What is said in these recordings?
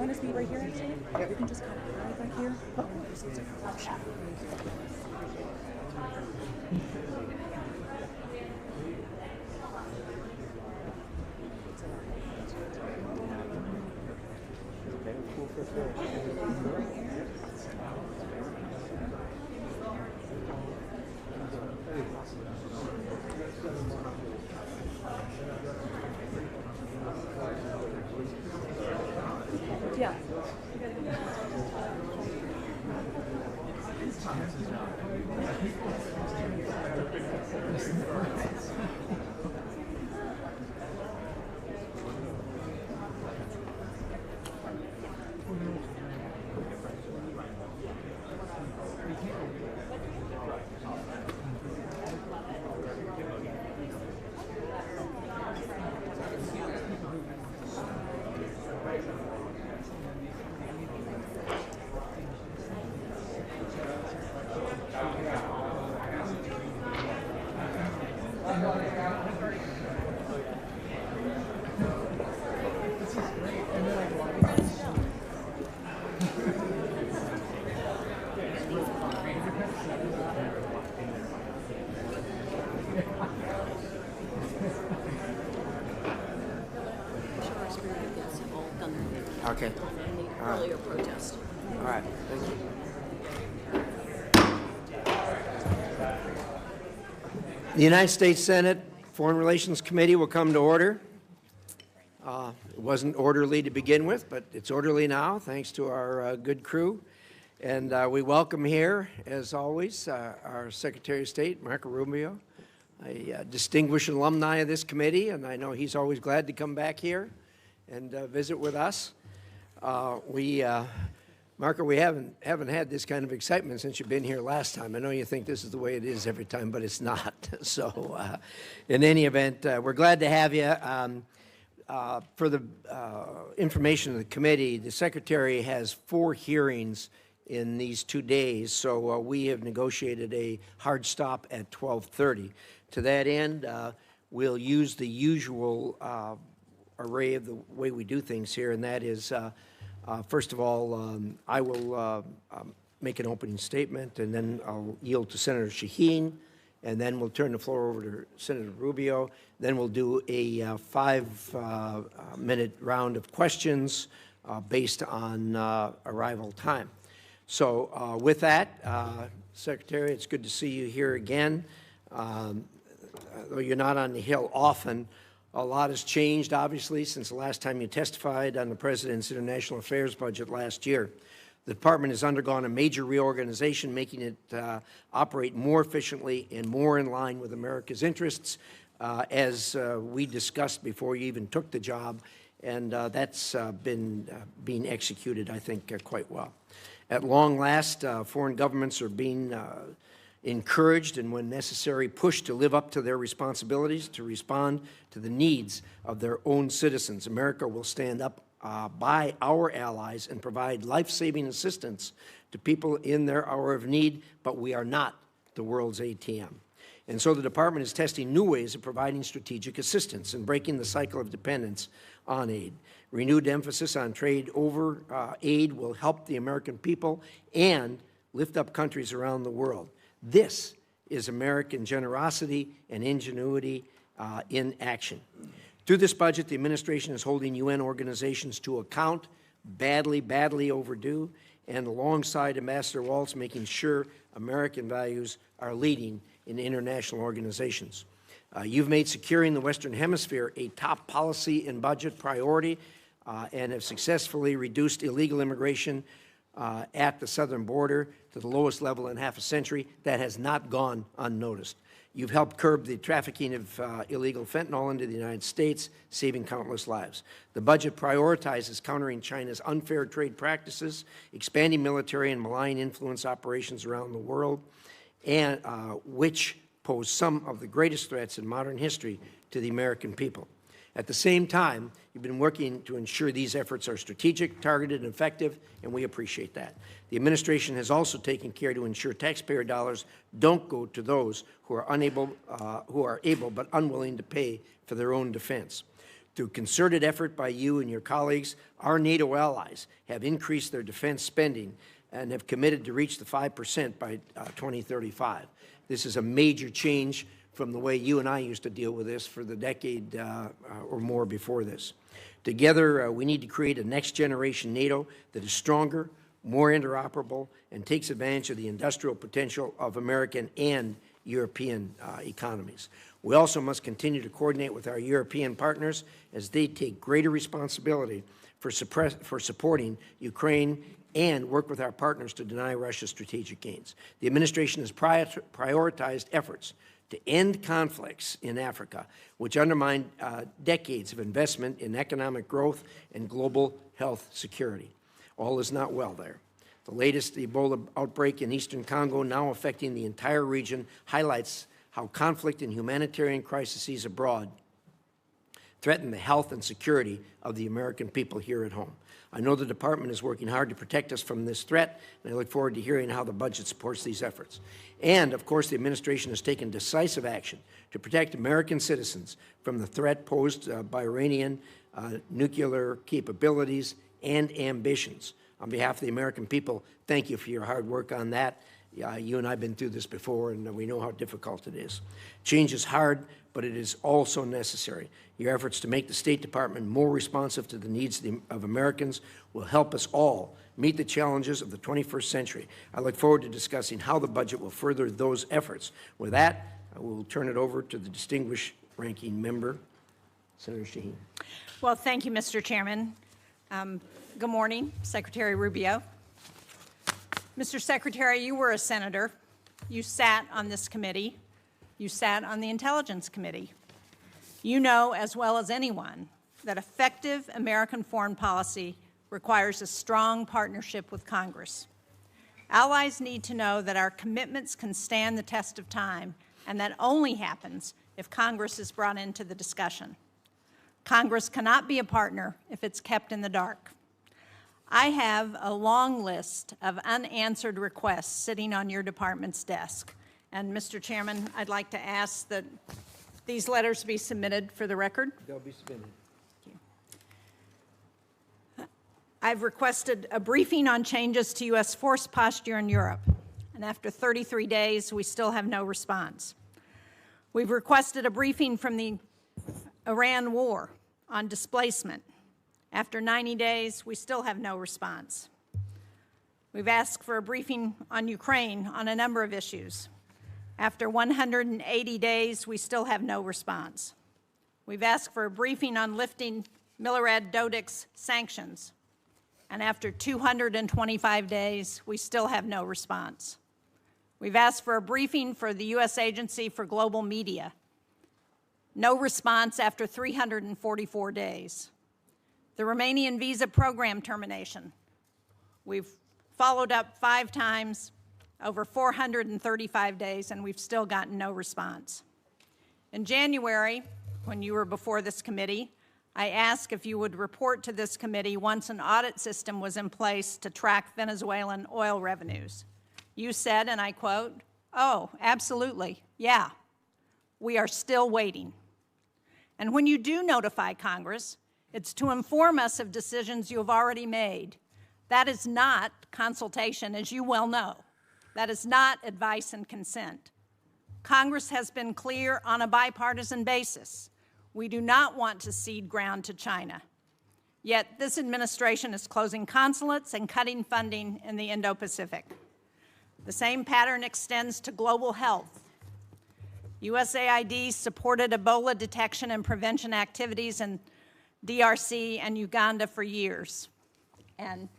want us to be right here, actually? Yeah. We can just kind of hide back here. Oh, just looks like a option. Yeah. Okay. Earlier protest. All right. Thank you. The United States Senate Foreign Relations Committee will come to order. It wasn't orderly to begin with, but it's orderly now, thanks to our good crew. And we welcome here, as always, our Secretary of State, Marco Rubio, a distinguished alumni of this committee, and I know he's always glad to come back here and visit with us. Marco, we haven't had this kind of excitement since you've been here last time. I know you think this is the way it is every time, but it's not. So in any event, we're glad to have you. For the information of the committee, the Secretary has 4 hearings in these 2 days, so we have negotiated a hard stop at 12:30. To that end, we'll use the usual array of the way we do things here, and that is, first of all, I will make an opening statement, and then I'll yield to Senator Shaheen, and then we'll turn the floor over to Senator Rubio. Then we'll do a 5-minute round of questions based on arrival time. So with that, Secretary, it's good to see you here again. Though you're not on the Hill often, a lot has changed, obviously, since the last time you testified on the President's International Affairs budget last year. The Department has undergone a major reorganization, making it operate more efficiently and more in line with America's interests, as we discussed before you even took the job, and that's been being executed, I think, quite well. At long last, foreign governments are being encouraged and, when necessary, pushed to live up to their responsibilities to respond to the needs of their own citizens. America will stand up by our allies and provide life-saving assistance to people in their hour of need, but we are not the world's ATM. And so the Department is testing new ways of providing strategic assistance and breaking the cycle of dependence on aid. Renewed emphasis on trade over aid will help the American people and lift up countries around the world. This is American generosity and ingenuity in action. Through this budget, the administration is holding UN organizations to account, badly overdue, and alongside Ambassador Waltz, making sure American values are leading in international organizations. You've made securing the Western Hemisphere a top policy and budget priority and have successfully reduced illegal immigration at the southern border to the lowest level in half a century. That has not gone unnoticed. You've helped curb the trafficking of illegal fentanyl into the United States, saving countless lives. The budget prioritizes countering China's unfair trade practices, expanding military and malign influence operations around the world, and which pose some of the greatest threats in modern history to the American people. At the same time, you've been working to ensure these efforts are strategic, targeted, and effective, and we appreciate that. The administration has also taken care to ensure taxpayer dollars don't go to those who are able but unwilling to pay for their own defense. Through concerted effort by you and your colleagues, our NATO allies have increased their defense spending and have committed to reach the 5% by 2035. This is a major change from the way you and I used to deal with this for the decade or more before this. Together, we need to create a next-generation NATO that is stronger, more interoperable, and takes advantage of the industrial potential of American and European economies. We also must continue to coordinate with our European partners as they take greater responsibility for supporting Ukraine and work with our partners to deny Russia strategic gains. The administration has prioritized efforts to end conflicts in Africa, which undermine decades of investment in economic growth and global health security. All is not well there. The latest Ebola outbreak in eastern Congo, now affecting the entire region, highlights how conflict and humanitarian crises abroad threaten the health and security of the American people here at home. I know the Department is working hard to protect us from this threat, and I look forward to hearing how the budget supports these efforts. And, of course, the administration has taken decisive action to protect American citizens from the threat posed by Iranian nuclear capabilities and ambitions. On behalf of the American people, thank you for your hard work on that. You and I have been through this before, and we know how difficult it is. Change is hard, but it is also necessary. Your efforts to make the State Department more responsive to the needs of Americans will help us all meet the challenges of the 21st century. I look forward to discussing how the budget will further those efforts. With that, I will turn it over to the distinguished ranking member, Senator Shaheen. Well, thank you, Mr. Chairman. Good morning, Secretary Rubio. Mr. Secretary, you were a senator. You sat on this committee. You sat on the Intelligence Committee. You know as well as anyone that effective American foreign policy requires a strong partnership with Congress. Allies need to know that our commitments can stand the test of time, and that only happens if Congress is brought into the discussion. Congress cannot be a partner if it's kept in the dark. I have a long list of unanswered requests sitting on your department's desk. And, Mr. Chairman, I'd like to ask that these letters be submitted for the record. They'll be submitted. Thank you. I've requested a briefing on changes to U.S. force posture in Europe. And after 33 days, we still have no response. We've requested a briefing from the Iran war on displacement. After 90 days, we still have no response. We've asked for a briefing on Ukraine on a number of issues. After 180 days, we still have no response. We've asked for a briefing on lifting Milorad Dodik's sanctions. And after 225 days, we still have no response. We've asked for a briefing for the U.S. Agency for Global Media. No response after 344 days. The Romanian visa program termination. We've followed up 5 times over 435 days, and we've still gotten no response. In January, when you were before this committee, I asked if you would report to this committee once an audit system was in place to track Venezuelan oil revenues. You said, and I quote, "Oh, absolutely, yeah, we are still waiting." And when you do notify Congress, it's to inform us of decisions you have already made. That is not consultation, as you well know. That is not advice and consent. Congress has been clear on a bipartisan basis. We do not want to cede ground to China. Yet this administration is closing consulates and cutting funding in the Indo-Pacific. The same pattern extends to global health. USAID supported Ebola detection and prevention activities in DRC and Uganda for years. And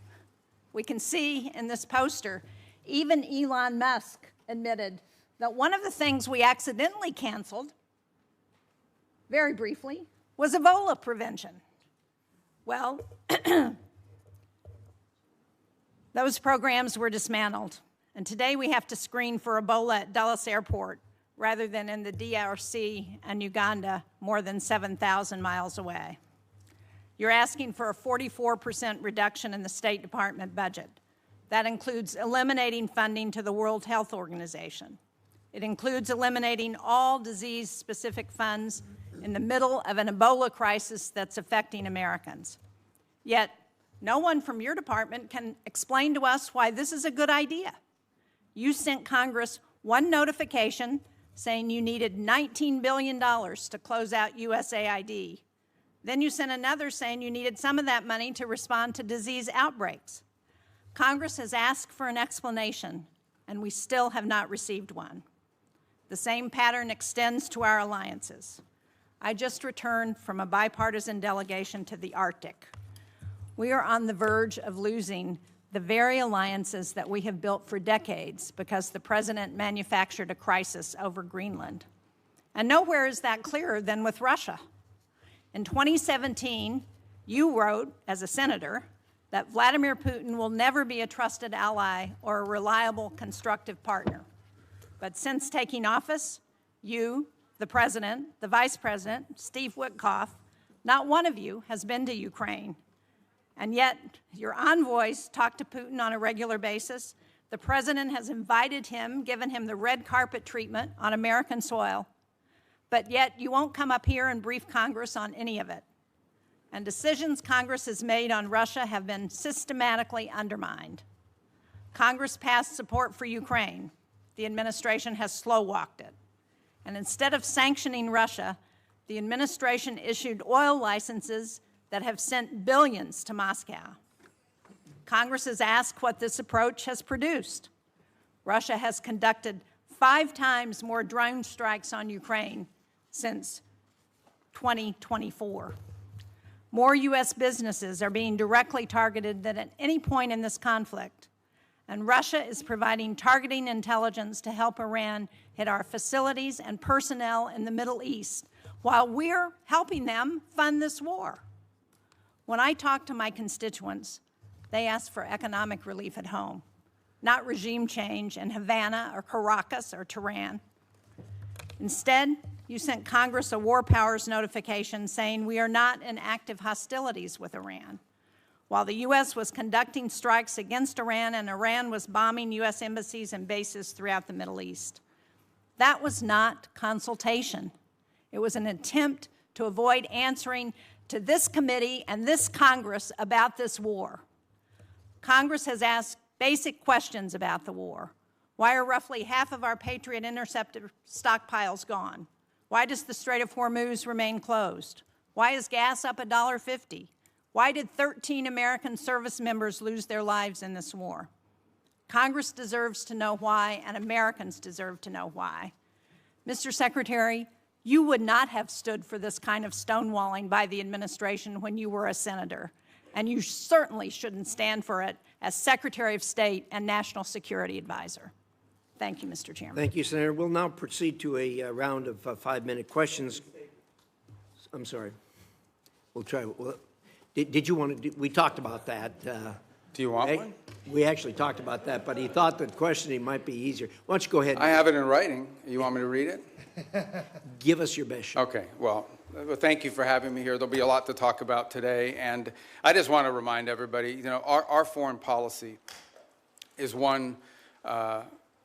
we can see in this poster, even Elon Musk admitted that one of the things we accidentally canceled, very briefly, was Ebola prevention. Well, those programs were dismantled. And today we have to screen for Ebola at Dulles Airport rather than in the DRC and Uganda more than 7,000 miles away. You're asking for a 44% reduction in the State Department budget. That includes eliminating funding to the World Health Organization. It includes eliminating all disease-specific funds in the middle of an Ebola crisis that's affecting Americans. Yet, no one from your department can explain to us why this is a good idea. You sent Congress one notification saying you needed $19 billion to close out USAID. Then you sent another saying you needed some of that money to respond to disease outbreaks. Congress has asked for an explanation, and we still have not received one. The same pattern extends to our alliances. I just returned from a bipartisan delegation to the Arctic. We are on the verge of losing the very alliances that we have built for decades because the President manufactured a crisis over Greenland. And nowhere is that clearer than with Russia. In 2017, you wrote, as a senator, that Vladimir Putin will never be a trusted ally or a reliable, constructive partner. But since taking office, you, the President, the Vice President, Steve Witkoff, not one of you has been to Ukraine. And yet, your envoys talk to Putin on a regular basis. The President has invited him, given him the red carpet treatment on American soil. But yet, you won't come up here and brief Congress on any of it. And decisions Congress has made on Russia have been systematically undermined. Congress passed support for Ukraine. The administration has slow-walked it. And instead of sanctioning Russia, the administration issued oil licenses that have sent billions to Moscow. Congress has asked what this approach has produced. Russia has conducted 5 times more drone strikes on Ukraine since 2024. More U.S. businesses are being directly targeted than at any point in this conflict. And Russia is providing targeting intelligence to help Iran hit our facilities and personnel in the Middle East, while we're helping them fund this war. When I talk to my constituents, they ask for economic relief at home, not regime change in Havana or Caracas or Tehran. Instead, you sent Congress a war powers notification saying we are not in active hostilities with Iran, while the U.S. was conducting strikes against Iran and Iran was bombing U.S. embassies and bases throughout the Middle East. That was not consultation. It was an attempt to avoid answering to this committee and this Congress about this war. Congress has asked basic questions about the war. Why are roughly half of our Patriot interceptor stockpiles gone? Why does the Strait of Hormuz remain closed? Why is gas up $1.50? Why did 13 American service members lose their lives in this war? Congress deserves to know why, and Americans deserve to know why. Mr. Secretary, you would not have stood for this kind of stonewalling by the administration when you were a senator, and you certainly shouldn't stand for it as Secretary of State and National Security Advisor. Thank you, Mr. Chairman. Thank you, Senator. We'll now proceed to a round of 5-minute questions. I'm sorry. We'll try. Did you want to do, we talked about that. Do you want one? We actually talked about that, but he thought that questioning might be easier. Why don't you go ahead? I have it in writing. You want me to read it? Give us your best shot. Okay, well, thank you for having me here. There'll be a lot to talk about today, and I just want to remind everybody, you know, our foreign policy is one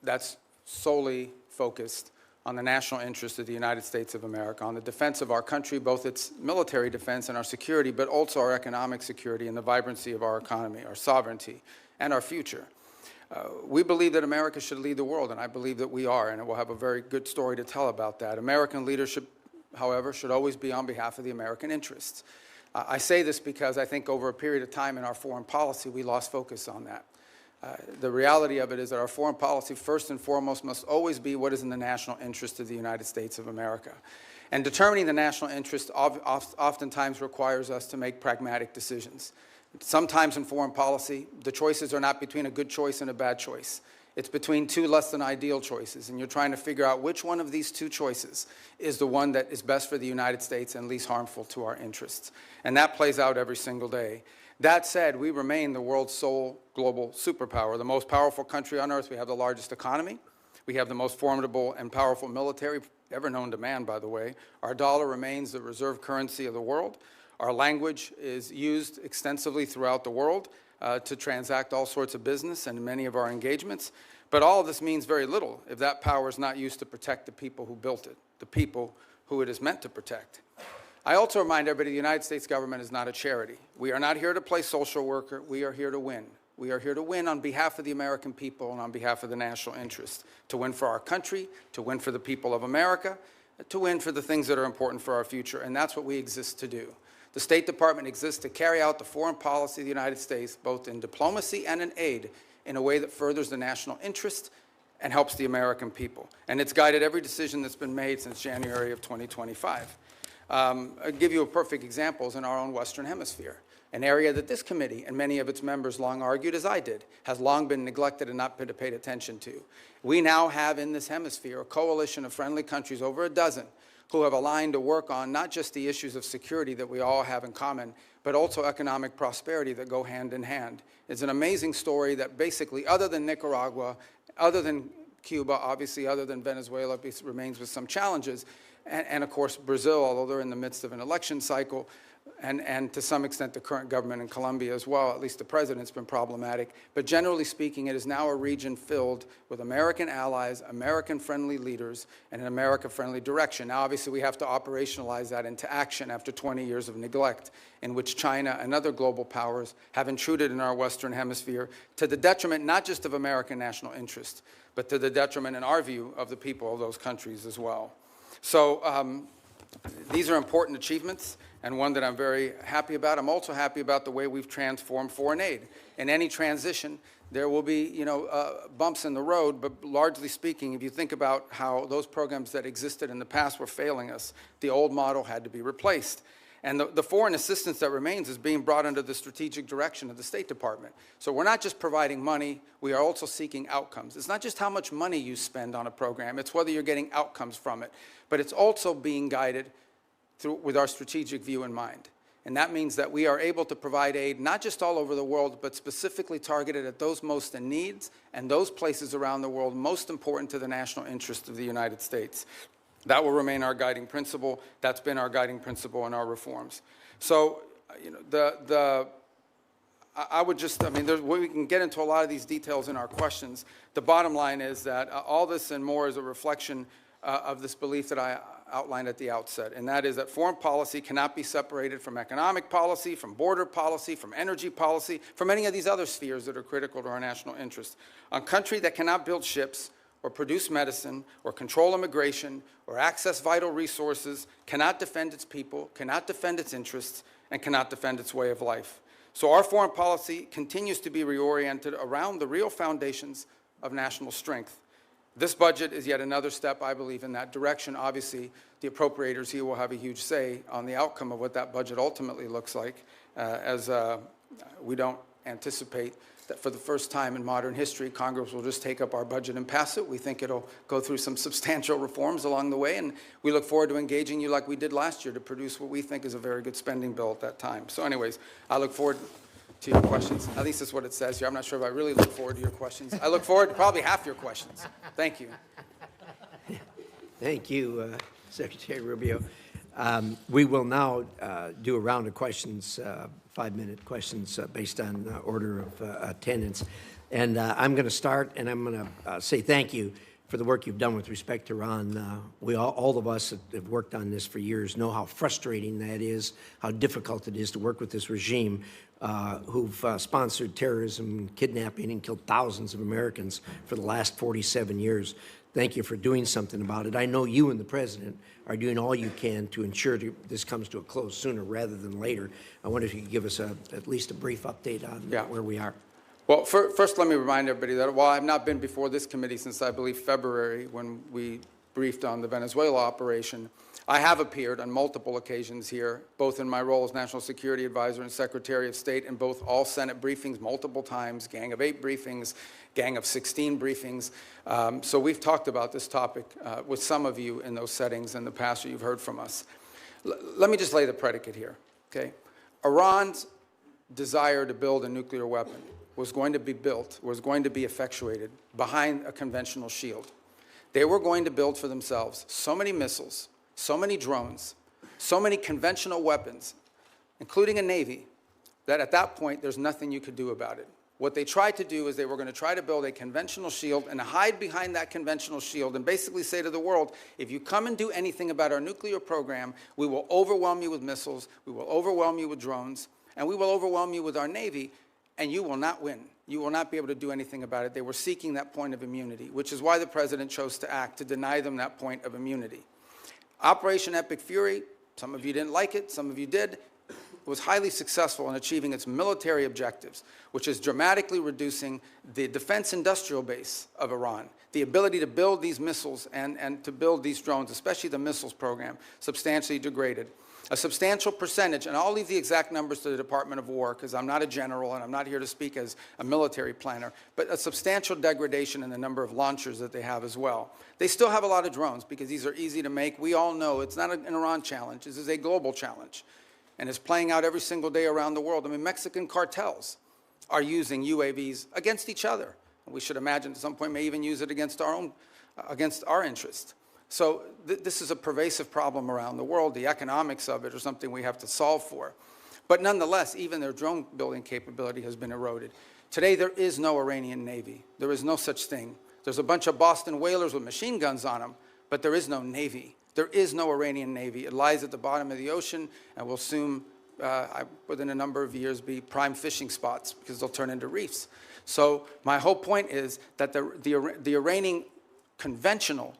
that's solely focused on the national interest of the United States of America, on the defense of our country, both its military defense and our security, but also our economic security and the vibrancy of our economy, our sovereignty, and our future. We believe that America should lead the world, and I believe that we are, and we'll have a very good story to tell about that. American leadership, however, should always be on behalf of the American interests. I say this because I think over a period of time in our foreign policy, we lost focus on that. The reality of it is that our foreign policy, first and foremost, must always be what is in the national interest of the United States of America. And determining the national interest oftentimes requires us to make pragmatic decisions. Sometimes in foreign policy, the choices are not between a good choice and a bad choice. It's between 2 less than ideal choices, and you're trying to figure out which one of these 2 choices is the one that is best for the United States and least harmful to our interests. And that plays out every single day. That said, we remain the world's sole global superpower, the most powerful country on earth. We have the largest economy. We have the most formidable and powerful military ever known to man, by the way. Our dollar remains the reserve currency of the world. Our language is used extensively throughout the world to transact all sorts of business and many of our engagements. But all of this means very little if that power is not used to protect the people who built it, the people who it is meant to protect. I also remind everybody the United States government is not a charity. We are not here to play social worker. We are here to win. We are here to win on behalf of the American people and on behalf of the national interest, to win for our country, to win for the people of America, to win for the things that are important for our future, and that's what we exist to do. The State Department exists to carry out the foreign policy of the United States, both in diplomacy and in aid, in a way that furthers the national interest and helps the American people. And it's guided every decision that's been made since January of 2025. I'll give you a perfect example in our own Western Hemisphere, an area that this committee and many of its members long argued, as I did, has long been neglected and not been paid attention to. We now have in this hemisphere a coalition of friendly countries, over a dozen, who have aligned to work on not just the issues of security that we all have in common, but also economic prosperity that go hand in hand. It's an amazing story that basically, other than Nicaragua, other than Cuba, obviously other than Venezuela, remains with some challenges, and of course Brazil, although they're in the midst of an election cycle, and to some extent the current government in Colombia as well, at least the president's been problematic. But generally speaking, it is now a region filled with American allies, American-friendly leaders, and an America-friendly direction. Now, obviously, we have to operationalize that into action after 20 years of neglect, in which China and other global powers have intruded in our Western Hemisphere to the detriment not just of American national interest, but to the detriment, in our view, of the people of those countries as well. So these are important achievements, and one that I'm very happy about. I'm also happy about the way we've transformed foreign aid. In any transition, there will be, bumps in the road, but largely speaking, if you think about how those programs that existed in the past were failing us, the old model had to be replaced. And the foreign assistance that remains is being brought under the strategic direction of the State Department. So we're not just providing money, we are also seeking outcomes. It's not just how much money you spend on a program, it's whether you're getting outcomes from it. But it's also being guided with our strategic view in mind. And that means that we are able to provide aid not just all over the world, but specifically targeted at those most in need and those places around the world most important to the national interest of the United States. That will remain our guiding principle. That's been our guiding principle in our reforms. So, we can get into a lot of these details in our questions. The bottom line is that all this and more is a reflection of this belief that I outlined at the outset, and that is that foreign policy cannot be separated from economic policy, from border policy, from energy policy, from any of these other spheres that are critical to our national interest. A country that cannot build ships or produce medicine or control immigration or access vital resources cannot defend its people, cannot defend its interests, and cannot defend its way of life. So our foreign policy continues to be reoriented around the real foundations of national strength. This budget is yet another step, I believe, in that direction. Obviously, the appropriators here will have a huge say on the outcome of what that budget ultimately looks like, as we don't anticipate that for the first time in modern history, Congress will just take up our budget and pass it. We think it'll go through some substantial reforms along the way, and we look forward to engaging you like we did last year to produce what we think is a very good spending bill at that time. So anyways, I look forward to your questions. At least that's what it says here. I'm not sure if I really look forward to your questions. I look forward to probably half your questions. Thank you. Thank you, Secretary Rubio. We will now do a round of questions, 5-minute questions based on order of attendance. And I'm going to start, and I'm going to say thank you for the work you've done with respect to Iran. We all of us that have worked on this for years know how frustrating that is, how difficult it is to work with this regime who've sponsored terrorism, kidnapping, and killed thousands of Americans for the last 47 years. Thank you for doing something about it. I know you and the President are doing all you can to ensure this comes to a close sooner rather than later. I wonder if you could give us at least a brief update on where we are. Well, first let me remind everybody that while I've not been before this committee since, I believe, February, when we briefed on the Venezuela operation, I have appeared on multiple occasions here, both in my role as National Security Advisor and Secretary of State, in both all Senate briefings multiple times, Gang of 8 briefings, Gang of 16 briefings. So we've talked about this topic with some of you in those settings in the past, or you've heard from us. Let me just lay the predicate here, okay? Iran's desire to build a nuclear weapon was going to be effectuated behind a conventional shield. They were going to build for themselves so many missiles, so many drones, so many conventional weapons, including a Navy, that at that point, there's nothing you could do about it. What they tried to do is they were going to try to build a conventional shield and hide behind that conventional shield and basically say to the world, if you come and do anything about our nuclear program, we will overwhelm you with missiles, we will overwhelm you with drones, and we will overwhelm you with our Navy, and you will not win. You will not be able to do anything about it. They were seeking that point of immunity, which is why the president chose to act, to deny them that point of immunity. Operation Epic Fury, some of you didn't like it, some of you did, was highly successful in achieving its military objectives, which is dramatically reducing the defense industrial base of Iran, the ability to build these missiles and to build these drones, especially the missiles program, substantially degraded. A substantial percentage, and I'll leave the exact numbers to the Department of War because I'm not a general and I'm not here to speak as a military planner, but a substantial degradation in the number of launchers that they have as well. They still have a lot of drones because these are easy to make. We all know it's not an Iran challenge. This is a global challenge. And it's playing out every single day around the world. I mean, Mexican cartels are using UAVs against each other. We should imagine at some point may even use it against our interest. So this is a pervasive problem around the world. The economics of it are something we have to solve for. But nonetheless, even their drone building capability has been eroded. Today, there is no Iranian Navy. There is no such thing. There's a bunch of Boston whalers with machine guns on them, but there is no Navy. There is no Iranian Navy. It lies at the bottom of the ocean and will soon, within a number of years, be prime fishing spots because they'll turn into reefs. So my whole point is that the Iranian conventional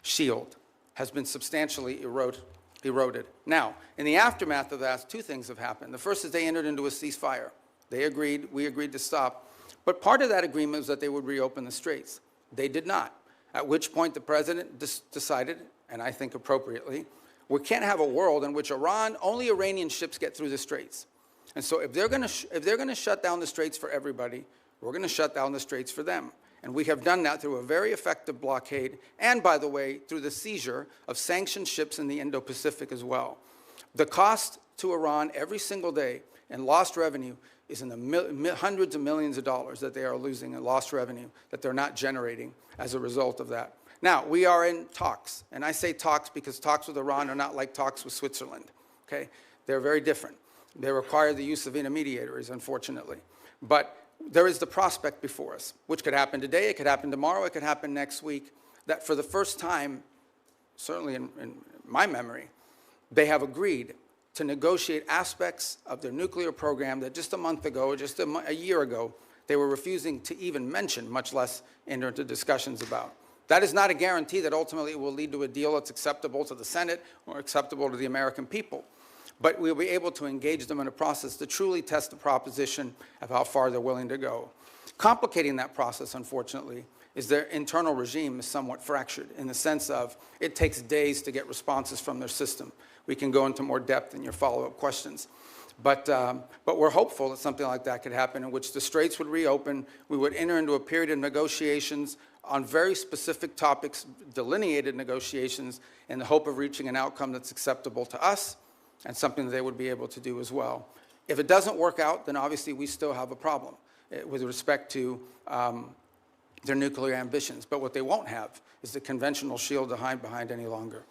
shield has been substantially eroded. Now, in the aftermath of that, two things have happened. The first is they entered into a ceasefire. They agreed, we agreed to stop. But part of that agreement was that they would reopen the straits. They did not, at which point the president decided, and I think appropriately, we can't have a world in which only Iranian ships get through the straits. And so if they're going to shut down the straits for everybody, we're going to shut down the straits for them. And we have done that through a very effective blockade and, by the way, through the seizure of sanctioned ships in the Indo-Pacific as well. The cost to Iran every single day in lost revenue is in the hundreds of millions of dollars that they are losing in lost revenue that they're not generating as a result of that. Now, we are in talks, and I say talks because talks with Iran are not like talks with Switzerland, okay? They're very different. They require the use of intermediaries, unfortunately. But there is the prospect before us, which could happen today, it could happen tomorrow, it could happen next week, that for the first time, certainly in my memory, they have agreed to negotiate aspects of their nuclear program that just a month ago, just a year ago, they were refusing to even mention, much less enter into discussions about. That is not a guarantee that ultimately it will lead to a deal that's acceptable to the Senate or acceptable to the American people. But we'll be able to engage them in a process to truly test the proposition of how far they're willing to go. Complicating that process, unfortunately, is their internal regime is somewhat fractured in the sense of it takes days to get responses from their system. We can go into more depth in your follow-up questions. But we're hopeful that something like that could happen in which the straits would reopen, we would enter into a period of negotiations on very specific topics, delineated negotiations, in the hope of reaching an outcome that's acceptable to us and something that they would be able to do as well. If it doesn't work out, then obviously we still have a problem with respect to their nuclear ambitions. But what they won't have is the conventional shield to hide behind any longer.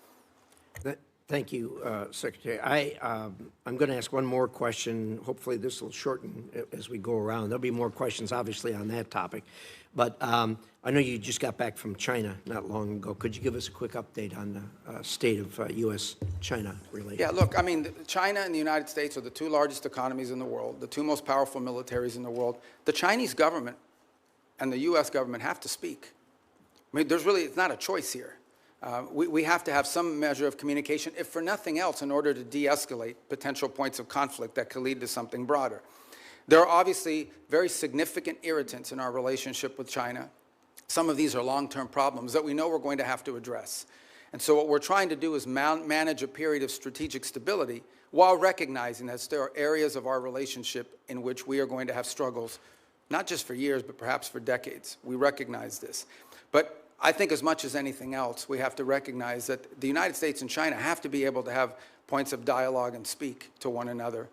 Thank you, Secretary. I'm going to ask one more question. Hopefully this will shorten as we go around. There'll be more questions, obviously, on that topic. But I know you just got back from China not long ago. Could you give us a quick update on the state of U.S.-China relations? Yeah, look, I mean, China and the United States are the two largest economies in the world, the two most powerful militaries in the world. The Chinese government and the U.S. government have to speak. I mean, it's not a choice here. We have to have some measure of communication, if for nothing else, in order to de-escalate potential points of conflict that could lead to something broader. There are obviously very significant irritants in our relationship with China. Some of these are long-term problems that we know we're going to have to address. And so what we're trying to do is manage a period of strategic stability while recognizing that there are areas of our relationship in which we are going to have struggles, not just for years, but perhaps for decades. We recognize this. But I think as much as anything else, we have to recognize that the United States and China have to be able to have points of dialogue and speak to one another.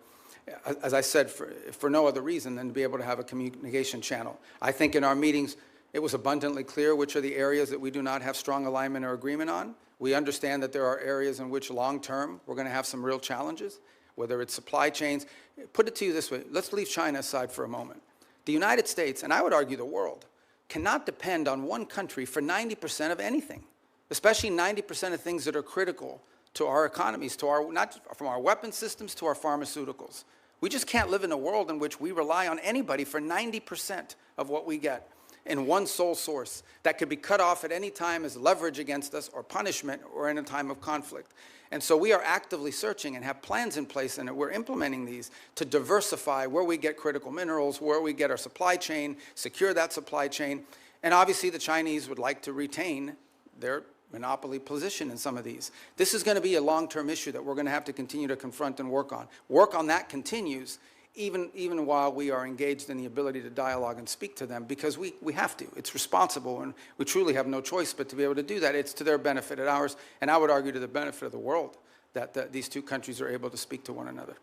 As I said, for no other reason than to be able to have a communication channel. I think in our meetings, it was abundantly clear which are the areas that we do not have strong alignment or agreement on. We understand that there are areas in which long-term we're going to have some real challenges, whether it's supply chains. Put it to you this way, let's leave China aside for a moment. The United States, and I would argue the world, cannot depend on one country for 90% of anything, especially 90% of things that are critical to our economies, to our, not from our weapon systems to our pharmaceuticals. We just can't live in a world in which we rely on anybody for 90% of what we get in one sole source that could be cut off at any time as leverage against us or punishment or in a time of conflict. And so we are actively searching and have plans in place, and we're implementing these to diversify where we get critical minerals, where we get our supply chain, secure that supply chain. And obviously the Chinese would like to retain their monopoly position in some of these. This is going to be a long-term issue that we're going to have to continue to confront and work on. Work on that continues even while we are engaged in the ability to dialogue and speak to them, because we have to. It's responsible, and we truly have no choice but to be able to do that. It's to their benefit and ours, and I would argue to the benefit of the world, that these two countries are able to speak to one another.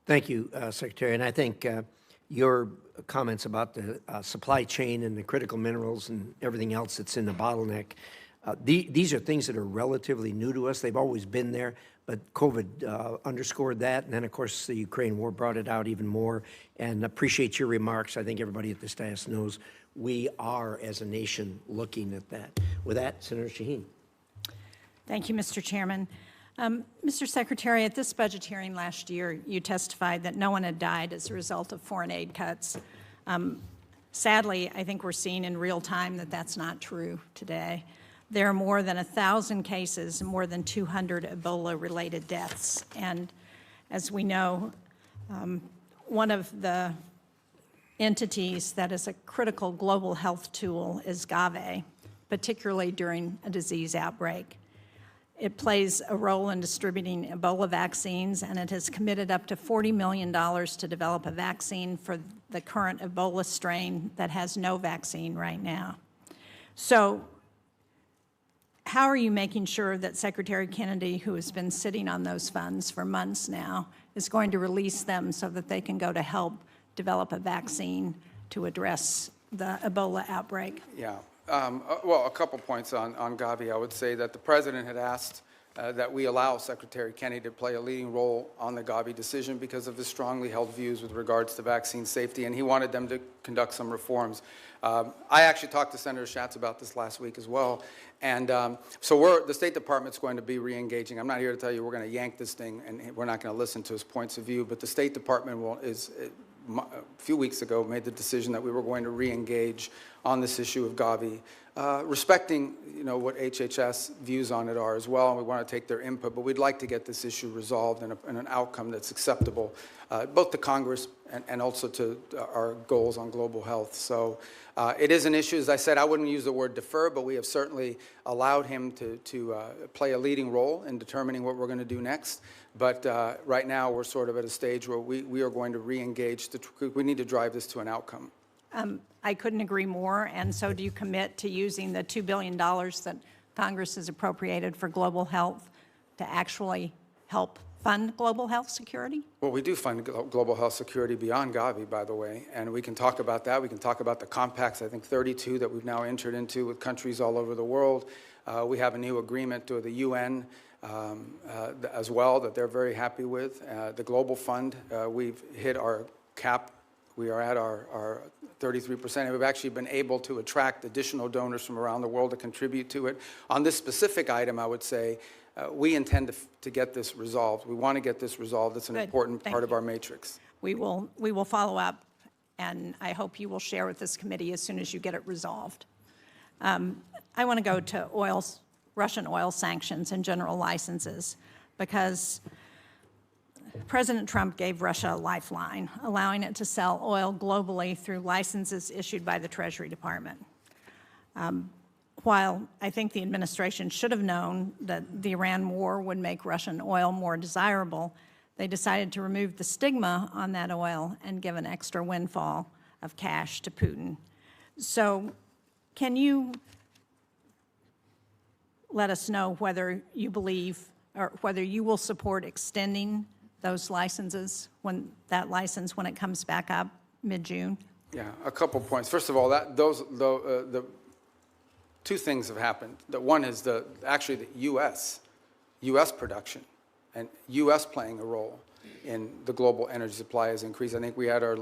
Thank you, Secretary. And I think your comments about the supply chain and the critical minerals and everything else that's in the bottleneck, these are things that are relatively new to us. They've always been there, but COVID underscored that. And then, of course, the Ukraine war brought it out even more. And appreciate your remarks. I think everybody at this dais knows we are, as a nation, looking at that. With that, Senator Shaheen. Thank you, Mr. Chairman. Mr. Secretary, at this budget hearing last year, you testified that no one had died as a result of foreign aid cuts. Sadly, I think we're seeing in real time that that's not true today. There are more than 1,000 cases and more than 200 Ebola-related deaths. And as we know, one of the entities that is a critical global health tool is Gavi, particularly during a disease outbreak. It plays a role in distributing Ebola vaccines, and it has committed up to $40 million to develop a vaccine for the current Ebola strain that has no vaccine right now. So, how are you making sure that Secretary Kennedy, who has been sitting on those funds for months now, is going to release them so that they can go to help develop a vaccine to address the Ebola outbreak? Yeah. Well, a couple points on Gavi. I would say that the President had asked that we allow Secretary Kennedy to play a leading role on the Gavi decision because of his strongly held views with regards to vaccine safety, and he wanted them to conduct some reforms. I actually talked to Senator Schatz about this last week as well, and so the State Department's going to be re-engaging. I'm not here to tell you we're going to yank this thing and we're not going to listen to his points of view, but the State Department a few weeks ago made the decision that we were going to re-engage on this issue of Gavi, respecting what HHS views on it are as well, and we want to take their input, but we'd like to get this issue resolved in an outcome that's acceptable, both to Congress and also to our goals on global health. So it is an issue. As I said, I wouldn't use the word defer, but we have certainly allowed him to play a leading role in determining what we're going to do next. But right now, we're sort of at a stage where we are going to re-engage. We need to drive this to an outcome. I couldn't agree more, and so do you commit to using the $2 billion that Congress has appropriated for global health to actually help fund global health security? Well, we do fund global health security beyond Gavi, by the way, and we can talk about that. We can talk about the compacts, I think 32 that we've now entered into with countries all over the world. We have a new agreement to the UN as well that they're very happy with. The Global Fund, we've hit our cap. We are at our 33%, and we've actually been able to attract additional donors from around the world to contribute to it. On this specific item, I would say we intend to get this resolved. We want to get this resolved. It's an important part of our matrix. We will follow up, and I hope you will share with this committee as soon as you get it resolved. I want to go to Russian oil sanctions and general licenses, because President Trump gave Russia a lifeline, allowing it to sell oil globally through licenses issued by the Treasury Department. While I think the administration should have known that the Iran war would make Russian oil more desirable, they decided to remove the stigma on that oil and give an extra windfall of cash to Putin. So can you let us know whether you believe or whether you will support extending those licenses, when it comes back up mid-June? Yeah, a couple points. First of all, the two things have happened. One is actually the U.S. production and U.S. playing a role in the global energy supply has increased. I think we had our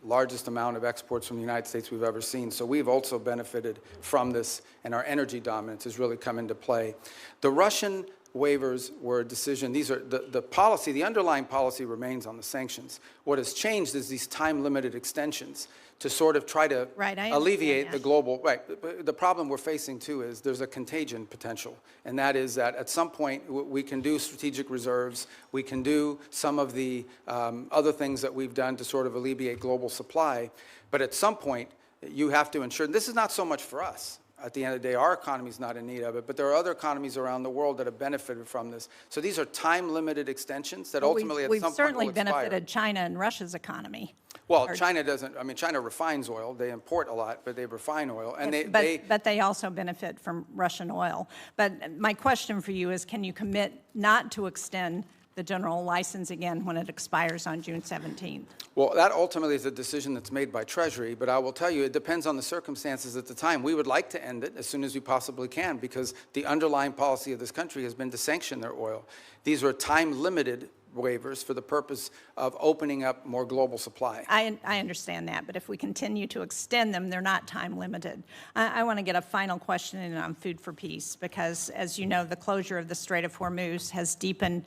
largest amount of exports from the United States we've ever seen. So we've also benefited from this, and our energy dominance has really come into play. The Russian waivers were a decision. These are the policy, the underlying policy remains on the sanctions. What has changed is these time-limited extensions to sort of try to alleviate the global, but the problem we're facing too is there's a contagion potential, and that is that at some point we can do strategic reserves, we can do some of the other things that we've done to sort of alleviate global supply, but at some point you have to ensure, and this is not so much for us. At the end of the day, our economy is not in need of it, but there are other economies around the world that have benefited from this. So these are time-limited extensions that ultimately at some point will expire. We've certainly benefited China and Russia's economy. Well, China doesn't, I mean, China refines oil. They import a lot, but they refine oil. And but they also benefit from Russian oil. But my question for you is, can you commit not to extend the general license again when it expires on June 17th? Well, that ultimately is a decision that's made by Treasury, but I will tell you, it depends on the circumstances at the time. We would like to end it as soon as we possibly can because the underlying policy of this country has been to sanction their oil. These are time-limited waivers for the purpose of opening up more global supply. I understand that, but if we continue to extend them, they're not time-limited. I want to get a final question in on food for peace because, as you know, the closure of the Strait of Hormuz has deepened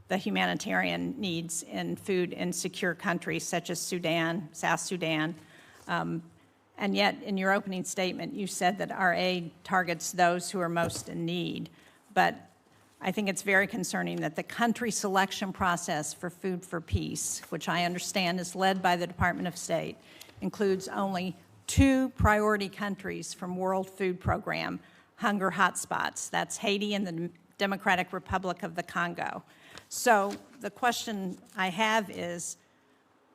the humanitarian needs in food insecure countries such as Sudan, South Sudan. And yet, in your opening statement, you said that our aid targets those who are most in need. But I think it's very concerning that the country selection process for Food for Peace, which I understand is led by the Department of State, includes only 2 priority countries from World Food Program hunger hotspots. That's Haiti and the Democratic Republic of the Congo. So the question I have is,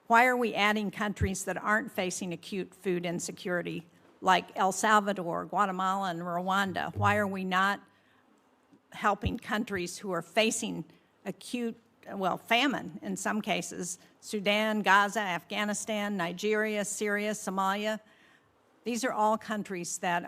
why are we adding countries that aren't facing acute food insecurity, like El Salvador, Guatemala, and Rwanda? Why are we not helping countries who are facing acute, well, famine in some cases? Sudan, Gaza, Afghanistan, Nigeria, Syria, Somalia. These are all countries that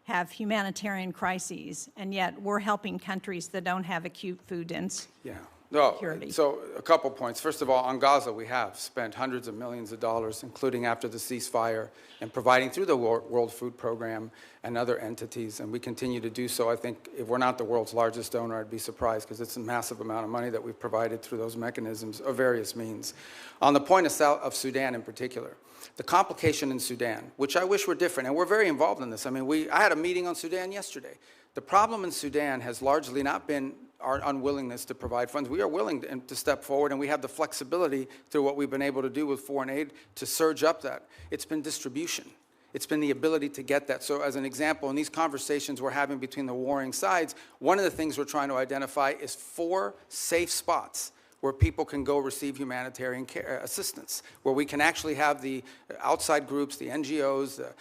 have humanitarian crises, and yet we're helping countries that don't have acute food insecurity. So a couple points. First of all, on Gaza, we have spent hundreds of millions of dollars, including after the ceasefire, and providing through the World Food Program and other entities, and we continue to do so. I think if we're not the world's largest donor, I'd be surprised because it's a massive amount of money that we've provided through those mechanisms of various means. On the point of Sudan in particular, the complication in Sudan, which I wish were different, and we're very involved in this. I mean, I had a meeting on Sudan yesterday. The problem in Sudan has largely not been our unwillingness to provide funds. We are willing to step forward, and we have the flexibility through what we've been able to do with foreign aid to surge up that. It's been distribution. It's been the ability to get that. So as an example, in these conversations we're having between the warring sides, one of the things we're trying to identify is 4 safe spots where people can go receive humanitarian care, assistance, where we can actually have the outside groups, the NGOs, the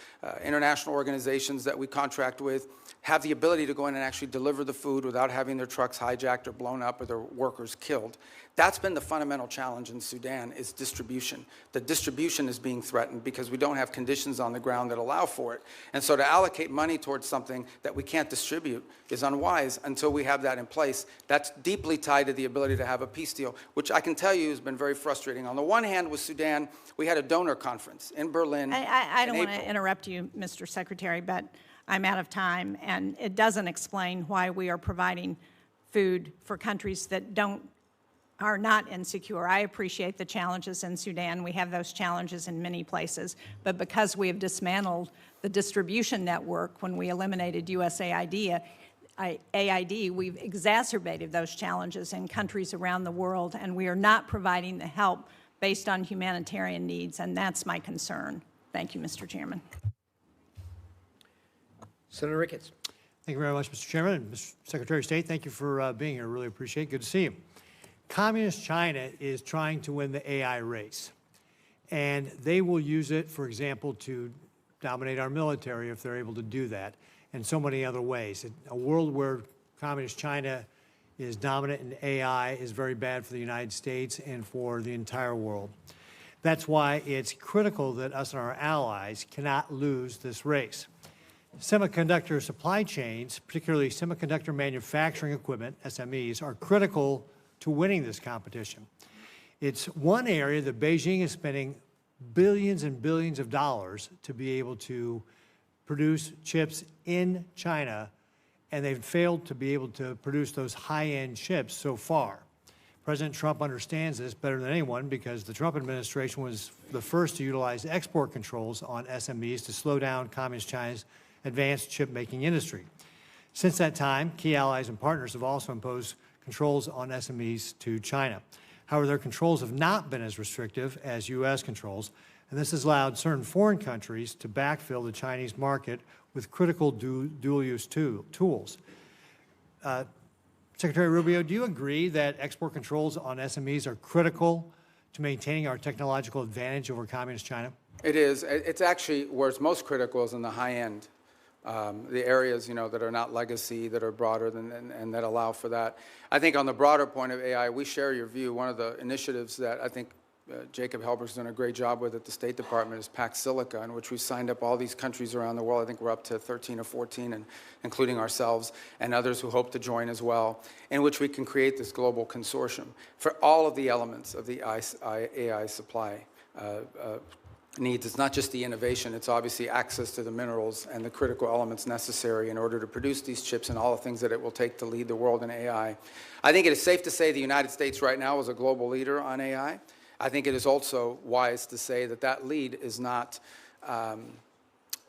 international organizations that we contract with, have the ability to go in and actually deliver the food without having their trucks hijacked or blown up or their workers killed. That's been the fundamental challenge in Sudan, is distribution. The distribution is being threatened because we don't have conditions on the ground that allow for it. And so to allocate money towards something that we can't distribute is unwise until we have that in place. That's deeply tied to the ability to have a peace deal, which I can tell you has been very frustrating. On the one hand, with Sudan, we had a donor conference in Berlin. I don't want to interrupt you, Mr. Secretary, but I'm out of time, and it doesn't explain why we are providing food for countries that are not insecure. I appreciate the challenges in Sudan. We have those challenges in many places, but because we have dismantled the distribution network when we eliminated USAID, we've exacerbated those challenges in countries around the world, and we are not providing the help based on humanitarian needs, and that's my concern. Thank you, Mr. Chairman. Senator Ricketts. Thank you very much, Mr. Chairman. And Mr. Secretary of State, thank you for being here. Really appreciate it. Good to see you. Communist China is trying to win the AI race, and they will use it, for example, to dominate our military if they're able to do that, and so many other ways. A world where Communist China is dominant in AI is very bad for the United States and for the entire world. That's why it's critical that us and our allies cannot lose this race. Semiconductor supply chains, particularly semiconductor manufacturing equipment, SMEs, are critical to winning this competition. It's one area that Beijing is spending billions and billions of dollars to be able to produce chips in China, and they've failed to be able to produce those high-end chips so far. President Trump understands this better than anyone because the Trump administration was the first to utilize export controls on SMEs to slow down Communist China's advanced chip-making industry. Since that time, key allies and partners have also imposed controls on SMEs to China. However, their controls have not been as restrictive as U.S. controls, and this has allowed certain foreign countries to backfill the Chinese market with critical dual-use tools. Secretary Rubio, do you agree that export controls on SMEs are critical to maintaining our technological advantage over Communist China? It is. It's actually where it's most critical is in the high end. The areas, that are not legacy, that are broader and that allow for that. I think on the broader point of AI, we share your view. One of the initiatives that I think Jacob Helberg's done a great job with at the State Department is Pax Silica, in which we signed up all these countries around the world. I think we're up to 13 or 14, and including ourselves and others who hope to join as well, in which we can create this global consortium for all of the elements of the AI supply needs. It's not just the innovation, it's obviously access to the minerals and the critical elements necessary in order to produce these chips and all the things that it will take to lead the world in AI. I think it is safe to say the United States right now is a global leader on AI. I think it is also wise to say that that lead is not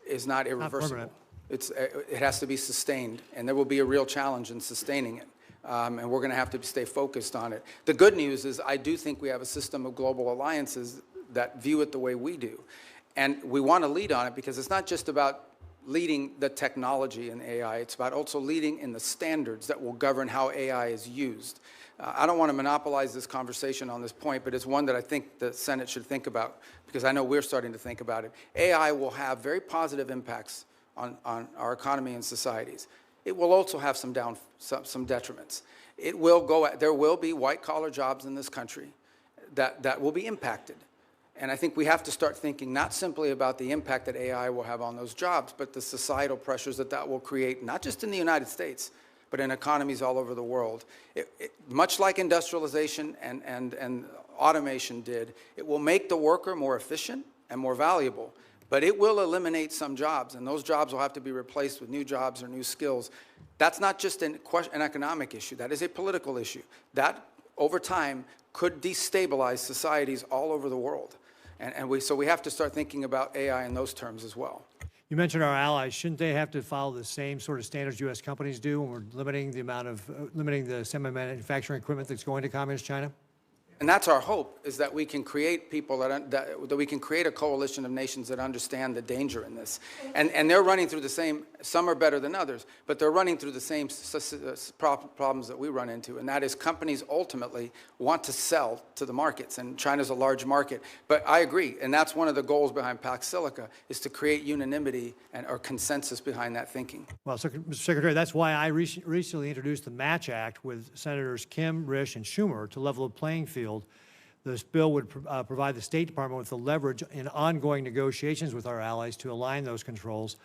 irreversible. It has to be sustained, and there will be a real challenge in sustaining it. And we're going to have to stay focused on it. The good news is I do think we have a system of global alliances that view it the way we do. And we want to lead on it because it's not just about leading the technology in AI, it's about also leading in the standards that will govern how AI is used. I don't want to monopolize this conversation on this point, but it's one that I think the Senate should think about because I know we're starting to think about it. AI will have very positive impacts on our economy and societies. It will also have some detriments. There will be white-collar jobs in this country that will be impacted. And I think we have to start thinking not simply about the impact that AI will have on those jobs, but the societal pressures that will create, not just in the United States, but in economies all over the world. Much like industrialization and automation did, it will make the worker more efficient and more valuable, but it will eliminate some jobs, and those jobs will have to be replaced with new jobs or new skills. That's not just an economic issue. That is a political issue. That, over time, could destabilize societies all over the world. So we have to start thinking about AI in those terms as well. You mentioned our allies. Shouldn't they have to follow the same sort of standards U.S. companies do when we're limiting the semi-manufacturing equipment that's going to Communist China? And that's our hope, is that we can create people that we can create a coalition of nations that understand the danger in this. And they're running through the same, some are better than others, but they're running through the same problems that we run into. And that is companies ultimately want to sell to the markets, and China's a large market. But I agree, and that's one of the goals behind Pax Silica, is to create unanimity or consensus behind that thinking. Well, Mr. Secretary, that's why I recently introduced the Match Act with Senators Kim, Risch, and Schumer to level the playing field. This bill would provide the State Department with the leverage in ongoing negotiations with our allies to align those controls.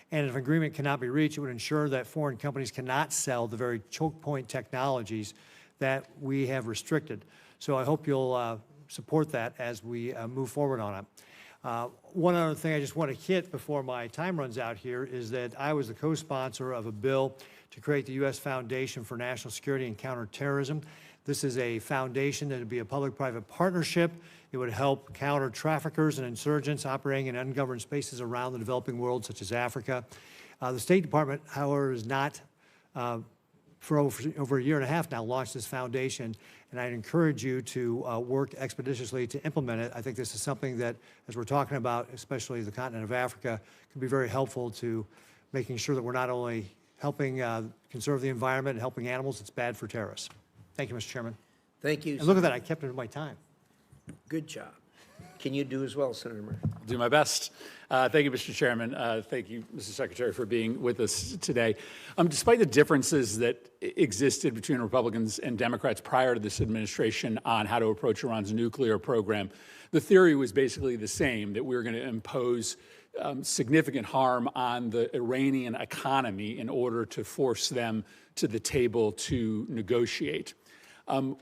And if agreement cannot be reached, it would ensure that foreign companies cannot sell the very choke point technologies that we have restricted. So I hope you'll support that as we move forward on it. One other thing I just want to hit before my time runs out here is that I was the co-sponsor of a bill to create the U.S. Foundation for National Security and Counterterrorism. This is a foundation that would be a public-private partnership. It would help counter traffickers and insurgents operating in ungoverned spaces around the developing world, such as Africa. The State Department, however, has not, for over a year and a half now, launched this foundation, and I'd encourage you to work expeditiously to implement it. I think this is something that, as we're talking about, especially the continent of Africa, can be very helpful to making sure that we're not only helping conserve the environment and helping animals, it's bad for terrorists. Thank you, Mr. Chairman. Thank you. And look at that, I kept it in my time. Good job. Can you do as well, Senator Murphy? I'll do my best. Thank you, Mr. Chairman. Thank you, Mr. Secretary, for being with us today. Despite the differences that existed between Republicans and Democrats prior to this administration on how to approach Iran's nuclear program, the theory was basically the same, that we were going to impose significant harm on the Iranian economy in order to force them to the table to negotiate.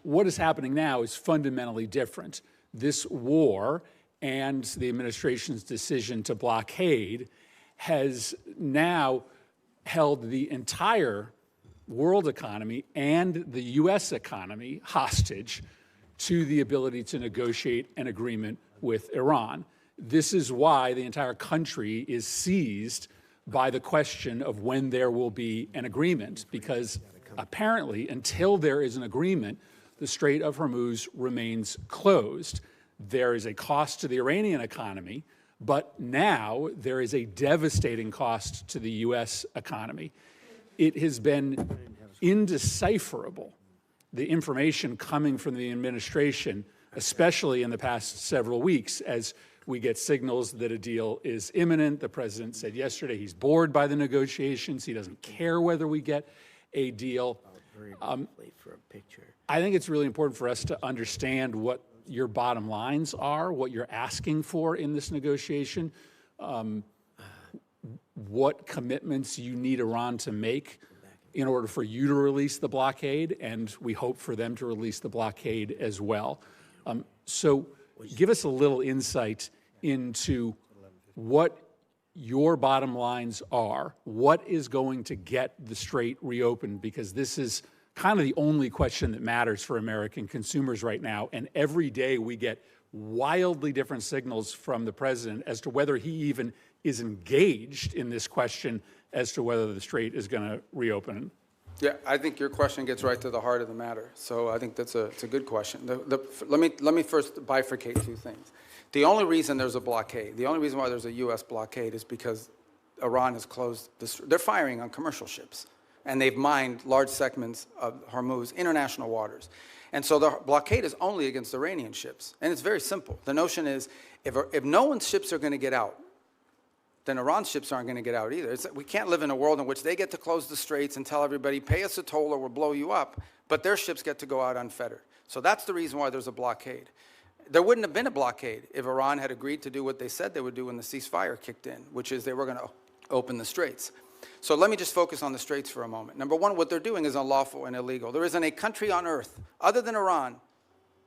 What is happening now is fundamentally different. This war and the administration's decision to blockade has now held the entire world economy and the U.S. economy hostage to the ability to negotiate an agreement with Iran. This is why the entire country is seized by the question of when there will be an agreement, because apparently until there is an agreement, the Strait of Hormuz remains closed. There is a cost to the Iranian economy, but now there is a devastating cost to the U.S. economy. It has been indecipherable, the information coming from the administration, especially in the past several weeks, as we get signals that a deal is imminent. The president said yesterday he's bored by the negotiations. He doesn't care whether we get a deal. I think it's really important for us to understand what your bottom lines are, what you're asking for in this negotiation, what commitments you need Iran to make in order for you to release the blockade, and we hope for them to release the blockade as well. So give us a little insight into what your bottom lines are, what is going to get the strait reopened, because this is kind of the only question that matters for American consumers right now. And every day we get wildly different signals from the president as to whether he even is engaged in this question as to whether the strait is going to reopen. Yeah, I think your question gets right to the heart of the matter. So I think it's a good question. Let me first bifurcate two things. The only reason there's a blockade, the only reason why there's a U.S. blockade is because Iran has closed they're firing on commercial ships, and they've mined large segments of Hormuz, international waters. And so the blockade is only against Iranian ships. And it's very simple. The notion is if no one's ships are going to get out, then Iran's ships aren't going to get out either. We can't live in a world in which they get to close the straits and tell everybody, pay us a toll or we'll blow you up, but their ships get to go out unfettered. So that's the reason why there's a blockade. There wouldn't have been a blockade if Iran had agreed to do what they said they would do when the ceasefire kicked in, which is they were going to open the straits. So let me just focus on the straits for a moment. Number one, what they're doing is unlawful and illegal. There isn't a country on earth, other than Iran,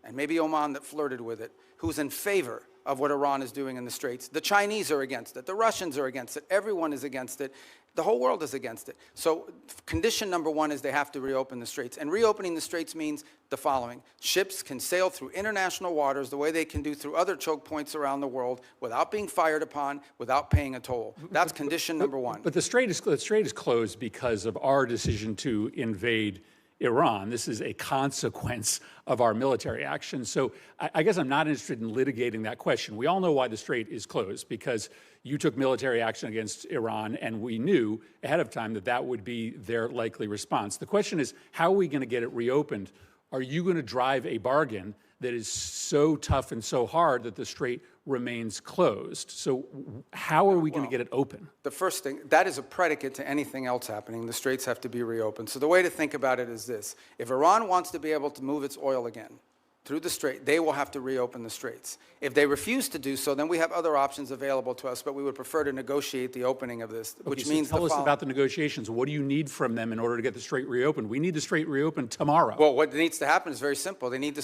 and maybe Oman that flirted with it, who's in favor of what Iran is doing in the straits. The Chinese are against it. The Russians are against it. Everyone is against it. The whole world is against it. So condition number one is they have to reopen the straits. And reopening the straits means the following. Ships can sail through international waters the way they can do through other choke points around the world without being fired upon, without paying a toll. That's condition number one. But the strait is closed because of our decision to invade Iran. This is a consequence of our military action. So I guess I'm not interested in litigating that question. We all know why the strait is closed, because you took military action against Iran, and we knew ahead of time that that would be their likely response. The question is, how are we going to get it reopened? Are you going to drive a bargain that is so tough and so hard that the strait remains closed? So how are we going to get it open? The first thing, that is a predicate to anything else happening. The straits have to be reopened. So the way to think about it is this. If Iran wants to be able to move its oil again through the strait, they will have to reopen the straits. If they refuse to do so, then we have other options available to us, but we would prefer to negotiate the opening of this, which means tell us about the negotiations. What do you need from them in order to get the strait reopened? We need the strait reopened tomorrow. Well, what needs to happen is very simple. They need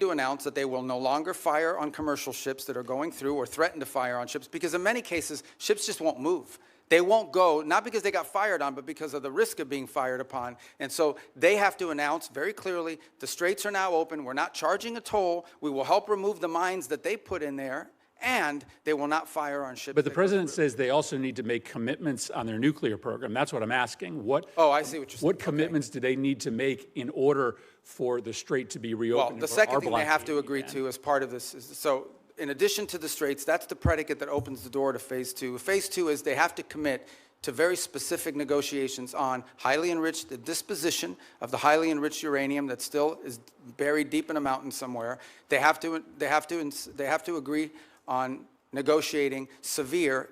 to announce that they will no longer fire on commercial ships that are going through or threaten to fire on ships, because in many cases, ships just won't move. They won't go, not because they got fired on, but because of the risk of being fired upon. And so they have to announce very clearly, the straits are now open. We're not charging a toll. We will help remove the mines that they put in there, and they will not fire on ships. But the president says they also need to make commitments on their nuclear program. That's what I'm asking. I see what you're saying. What commitments do they need to make in order for the strait to be reopened? Well, the second thing they have to agree to as part of this is, in addition to the straits, that's the predicate that opens the door to phase two. Phase two is they have to commit to very specific negotiations on the disposition of the highly enriched uranium that still is buried deep in a mountain somewhere. They have to agree on negotiating severe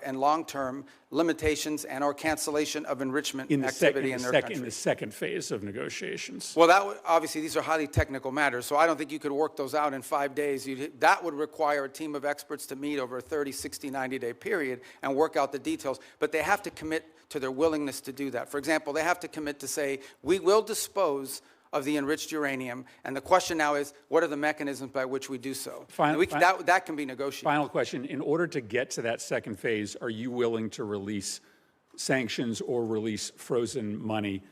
and long-term limitations and or cancellation of enrichment activity in their country. In the second phase of negotiations. Well, obviously, these are highly technical matters, so I don't think you could work those out in 5 days. That would require a team of experts to meet over a 30, 60, 90-day period and work out the details, but they have to commit to their willingness to do that. For example, they have to commit to say, we will dispose of the enriched uranium. And the question now is, what are the mechanisms by which we do so? Final- And that can be negotiated. Final question. In order to get to that second phase, are you willing to release sanctions or release frozen money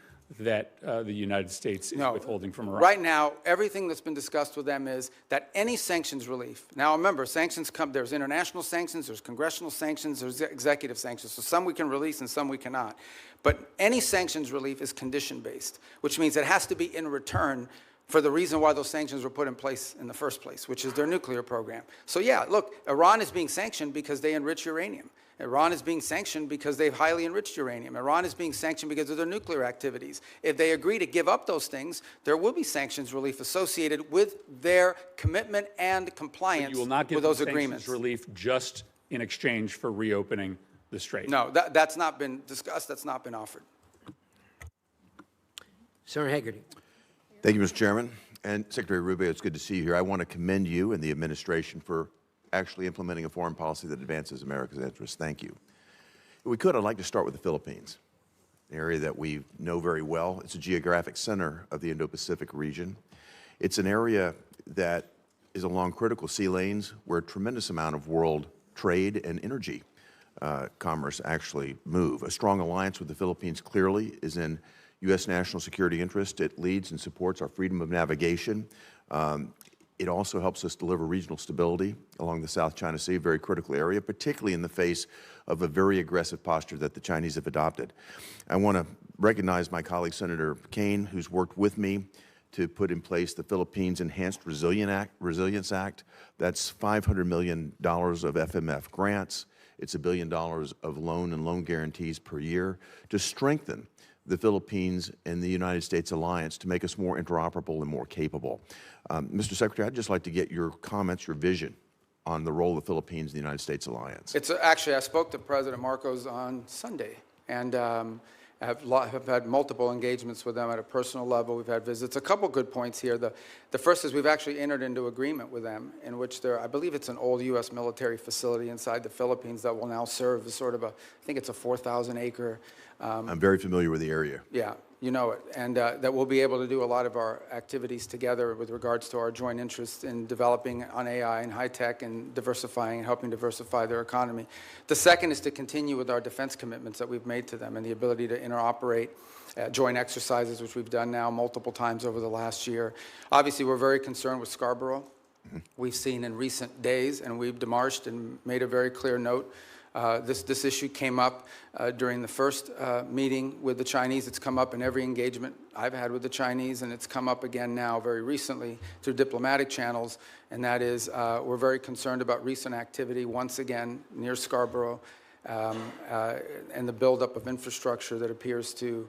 that the United States is withholding from Iran? Right now, everything that's been discussed with them is that any sanctions relief. Now, remember, sanctions come, there's international sanctions, there's congressional sanctions, there's executive sanctions. So some we can release and some we cannot. But any sanctions relief is condition-based, which means it has to be in return for the reason why those sanctions were put in place in the first place, which is their nuclear program. So yeah, look, Iran is being sanctioned because they enrich uranium. Iran is being sanctioned because they've highly enriched uranium. Iran is being sanctioned because of their nuclear activities. If they agree to give up those things, there will be sanctions relief associated with their commitment and compliance You will not give with those sanctions agreements. relief just in exchange for reopening the strait. No, that's not been discussed. That's not been offered. Senator Hagerty. Thank you, Mr. Chairman. And Secretary Rubio, it's good to see you here. I want to commend you and the administration for actually implementing a foreign policy that advances America's interests. Thank you. If we could, I'd like to start with the Philippines, an area that we know very well. It's a geographic center of the Indo-Pacific region. It's an area that is along critical sea lanes where a tremendous amount of world trade and energy commerce actually move. A strong alliance with the Philippines clearly is in U.S. national security interest. It leads and supports our freedom of navigation. It also helps us deliver regional stability along the South China Sea, a very critical area, particularly in the face of a very aggressive posture that the Chinese have adopted. I want to recognize my colleague, Senator Kaine, who's worked with me to put in place the Philippines Enhanced Resilience Act. That's $500 million of FMF grants. It's $1 billion of loan and loan guarantees per year to strengthen the Philippines and the United States alliance to make us more interoperable and more capable. Mr. Secretary, I'd just like to get your comments, your vision on the role of the Philippines in the United States alliance. It's actually, I spoke to President Marcos on Sunday, and have had multiple engagements with them at a personal level. We've had visits. A couple good points here. The first is we've actually entered into agreement with them in which I believe it's an old U.S. military facility inside the Philippines that will now serve as sort of I think it's a 4,000-acre. I'm very familiar with the area. Yeah, you know it. And that we'll be able to do a lot of our activities together with regards to our joint interests in developing on AI and high tech and diversifying and helping diversify their economy. The second is to continue with our defense commitments that we've made to them and the ability to interoperate joint exercises, which we've done now multiple times over the last year. Obviously, we're very concerned with Scarborough. We've seen in recent days, and we've demarched and made a very clear note. This issue came up during the first meeting with the Chinese. It's come up in every engagement I've had with the Chinese, and it's come up again now very recently through diplomatic channels, and that is we're very concerned about recent activity once again near Scarborough and the buildup of infrastructure that appears to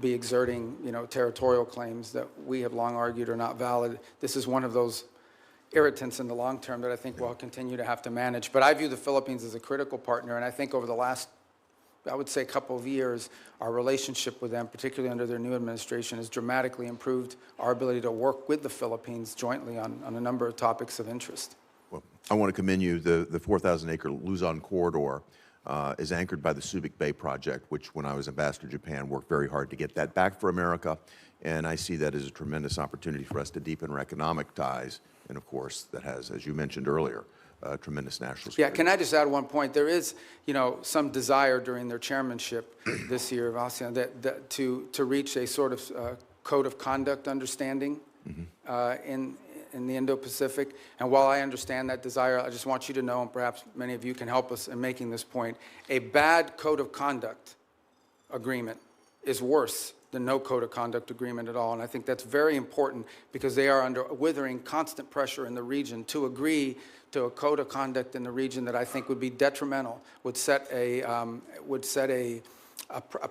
be exerting, territorial claims that we have long argued are not valid. This is one of those irritants in the long term that I think we'll continue to have to manage. But I view the Philippines as a critical partner, and I think over the last, I would say, couple of years, our relationship with them, particularly under their new administration, has dramatically improved our ability to work with the Philippines jointly on a number of topics of interest. Well, I want to commend you. The 4,000-acre Luzon corridor is anchored by the Subic Bay project, which when I was ambassador to Japan, worked very hard to get that back for America. And I see that as a tremendous opportunity for us to deepen our economic ties. And of course, that has, as you mentioned earlier, tremendous national security. Yeah, can I just add one point? There is, some desire during their chairmanship this year of ASEAN that to reach a sort of code of conduct understanding in the Indo-Pacific. And while I understand that desire, I just want you to know, and perhaps many of you can help us in making this point, a bad code of conduct agreement is worse than no code of conduct agreement at all. And I think that's very important because they are under withering constant pressure in the region to agree to a code of conduct in the region that I think would be detrimental, would set a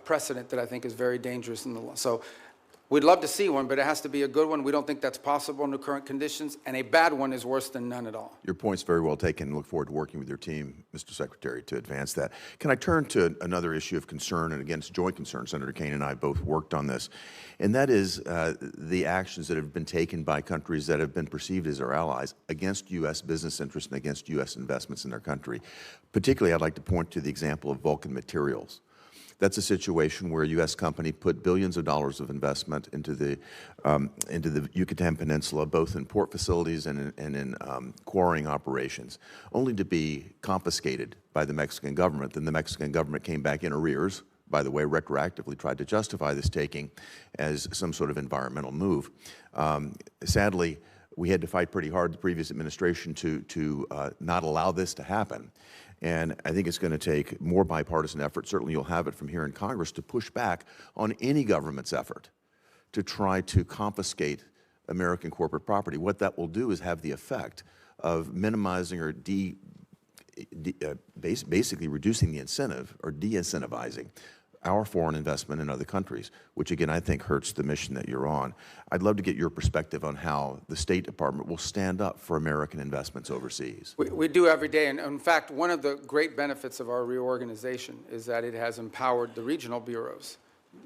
precedent that I think is very dangerous in the law. So we'd love to see one, but it has to be a good one. We don't think that's possible under current conditions, and a bad one is worse than none at all. Your point's very well taken. Look forward to working with your team, Mr. Secretary, to advance that. Can I turn to another issue of concern, and again, it's joint concern. Senator Kaine and I both worked on this, and that is the actions that have been taken by countries that have been perceived as our allies against U.S. business interests and against U.S. investments in their country. Particularly, I'd like to point to the example of Vulcan Materials. That's a situation where a U.S. company put billions of dollars of investment into the Yucatan Peninsula, both in port facilities and in quarrying operations, only to be confiscated by the Mexican government. Then the Mexican government came back in arrears, by the way, retroactively tried to justify this taking as some sort of environmental move. Sadly, we had to fight pretty hard, the previous administration, to not allow this to happen. And I think it's going to take more bipartisan effort, certainly you'll have it from here in Congress, to push back on any government's effort to try to confiscate American corporate property. What that will do is have the effect of minimizing or basically reducing the incentive or de-incentivizing our foreign investment in other countries, which again I think hurts the mission that you're on. I'd love to get your perspective on how the State Department will stand up for American investments overseas. We do every day, and in fact, one of the great benefits of our reorganization is that it has empowered the regional bureaus.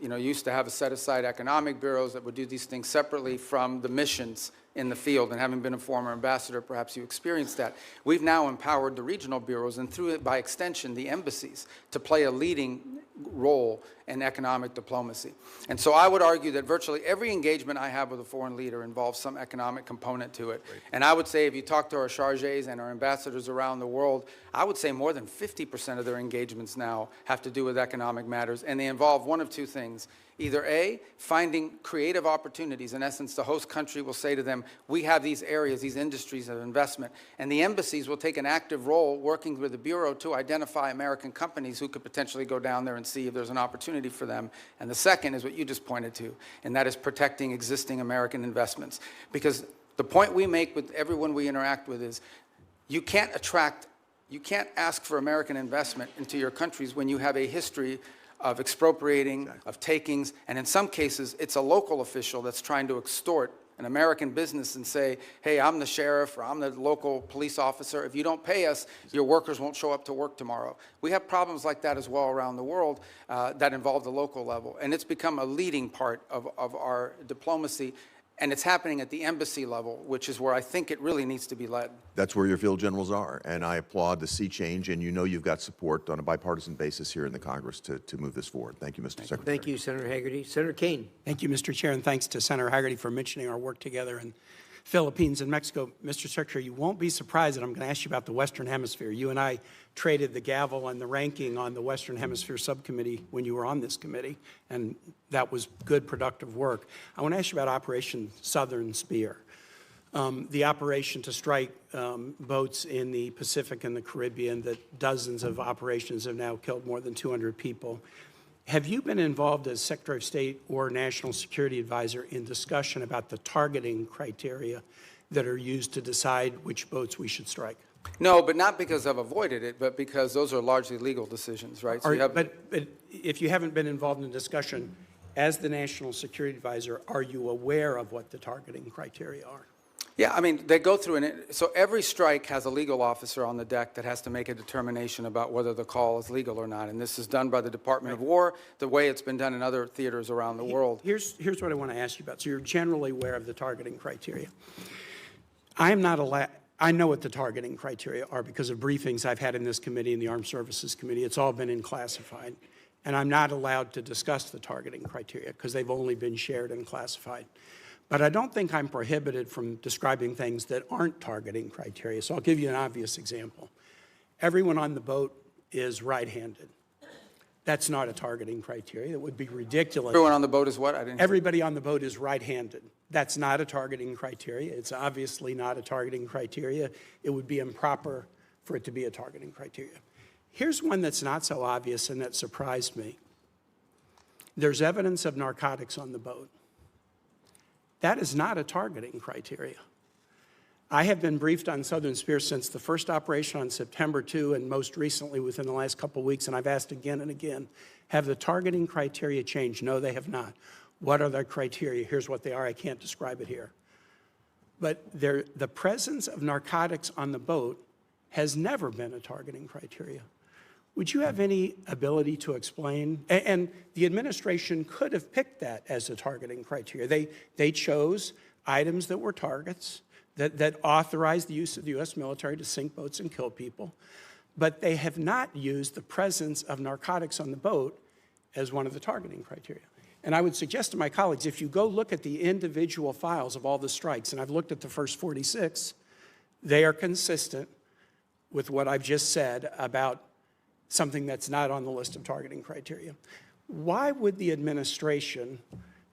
You know, you used to have a set-aside economic bureaus that would do these things separately from the missions in the field, and having been a former ambassador, perhaps you experienced that. We've now empowered the regional bureaus, and through it, by extension, the embassies, to play a leading role in economic diplomacy. And so I would argue that virtually every engagement I have with a foreign leader involves some economic component to it. Right. And I would say if you talk to our chargés and our ambassadors around the world, I would say more than 50% of their engagements now have to do with economic matters, and they involve one of two things. Either A, finding creative opportunities. In essence, the host country will say to them, we have these areas, these industries of investment, and the embassies will take an active role working with the Bureau to identify American companies who could potentially go down there and see if there's an opportunity for them. And the second is what you just pointed to, and that is protecting existing American investments. Because the point we make with everyone we interact with is, you can't ask for American investment into your countries when you have a history of expropriating, exactly, of takings, and in some cases, it's a local official that's trying to extort an American business and say, hey, I'm the sheriff or I'm the local police officer. If you don't pay us, your workers won't show up to work tomorrow. We have problems like that as well around the world that involve the local level, and it's become a leading part of our diplomacy. And it's happening at the embassy level, which is where I think it really needs to be led. That's where your field generals are, and I applaud the sea change, and you know you've got support on a bipartisan basis here in the Congress to move this forward. Thank you, Mr. Secretary. Thank you, Senator Haggerty. Senator Kane. Thank you, Mr. Chair, and thanks to Senator Haggerty for mentioning our work together in Philippines and Mexico. Mr. Secretary, you won't be surprised that I'm going to ask you about the Western Hemisphere. You and I traded the gavel and the ranking on the Western Hemisphere subcommittee when you were on this committee, and that was good, productive work. I want to ask you about Operation Southern Spear, the operation to strike boats in the Pacific and the Caribbean that dozens of operations have now killed more than 200 people. Have you been involved as Secretary of State or National Security Advisor in discussion about the targeting criteria that are used to decide which boats we should strike? No, but not because I've avoided it, but because those are largely legal decisions, right? So but if you haven't been involved in discussion, as the National Security Advisor, are you aware of what the targeting criteria are? Yeah, I mean, they go through, so every strike has a legal officer on the deck that has to make a determination about whether the call is legal or not. And this is done by the Department of War, the way it's been done in other theaters around the world. Here's what I want to ask you about. So you're generally aware of the targeting criteria. I am not allowed. I know what the targeting criteria are because of briefings I've had in this committee and the Armed Services Committee. It's all been in classified. And I'm not allowed to discuss the targeting criteria because they've only been shared and classified. But I don't think I'm prohibited from describing things that aren't targeting criteria. So I'll give you an obvious example. Everyone on the boat is right-handed. That's not a targeting criteria. That would be ridiculous. Everyone on the boat is what? Everybody on the boat is right-handed. That's not a targeting criteria. It's obviously not a targeting criteria. It would be improper for it to be a targeting criteria. Here's one that's not so obvious and that surprised me. There's evidence of narcotics on the boat. That is not a targeting criteria. I have been briefed on Southern Spear since the first operation on September 2 and most recently within the last couple of weeks, and I've asked again and again, have the targeting criteria changed? No, they have not. What are the criteria? Here's what they are. I can't describe it here. But the presence of narcotics on the boat has never been a targeting criteria. Would you have any ability to explain? And the administration could have picked that as a targeting criteria. They chose items that were targets, that authorized the use of the U.S. military to sink boats and kill people, but they have not used the presence of narcotics on the boat as one of the targeting criteria. And I would suggest to my colleagues, if you go look at the individual files of all the strikes, and I've looked at the first 46, they are consistent with what I've just said about something that's not on the list of targeting criteria. Why would the administration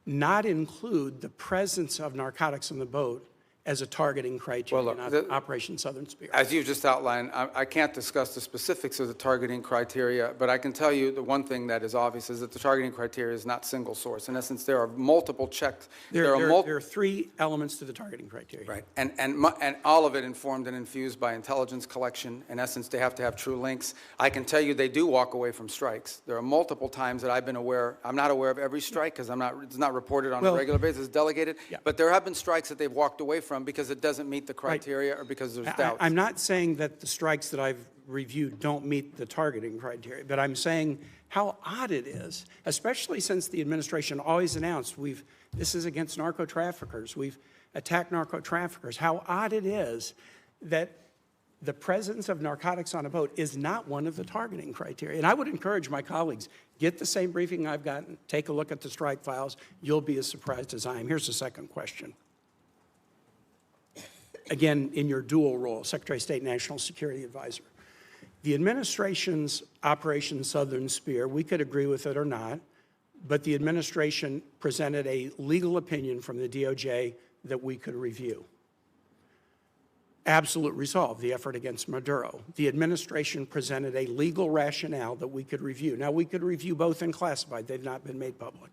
not include the presence of narcotics on the boat as a targeting criteria in Operation Southern Spear? As you just outlined, I can't discuss the specifics of the targeting criteria, but I can tell you the one thing that is obvious is that the targeting criteria is not single source. In essence, there are multiple checks. There are 3 elements to the targeting criteria. Right, and all of it informed and infused by intelligence collection. In essence, they have to have true links. I can tell you they do walk away from strikes. There are multiple times that I've been aware. I'm not aware of every strike because it's not reported on a regular basis. It's delegated. Yeah. But there have been strikes that they've walked away from because it doesn't meet the criteria or because there's doubts. I'm not saying that the strikes that I've reviewed don't meet the targeting criteria, but I'm saying how odd it is, especially since the administration always announced this is against narco-traffickers. We've attacked narco-traffickers. How odd it is that the presence of narcotics on a boat is not one of the targeting criteria. And I would encourage my colleagues, get the same briefing I've gotten, take a look at the strike files. You'll be as surprised as I am. Here's the second question. Again, in your dual role, Secretary of State, National Security Advisor. The administration's Operation Southern Spear, we could agree with it or not, but the administration presented a legal opinion from the DOJ that we could review. Absolute resolve, the effort against Maduro. The administration presented a legal rationale that we could review. Now, we could review both in classified. They've not been made public.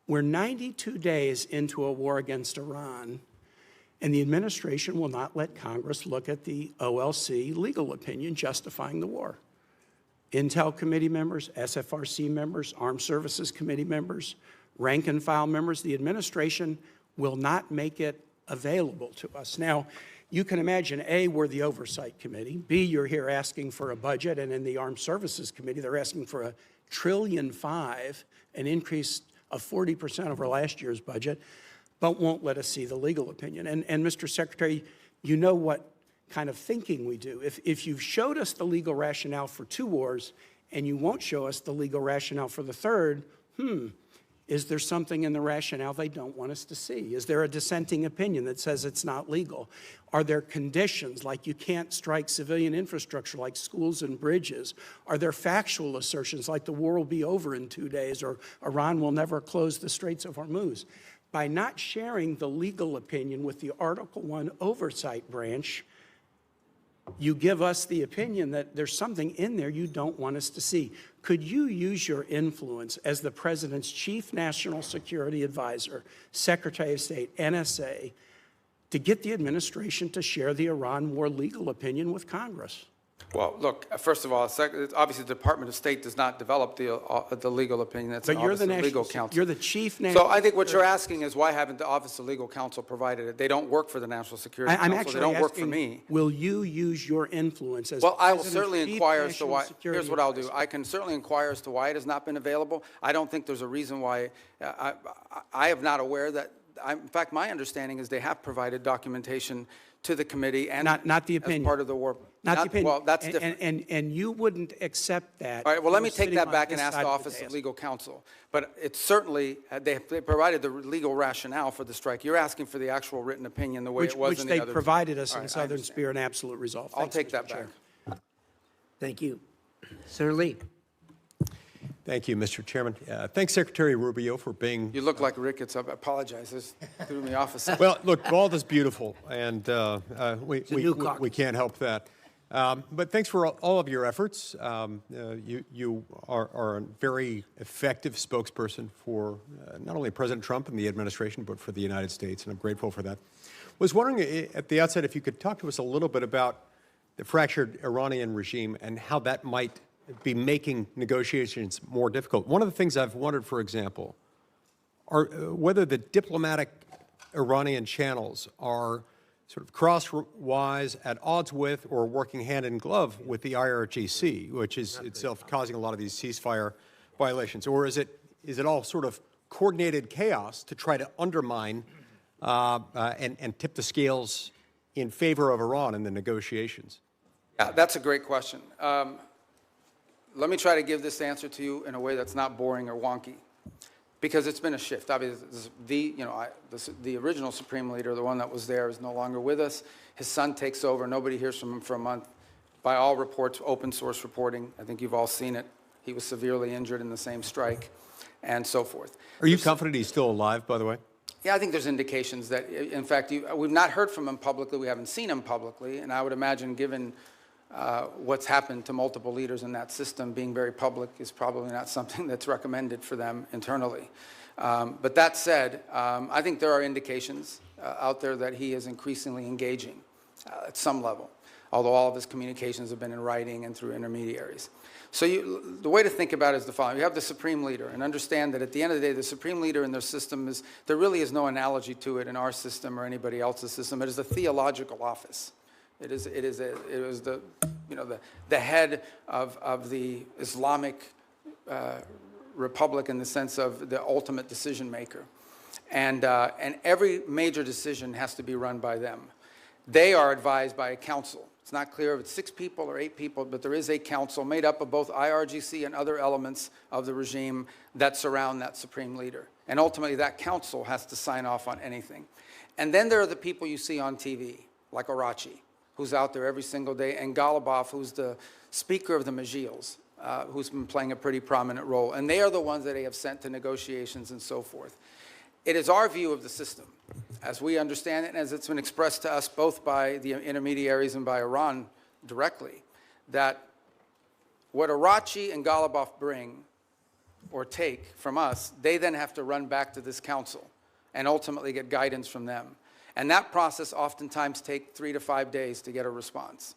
We're 92 days into a war against Iran, and the administration will not let Congress look at the OLC legal opinion justifying the war. Intel committee members, SFRC members, Armed Services Committee members, rank and file members, the administration will not make it available to us. Now, you can imagine, A, we're the Oversight Committee. B, you're here asking for a budget, and in the Armed Services Committee, they're asking for $1.5 trillion, an increase of 40% over last year's budget, but won't let us see the legal opinion. And Mr. Secretary, you know what kind of thinking we do. If you've showed us the legal rationale for 2 wars and you won't show us the legal rationale for the third, is there something in the rationale they don't want us to see? Is there a dissenting opinion that says it's not legal? Are there conditions like you can't strike civilian infrastructure like schools and bridges? Are there factual assertions like the war will be over in 2 days or Iran will never close the Straits of Hormuz? By not sharing the legal opinion with the Article I Oversight Branch, you give us the opinion that there's something in there you don't want us to see. Could you use your influence as the President's Chief National Security Advisor, Secretary of State, NSA, to get the administration to share the Iran war legal opinion with Congress? Well, look, first of all, obviously the Department of State does not develop the legal opinion. That's the Office of Legal Counsel. You're the Chief National. So I think what you're asking is why haven't the Office of Legal Counsel provided it? They don't work for the National Security Council. I'm actually they don't work asking, for me. will you use your influence as Well, I will President's certainly Chief inquire as to National why. Security Here's what I'll do. Advisor? I can certainly inquire as to why it has not been available. I don't think there's a reason why. I am not aware that. In fact, my understanding is they have provided documentation to the committee and not the opinion. as part of the war. Not the opinion. Well, that's different. And you wouldn't accept that. All right, well, let me if you were take sitting that on back this and ask side the of Office of dais. Legal Counsel. But it's certainly, they provided the legal rationale for the strike. You're asking for the actual written opinion the way it was Which in they the other. provided us All in right, I Southern understand. Spear and absolute resolve. I'll Thanks, take Mr. that Chair. back. Thank you. Senator Lee. Thank you, Mr. Chairman. Thanks, Secretary Rubio, for being... You look like rickets. I apologize. This threw me off a second. Well, look, bald is beautiful, and we can't help that. But thanks for all of your efforts. You are a very effective spokesperson for not only President Trump and the administration, but for the United States, and I'm grateful for that. Was wondering at the outset if you could talk to us a little bit about the fractured Iranian regime and how that might be making negotiations more difficult. One of the things I've wondered, for example, are whether the diplomatic Iranian channels are sort of crosswise, at odds with, or working hand in glove with the IRGC, which is itself causing a lot of these ceasefire violations, or is it all sort of coordinated chaos to try to undermine and tip the scales in favor of Iran in the negotiations? Yeah, that's a great question. let me try to give this answer to you in a way that's not boring or wonky, because it's been a shift. Obviously, the original Supreme Leader, the one that was there, is no longer with us. His son takes over. Nobody hears from him for a month. By all reports, open source reporting, I think you've all seen it. He was severely injured in the same strike, and so forth. Are you confident he's still alive, by the way? Yeah, I think there's indications that, in fact, we've not heard from him publicly. We haven't seen him publicly, and I would imagine, given what's happened to multiple leaders in that system, being very public is probably not something that's recommended for them internally. But that said, I think there are indications out there that he is increasingly engaging at some level, although all of his communications have been in writing and through intermediaries. So the way to think about it is the following. You have the Supreme Leader, and understand that at the end of the day, the Supreme Leader in their system there really is no analogy to it in our system or anybody else's system. It is a theological office. It was the head of the Islamic republic in the sense of the ultimate decision maker. And every major decision has to be run by them. They are advised by a council. It's not clear if it's 6 people or 8 people, but there is a council made up of both IRGC and other elements of the regime that surround that Supreme Leader. And ultimately, that council has to sign off on anything. And then there are the people you see on TV, like Arachi, who's out there every single day, and Golubov, who's the Speaker of the Majils, who's been playing a pretty prominent role. And they are the ones that they have sent to negotiations and so forth. It is our view of the system, as we understand it, and as it's been expressed to us both by the intermediaries and by Iran directly, that what Arachi and Golubov bring or take from us, they then have to run back to this council and ultimately get guidance from them. And that process oftentimes takes 3 to 5 days to get a response.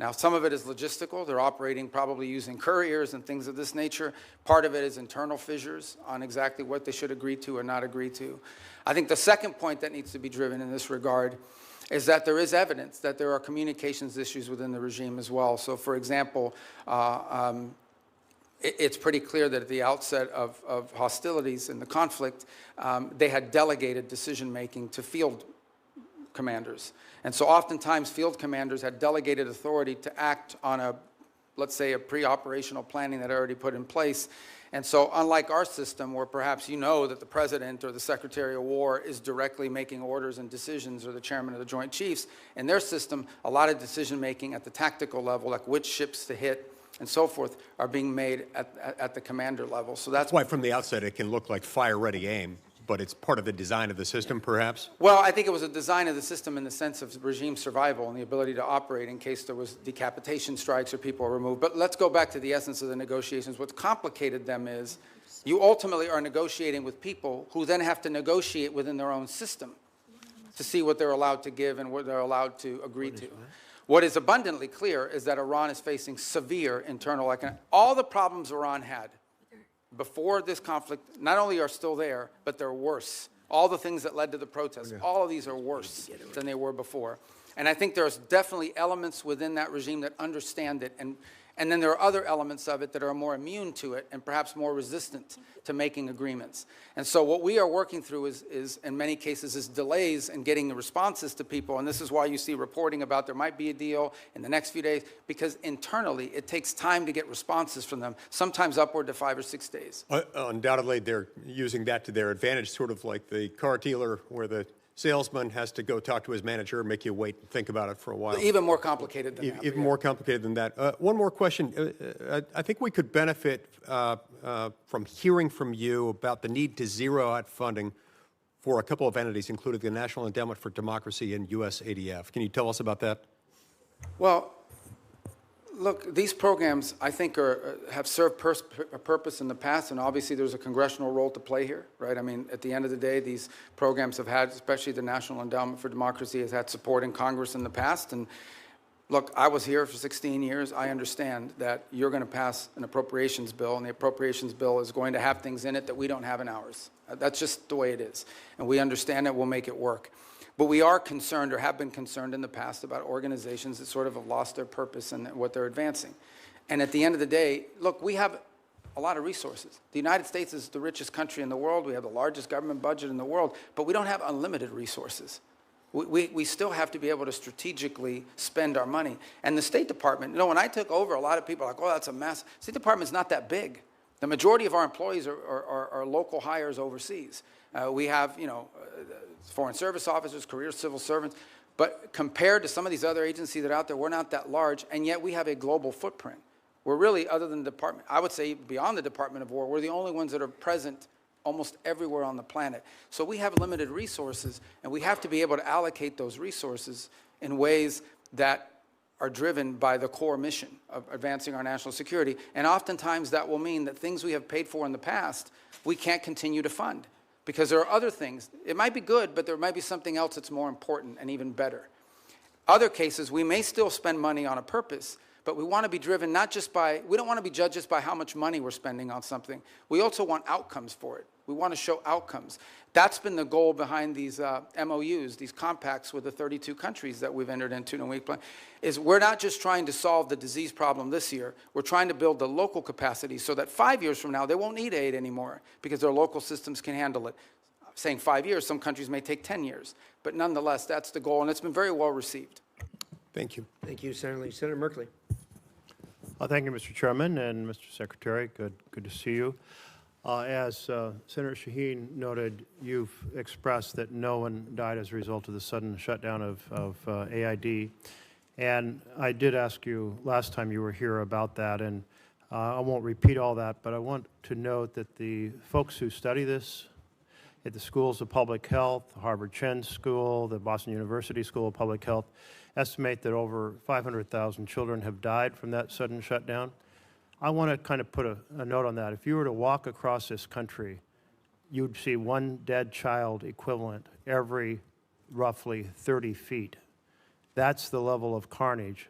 Now, some of it is logistical. They're operating probably using couriers and things of this nature. Part of it is internal fissures on exactly what they should agree to or not agree to. I think the second point that needs to be driven in this regard is that there is evidence that there are communications issues within the regime as well. So, for example, it's pretty clear that at the outset of hostilities and the conflict, they had delegated decision-making to field commanders. And so oftentimes field commanders had delegated authority to act on let's say, a pre-operational planning that already put in place. And so unlike our system, where perhaps you know that the president or the Secretary of War is directly making orders and decisions, or the chairman of the Joint Chiefs, in their system, a lot of decision-making at the tactical level, like which ships to hit and so forth, are being made at the commander level. So that's why from the outset it can look like fire-ready aim, but it's part of the design of the system, perhaps? Well, I think it was a design of the system in the sense of regime survival and the ability to operate in case there was decapitation strikes or people were removed. But let's go back to the essence of the negotiations. What's complicated them is you ultimately are negotiating with people who then have to negotiate within their own system to see what they're allowed to give and what they're allowed to agree to. What is abundantly clear is that Iran is facing severe internal economic. All the problems Iran had before this conflict not only are still there, but they're worse. All the things that led to the protests, all of these are worse than they were before. And I think there's definitely elements within that regime that understand it. And then there are other elements of it that are more immune to it and perhaps more resistant to making agreements. And so what we are working through is in many cases, is delays in getting the responses to people. And this is why you see reporting about there might be a deal in the next few days, because internally it takes time to get responses from them, sometimes upward to 5 or 6 days. Undoubtedly, they're using that to their advantage, sort of like the car dealer where the salesman has to go talk to his manager and make you wait and think about it for a while. Even more complicated than that. Even more complicated than that. One more question. I think we could benefit from hearing from you about the need to zero out funding for a couple of entities, including the National Endowment for Democracy and USADF. Can you tell us about that? Well, look, these programs, I think, have served a purpose in the past, and obviously there's a congressional role to play here, right? I mean, at the end of the day, these programs have had, especially the National Endowment for Democracy, has had support in Congress in the past. And look, I was here for 16 years. I understand that you're going to pass an appropriations bill, and the appropriations bill is going to have things in it that we don't have in ours. That's just the way it is. And we understand it. We'll make it work. But we are concerned, or have been concerned in the past, about organizations that sort of have lost their purpose and what they're advancing. And at the end of the day, look, we have a lot of resources. The United States is the richest country in the world. We have the largest government budget in the world, but we don't have unlimited resources. We still have to be able to strategically spend our money. And the State Department, when I took over, a lot of people are like, oh, that's a mess. State Department's not that big. The majority of our employees are local hires overseas. We have, foreign service officers, career civil servants. But compared to some of these other agencies that are out there, we're not that large, and yet we have a global footprint. We're really, other than the Department, I would say beyond the Department of War, we're the only ones that are present almost everywhere on the planet. So we have limited resources, and we have to be able to allocate those resources in ways that are driven by the core mission of advancing our national security. And oftentimes that will mean that things we have paid for in the past, we can't continue to fund because there are other things. It might be good, but there might be something else that's more important and even better. Other cases, we may still spend money on a purpose, but we want to be driven not just by, we don't want to be judged just by how much money we're spending on something. We also want outcomes for it. We want to show outcomes. That's been the goal behind these MOUs, these compacts with the 32 countries that we've entered into in a week plan, is we're not just trying to solve the disease problem this year. We're trying to build the local capacity so that 5 years from now, they won't need aid anymore because their local systems can handle it. I'm saying 5 years, some countries may take 10 years. But nonetheless, that's the goal, and it's been very well received. Thank you. Thank you, Senator Lee. Senator Merkley. Thank you, Mr. Chairman and Mr. Secretary. Good to see you. As Senator Shaheen noted, you've expressed that no one died as a result of the sudden shutdown of AID. And I did ask you last time you were here about that, and I won't repeat all that, but I want to note that the folks who study this at the schools of public health, the Harvard Chen School, the Boston University School of Public Health, estimate that over 500,000 children have died from that sudden shutdown. I want to kind of put a note on that. If you were to walk across this country, you'd see one dead child equivalent every roughly 30 feet. That's the level of carnage.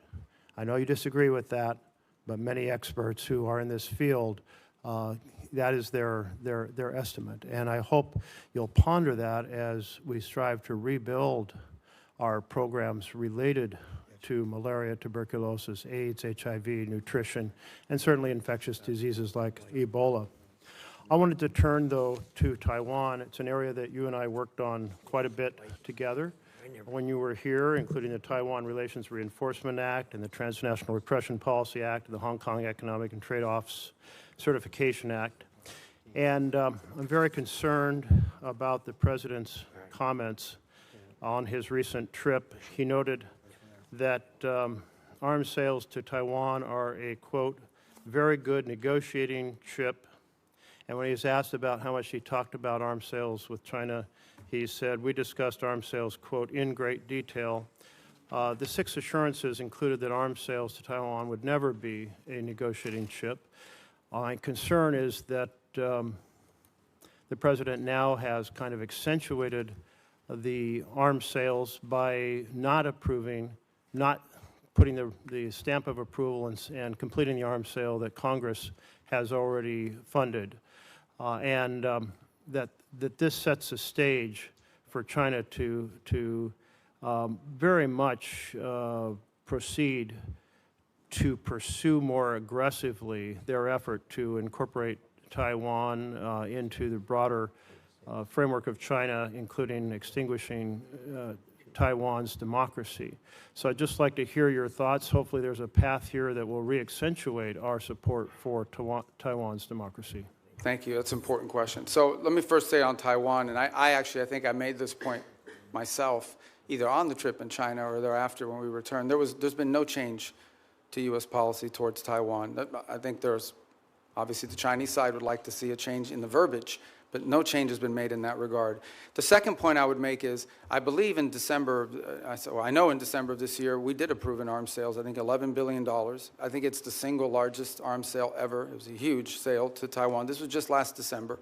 I know you disagree with that, but many experts who are in this field, that is their estimate. And I hope you'll ponder that as we strive to rebuild our programs related to malaria, tuberculosis, AIDS, HIV, nutrition, and certainly infectious diseases like Ebola. I wanted to turn, though, to Taiwan. It's an area that you and I worked on quite a bit together when you were here, including the Taiwan Relations Reinforcement Act and the Transnational Repression Policy Act and the Hong Kong Economic and Trade Offs Certification Act. And I'm very concerned about the President's comments on his recent trip. He noted that arms sales to Taiwan are a, quote, very good negotiating chip. And when he was asked about how much he talked about arms sales with China, he said, we discussed arms sales, quote, in great detail. The 6 assurances included that arms sales to Taiwan would never be a negotiating chip. My concern is that the President now has kind of accentuated the arms sales by not approving, not putting the stamp of approval and completing the arms sale that Congress has already funded. That this sets a stage for China to very much proceed to pursue more aggressively their effort to incorporate Taiwan into the broader framework of China, including extinguishing Taiwan's democracy. So I'd just like to hear your thoughts. Hopefully there's a path here that will re-accentuate our support for Taiwan's democracy. Thank you. That's an important question. So let me first say on Taiwan, and I think I made this point myself, either on the trip in China or thereafter when we returned. There's been no change to U.S. policy towards Taiwan. I think there's, obviously the Chinese side would like to see a change in the verbiage, but no change has been made in that regard. The second point I would make is, I believe in December, I know in December of this year, we did approve an arms sales, I think $11 billion. I think it's the single largest arms sale ever. It was a huge sale to Taiwan. This was just last December.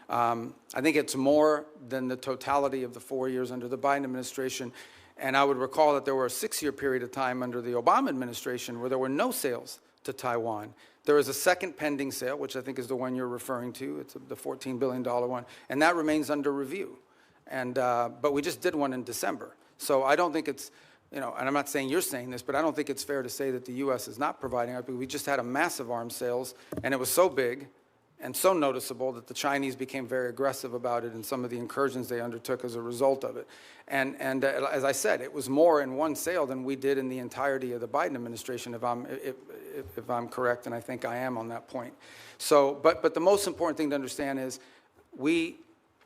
I think it's more than the totality of the 4 years under the Biden administration. And I would recall that there were a 6-year period of time under the Obama administration where there were no sales to Taiwan. There is a second pending sale, which I think is the one you're referring to. It's the $14 billion one, and that remains under review. But we just did one in December. So I don't think it's, and I'm not saying you're saying this, but I don't think it's fair to say that the U.S. is not providing it. We just had a massive arms sales, and it was so big, and so noticeable that the Chinese became very aggressive about it in some of the incursions they undertook as a result of it. And as I said, it was more in one sale than we did in the entirety of the Biden administration, if I'm correct, and I think I am on that point. So, but the most important thing to understand is we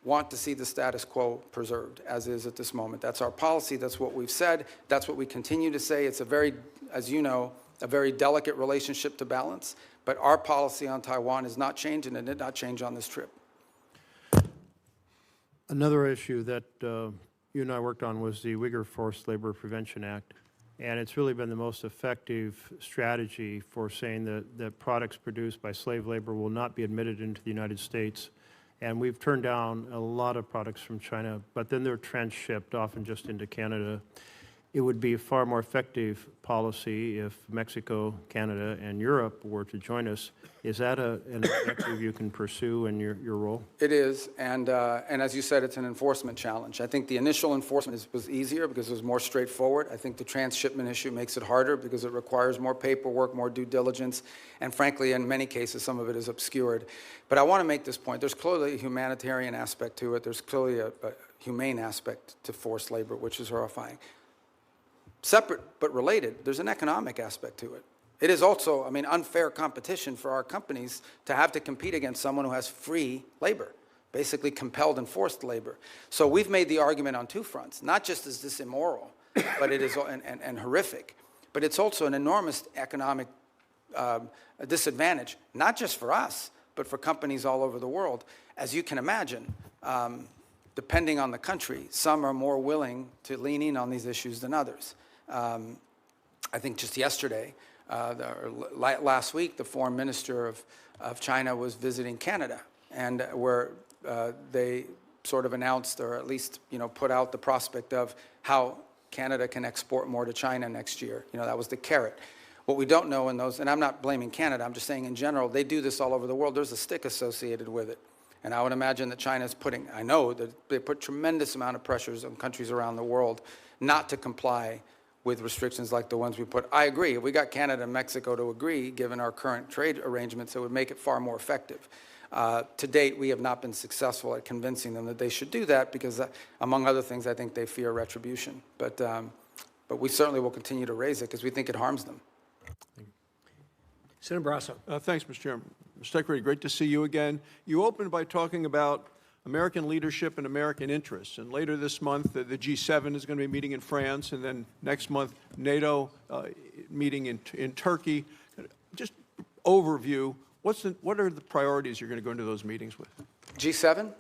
want to see the status quo preserved as is at this moment. That's our policy. That's what we've said. That's what we continue to say. It's a very, as you know, a very delicate relationship to balance. But our policy on Taiwan has not changed, and it did not change on this trip. Another issue that you and I worked on was the Uyghur Forced Labor Prevention Act. And it's really been the most effective strategy for saying that products produced by slave labor will not be admitted into the United States. And we've turned down a lot of products from China, but then they're transshipped, often just into Canada. It would be a far more effective policy if Mexico, Canada, and Europe were to join us. Is that an objective you can pursue in your role? It is, and as you said, it's an enforcement challenge. I think the initial enforcement was easier because it was more straightforward. I think the transshipment issue makes it harder because it requires more paperwork, more due diligence, and frankly, in many cases, some of it is obscured. But I want to make this point. There's clearly a humanitarian aspect to it. There's clearly a humane aspect to forced labor, which is horrifying. Separate but related, there's an economic aspect to it. It is also, I mean, unfair competition for our companies to have to compete against someone who has free labor, basically compelled and forced labor. So we've made the argument on two fronts. Not just is this immoral, but it is and horrific, but it's also an enormous economic disadvantage, not just for us, but for companies all over the world. As you can imagine, depending on the country, some are more willing to lean in on these issues than others. I think just yesterday, last week, the foreign minister of China was visiting Canada, and where they sort of announced, or at least put out the prospect of how Canada can export more to China next year. That was the carrot. What we don't know in those, and I'm not blaming Canada, I'm just saying in general, they do this all over the world. There's a stick associated with it. And I would imagine that China's putting, I know that they put tremendous amount of pressures on countries around the world not to comply with restrictions like the ones we put. I agree. If we got Canada and Mexico to agree, given our current trade arrangements, it would make it far more effective. To date, we have not been successful at convincing them that they should do that because, among other things, I think they fear retribution. But we certainly will continue to raise it because we think it harms them. Senator Barrasso. Thanks, Mr. Chairman. Mr. Secretary, great to see you again. You opened by talking about American leadership and American interests. And later this month, the G7 is going to be meeting in France, and then next month, NATO meeting in Turkey. Just overview, what are the priorities you're going to go into those meetings with? G7?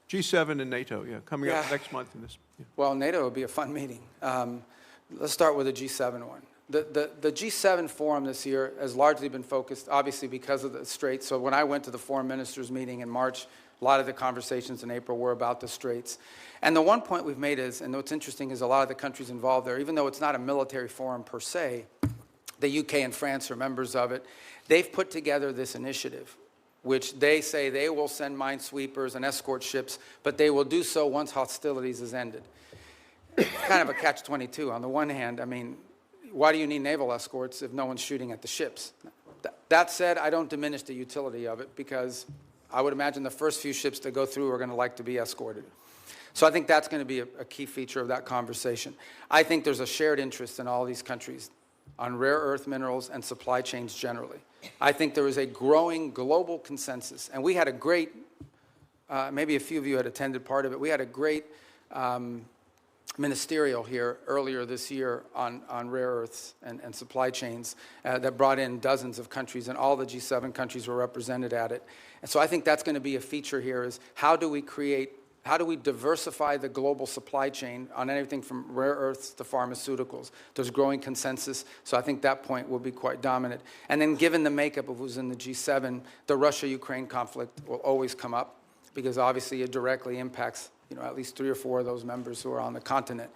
G7 and NATO, coming up next month in this. Yeah. Well, NATO will be a fun meeting. Let's start with the G7 one. The G7 forum this year has largely been focused, obviously, because of the Straits. So when I went to the foreign ministers meeting in March, a lot of the conversations in April were about the Straits. And the one point we've made is, and what's interesting is a lot of the countries involved there, even though it's not a military forum per se, the UK and France are members of it, they've put together this initiative, which they say they will send minesweepers and escort ships, but they will do so once hostilities is ended. It's kind of a catch-22. On the one hand, I mean, why do you need naval escorts if no one's shooting at the ships? That said, I don't diminish the utility of it because I would imagine the first few ships that go through are going to like to be escorted. So I think that's going to be a key feature of that conversation. I think there's a shared interest in all these countries on rare earth minerals and supply chains generally. I think there is a growing global consensus. And we had a great, maybe a few of you had attended part of it, we had a great ministerial here earlier this year on rare earths and supply chains that brought in dozens of countries, and all the G7 countries were represented at it. And so I think that's going to be a feature here is how do we diversify the global supply chain on anything from rare earths to pharmaceuticals? There's growing consensus, so I think that point will be quite dominant. And then given the makeup of who's in the G7, the Russia-Ukraine conflict will always come up because obviously it directly impacts at least 3 or 4 of those members who are on the continent.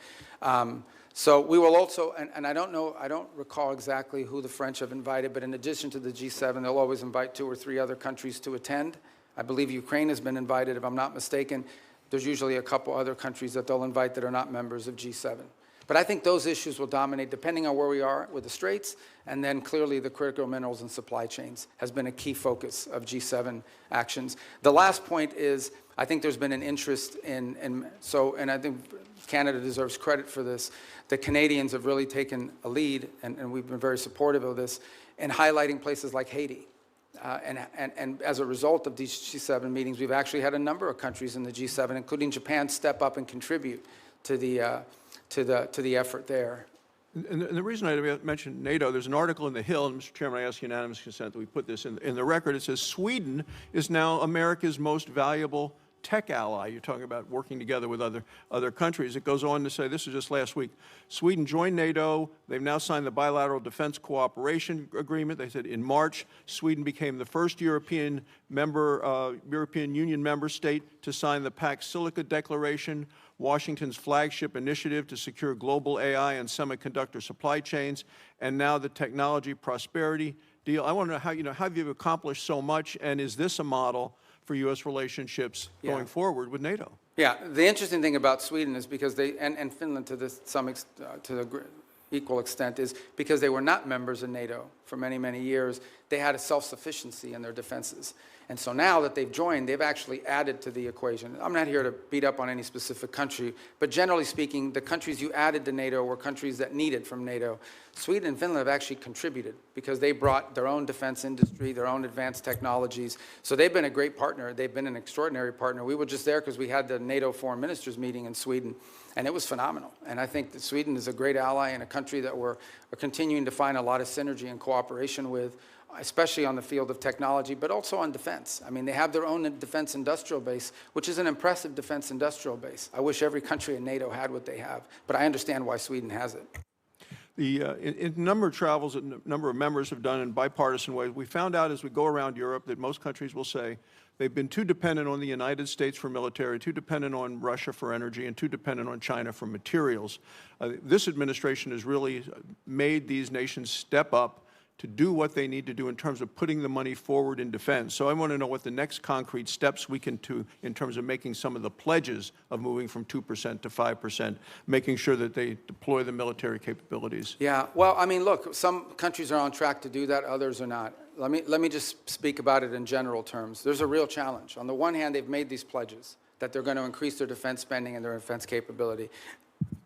So we will also, and I don't recall exactly who the French have invited, but in addition to the G7, they'll always invite 2 or 3 other countries to attend. I believe Ukraine has been invited, if I'm not mistaken. There's usually a couple other countries that they'll invite that are not members of G7. But I think those issues will dominate depending on where we are with the straits, and then clearly the critical minerals and supply chains has been a key focus of G7 actions. The last point is, I think there's been an interest and I think Canada deserves credit for this. The Canadians have really taken a lead, and we've been very supportive of this, in highlighting places like Haiti. And as a result of these G7 meetings, we've actually had a number of countries in the G7, including Japan, step up and contribute to the effort there. And the reason I mentioned NATO, there's an article in The Hill, and Mr. Chairman, I ask unanimous consent that we put this in the record. It says Sweden is now America's most valuable tech ally. You're talking about working together with other countries. It goes on to say, this is just last week, Sweden joined NATO. They've now signed the bilateral defense cooperation agreement. They said in March, Sweden became the first European Union member state to sign the Pax Silica Declaration, Washington's flagship initiative to secure global AI and semiconductor supply chains, and now the technology prosperity deal. I want to know how you've accomplished so much, and is this a model for U.S. relationships going forward with NATO? Yeah, the interesting thing about Sweden is because they, and Finland to the equal extent, is because they were not members of NATO for many, many years, they had a self-sufficiency in their defenses. And so now that they've joined, they've actually added to the equation. I'm not here to beat up on any specific country, but generally speaking, the countries you added to NATO were countries that needed from NATO. Sweden and Finland have actually contributed because they brought their own defense industry, their own advanced technologies. So they've been a great partner. They've been an extraordinary partner. We were just there because we had the NATO foreign ministers meeting in Sweden, and it was phenomenal. And I think that Sweden is a great ally and a country that we're continuing to find a lot of synergy and cooperation with, especially on the field of technology, but also on defense. I mean, they have their own defense industrial base, which is an impressive defense industrial base. I wish every country in NATO had what they have, but I understand why Sweden has it. In a number of travels that a number of members have done in bipartisan ways, we found out as we go around Europe that most countries will say they've been too dependent on the United States for military, too dependent on Russia for energy, and too dependent on China for materials. This administration has really made these nations step up to do what they need to do in terms of putting the money forward in defense. So I want to know what the next concrete steps we can do in terms of making some of the pledges of moving from 2% to 5%, making sure that they deploy the military capabilities. Yeah, well, I mean, look, some countries are on track to do that, others are not. Let me just speak about it in general terms. There's a real challenge. On the one hand, they've made these pledges that they're going to increase their defense spending and their defense capability.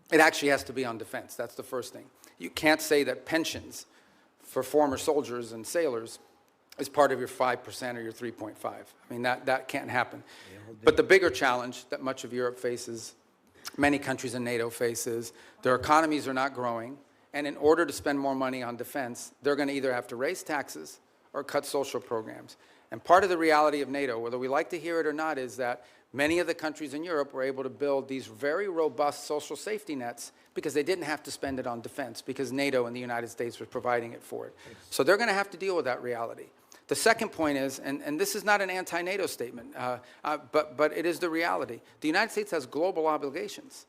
It actually has to be on defense. That's the first thing. You can't say that pensions for former soldiers and sailors is part of your 5% or your 3.5. I mean, that can't happen. But the bigger challenge that much of Europe faces, many countries in NATO faces, their economies are not growing, and in order to spend more money on defense, they're going to either have to raise taxes or cut social programs. And part of the reality of NATO, whether we like to hear it or not, is that many of the countries in Europe were able to build these very robust social safety nets because they didn't have to spend it on defense because NATO and the United States was providing it for it. So they're going to have to deal with that reality. The second point is, and this is not an anti-NATO statement, but it is the reality. The United States has global obligations.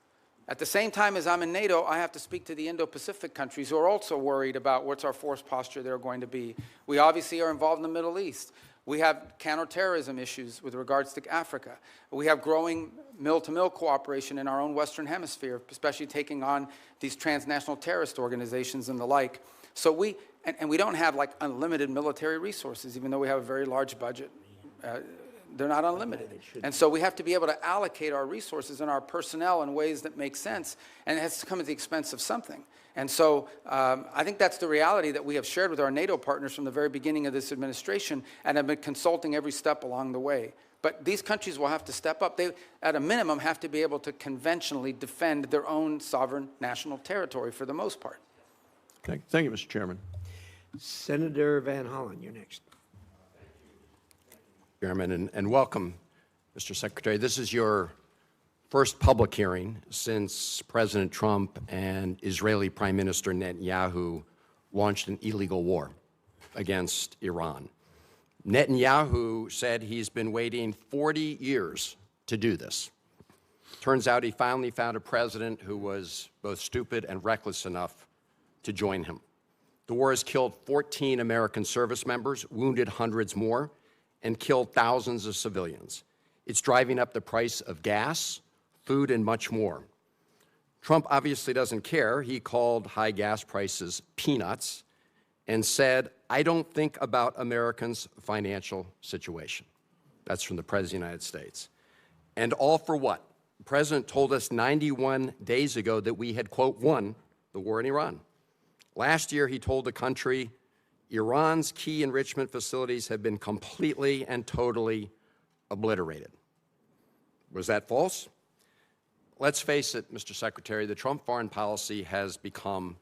At the same time as I'm in NATO, I have to speak to the Indo-Pacific countries who are also worried about what's our force posture they're going to be. We obviously are involved in the Middle East. We have counterterrorism issues with regards to Africa. We have growing mill-to-mill cooperation in our own Western Hemisphere, especially taking on these transnational terrorist organizations and the like. So we don't have like unlimited military resources, even though we have a very large budget. They're not unlimited. And so we have to be able to allocate our resources and our personnel in ways that make sense, and it has to come at the expense of something. And so I think that's the reality that we have shared with our NATO partners from the very beginning of this administration and have been consulting every step along the way. But these countries will have to step up. They, at a minimum, have to be able to conventionally defend their own sovereign national territory for the most part. Thank you, Mr. Chairman. Senator Van Hollen, you're next. Chairman, and welcome, Mr. Secretary. This is your first public hearing since President Trump and Israeli Prime Minister Netanyahu launched an illegal war against Iran. Netanyahu said he's been waiting 40 years to do this. Turns out he finally found a president who was both stupid and reckless enough to join him. The war has killed 14 American service members, wounded hundreds more, and killed thousands of civilians. It's driving up the price of gas, food, and much more. Trump obviously doesn't care. He called high gas prices peanuts and said, "I don't think about Americans' financial situation." That's from the President of the United States. And all for what? The President told us 91 days ago that we had, quote, won the war in Iran. Last year, he told the country, Iran's key enrichment facilities have been completely and totally obliterated. Was that false? Let's face it, Mr. Secretary, the Trump foreign policy has become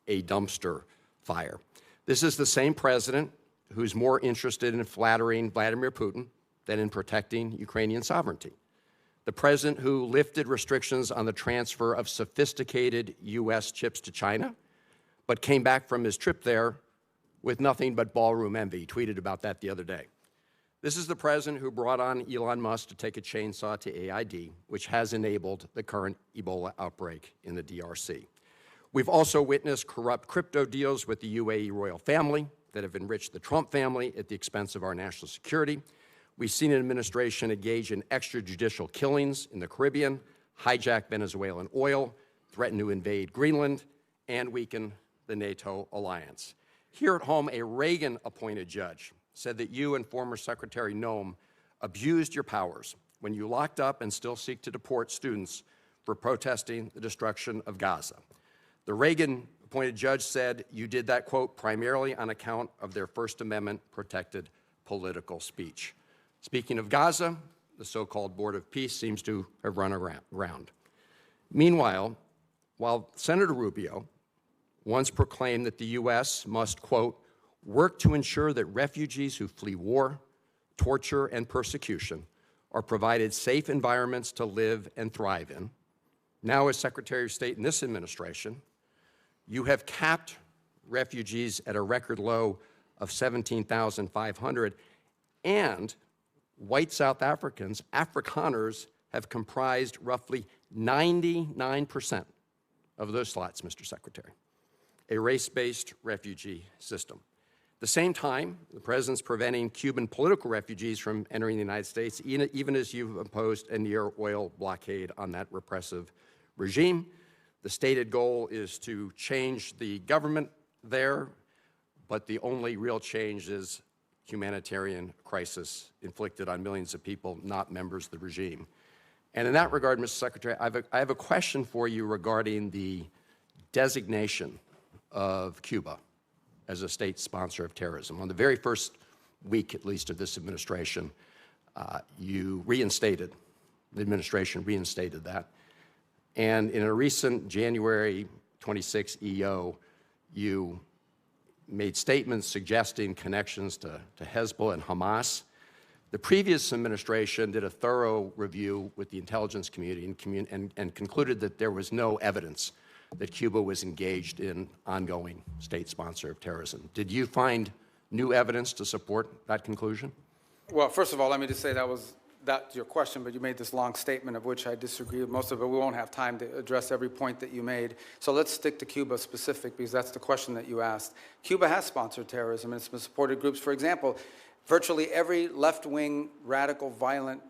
a dumpster fire. This is the same president who's more interested in flattering Vladimir Putin than in protecting Ukrainian sovereignty. The president who lifted restrictions on the transfer of sophisticated U.S. chips to China, but came back from his trip there with nothing but ballroom envy. He tweeted about that the other day. This is the president who brought on Elon Musk to take a chainsaw to AID, which has enabled the current Ebola outbreak in the DRC. We've also witnessed corrupt crypto deals with the UAE royal family that have enriched the Trump family at the expense of our national security. We've seen an administration engage in extrajudicial killings in the Caribbean, hijack Venezuelan oil, threaten to invade Greenland, and weaken the NATO alliance. Here at home, a Reagan-appointed judge said that you and former Secretary Noem abused your powers when you locked up and still seek to deport students for protesting the destruction of Gaza. The Reagan-appointed judge said you did that, quote, primarily on account of their First Amendment-protected political speech. Speaking of Gaza, the so-called Board of Peace seems to have run around. Meanwhile, while Senator Rubio once proclaimed that the U.S. must, quote, work to ensure that refugees who flee war, torture, and persecution are provided safe environments to live and thrive in. Now, as Secretary of State in this administration, you have capped refugees at a record low of 17,500, and white South Africans, Afrikaners, have comprised roughly 99% of those slots, Mr. Secretary. A race-based refugee system. At the same time, the president's preventing Cuban political refugees from entering the United States, even as you've imposed a near-oil blockade on that repressive regime. The stated goal is to change the government there, but the only real change is humanitarian crisis inflicted on millions of people, not members of the regime. And in that regard, Mr. Secretary, I have a question for you regarding the designation of Cuba as a state sponsor of terrorism. On the very first week, at least, of this administration, the administration reinstated that. And in a recent January 26 EO, you made statements suggesting connections to Hezbollah and Hamas. The previous administration did a thorough review with the intelligence community and concluded that there was no evidence that Cuba was engaged in ongoing state sponsor of terrorism. Did you find new evidence to support that conclusion? Well, first of all, let me just say that's your question, but you made this long statement of which I disagree with most of it. We won't have time to address every point that you made. So let's stick to Cuba specific, because that's the question that you asked. Cuba has sponsored terrorism, and it's been supported groups. For example, virtually every left-wing, radical, violent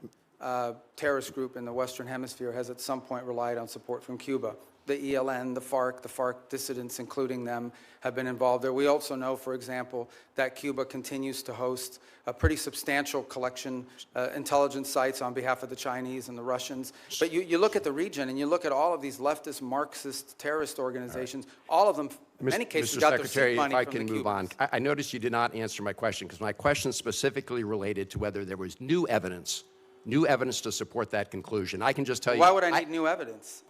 terrorist group in the Western Hemisphere has at some point relied on support from Cuba. The ELN, the FARC dissidents, including them, have been involved there. We also know, for example, that Cuba continues to host a pretty substantial collection intelligence sites on behalf of the Chinese and the Russians. But you look at the region and you look at all of these leftist Marxist terrorist organizations, all of them, in many cases, got their seed money from the Cubans. Mr. Secretary, if I can move on. I noticed you did not answer my question, because my question specifically related to whether there was new evidence to support that conclusion. I can just tell you— Why would I need new evidence?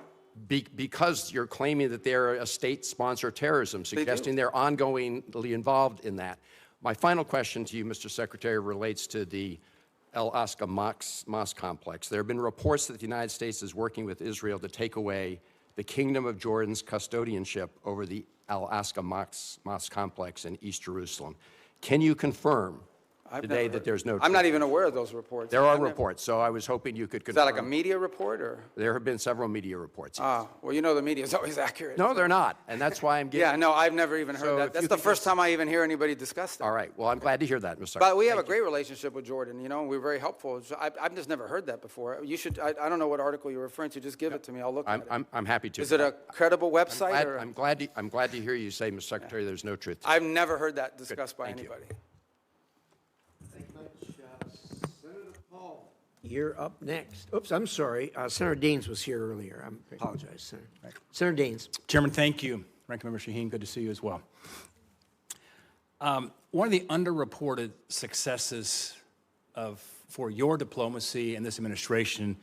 Because you're claiming that they're a state-sponsored terrorism, suggesting they're ongoingly involved in that. My final question to you, Mr. Secretary, relates to the Al-Aqsa Mosque complex. There have been reports that the United States is working with Israel to take away the Kingdom of Jordan's custodianship over the Al-Aqsa Mosque complex in East Jerusalem. Can you confirm today that there's no. I'm not even aware of those reports. There are reports, so I was hoping you could confirm. Is that like a media report or? There have been several media reports. Ah, well, you know the media is always accurate. No, they're not, and that's why I'm getting. Yeah, no, I've never even heard So that. if That's you the think first time I even hear anybody discuss that. All right, well, I'm glad to hear that, Mr. But we have a great relationship with Jordan, you know, and we're very helpful. So I've just never heard that before. You should, I don't know what article you're referring to, just give it to me, I'll look at it. I'm happy to. Is it a credible website? or? I'm glad to hear you say, Mr. Secretary, there's no truth to it. I've never heard that discussed by Thank you. anybody. Thank you much, Senator Paul. You're up next. Oops, I'm sorry. Senator Daines was here earlier. I apologize, Senator. Senator Daines. Chairman, thank you. Ranking Member Shaheen, good to see you as well. One of the underreported successes for your diplomacy and this administration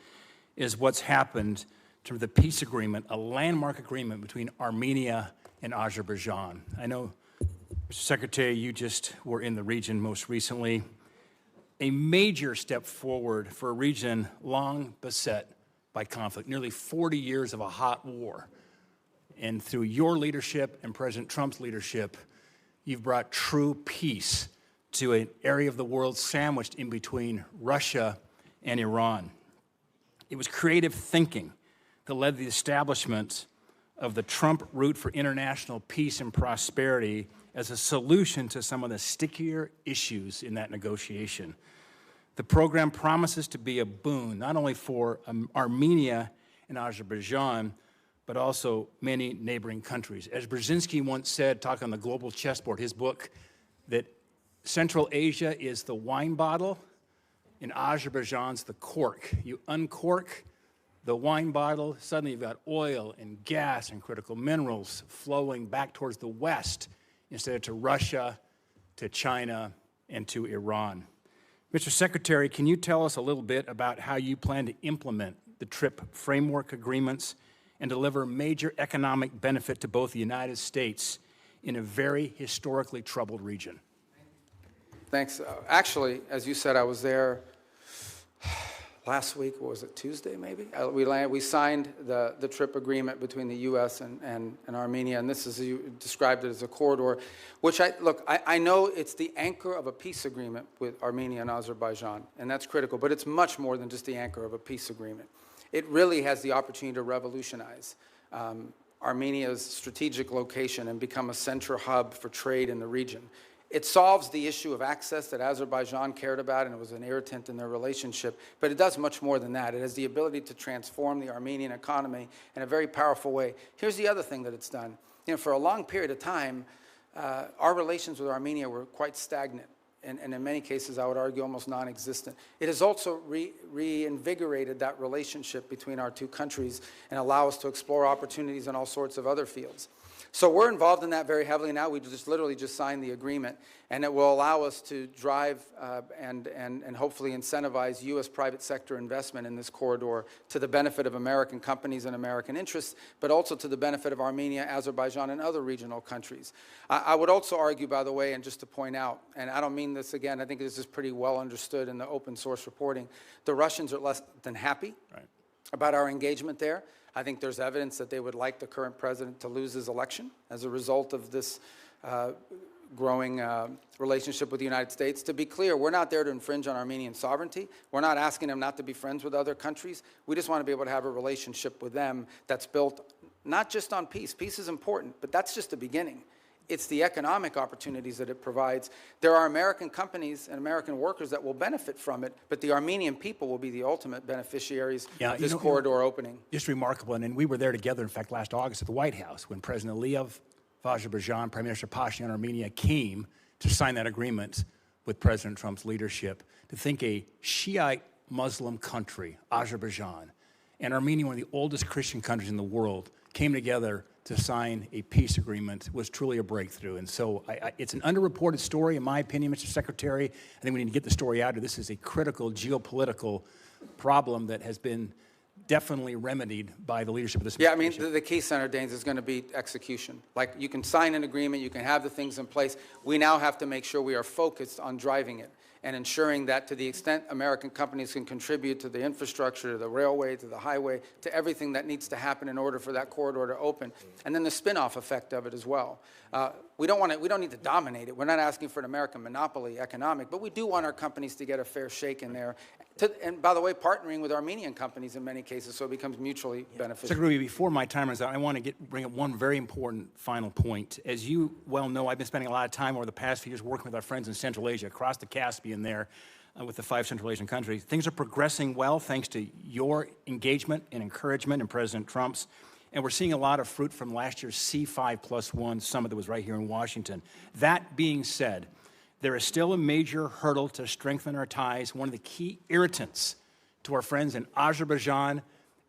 is what's happened to the peace agreement, a landmark agreement between Armenia and Azerbaijan. I know, Mr. Secretary, you just were in the region most recently. A major step forward for a region long beset by conflict, nearly 40 years of a hot war. And through your leadership and President Trump's leadership, you've brought true peace to an area of the world sandwiched in between Russia and Iran. It was creative thinking that led to the establishment of the Trump route for international peace and prosperity as a solution to some of the stickier issues in that negotiation. The program promises to be a boon, not only for Armenia and Azerbaijan, but also many neighboring countries. As Brzezinski once said, talking on the global chessboard, his book, that Central Asia is the wine bottle and Azerbaijan's the cork. You uncork the wine bottle, suddenly you've got oil and gas and critical minerals flowing back towards the West instead of to Russia, to China, and to Iran. Mr. Secretary, can you tell us a little bit about how you plan to implement the TRIP framework agreements and deliver major economic benefit to both the United States in a very historically troubled region? Thanks. Actually, as you said, I was there last week. What was it, Tuesday maybe? We signed the TRIP agreement between the U.S. and Armenia, and this is, you described it as a corridor, which I know it's the anchor of a peace agreement with Armenia and Azerbaijan, and that's critical, but it's much more than just the anchor of a peace agreement. It really has the opportunity to revolutionize Armenia's strategic location and become a central hub for trade in the region. It solves the issue of access that Azerbaijan cared about, and it was an irritant in their relationship, but it does much more than that. It has the ability to transform the Armenian economy in a very powerful way. Here's the other thing that it's done. You know, for a long period of time, our relations with Armenia were quite stagnant, and in many cases, I would argue, almost non-existent. It has also reinvigorated that relationship between our two countries and allow us to explore opportunities in all sorts of other fields. So we're involved in that very heavily now. We just literally just signed the agreement, and it will allow us to drive and hopefully incentivize U.S. private sector investment in this corridor to the benefit of American companies and American interests, but also to the benefit of Armenia, Azerbaijan, and other regional countries. I would also argue, by the way, and just to point out, and I don't mean this again, I think this is pretty well understood in the open source reporting, the Russians are less than happy about our engagement there. I think there's evidence that they would like the current president to lose his election as a result of this growing relationship with the United States. To be clear, we're not there to infringe on Armenian sovereignty. We're not asking them not to be friends with other countries. We just want to be able to have a relationship with them that's built not just on peace. Peace is important, but that's just the beginning. It's the economic opportunities that it provides. There are American companies and American workers that will benefit from it, but the Armenian people will be the ultimate beneficiaries of this corridor opening. Just remarkable, and we were there together, in fact, last August at the White House when President Aliyev of Azerbaijan, Prime Minister Pashinyan of Armenia came to sign that agreement with President Trump's leadership. To think a Shiite Muslim country, Azerbaijan, and Armenia, one of the oldest Christian countries in the world, came together to sign a peace agreement was truly a breakthrough. And so it's an underreported story, in my opinion, Mr. Secretary. I think we need to get the story out. This is a critical geopolitical problem that has been definitely remedied by the leadership of this administration. Yeah, I mean, the key, Senator Daines, is going to be execution. Like, you can sign an agreement, you can have the things in place. We now have to make sure we are focused on driving it. and ensuring that to the extent American companies can contribute to the infrastructure, to the railway, to the highway, to everything that needs to happen in order for that corridor to open, and then the spin-off effect of it as well. We don't need to dominate it. We're not asking for an American monopoly economic, but we do want our companies to get a fair shake in there. And by the way, partnering with Armenian companies in many cases, so it becomes mutually beneficial. Secretary Rubio, before my time runs out, I want to bring up one very important final point. As you well know, I've been spending a lot of time over the past few years working with our friends in Central Asia, across the Caspian there, with the 5 Central Asian countries. Things are progressing well thanks to your engagement and encouragement and President Trump's. And we're seeing a lot of fruit from last year's C5+1 summit that was right here in Washington. That being said, there is still a major hurdle to strengthen our ties. One of the key irritants to our friends in Azerbaijan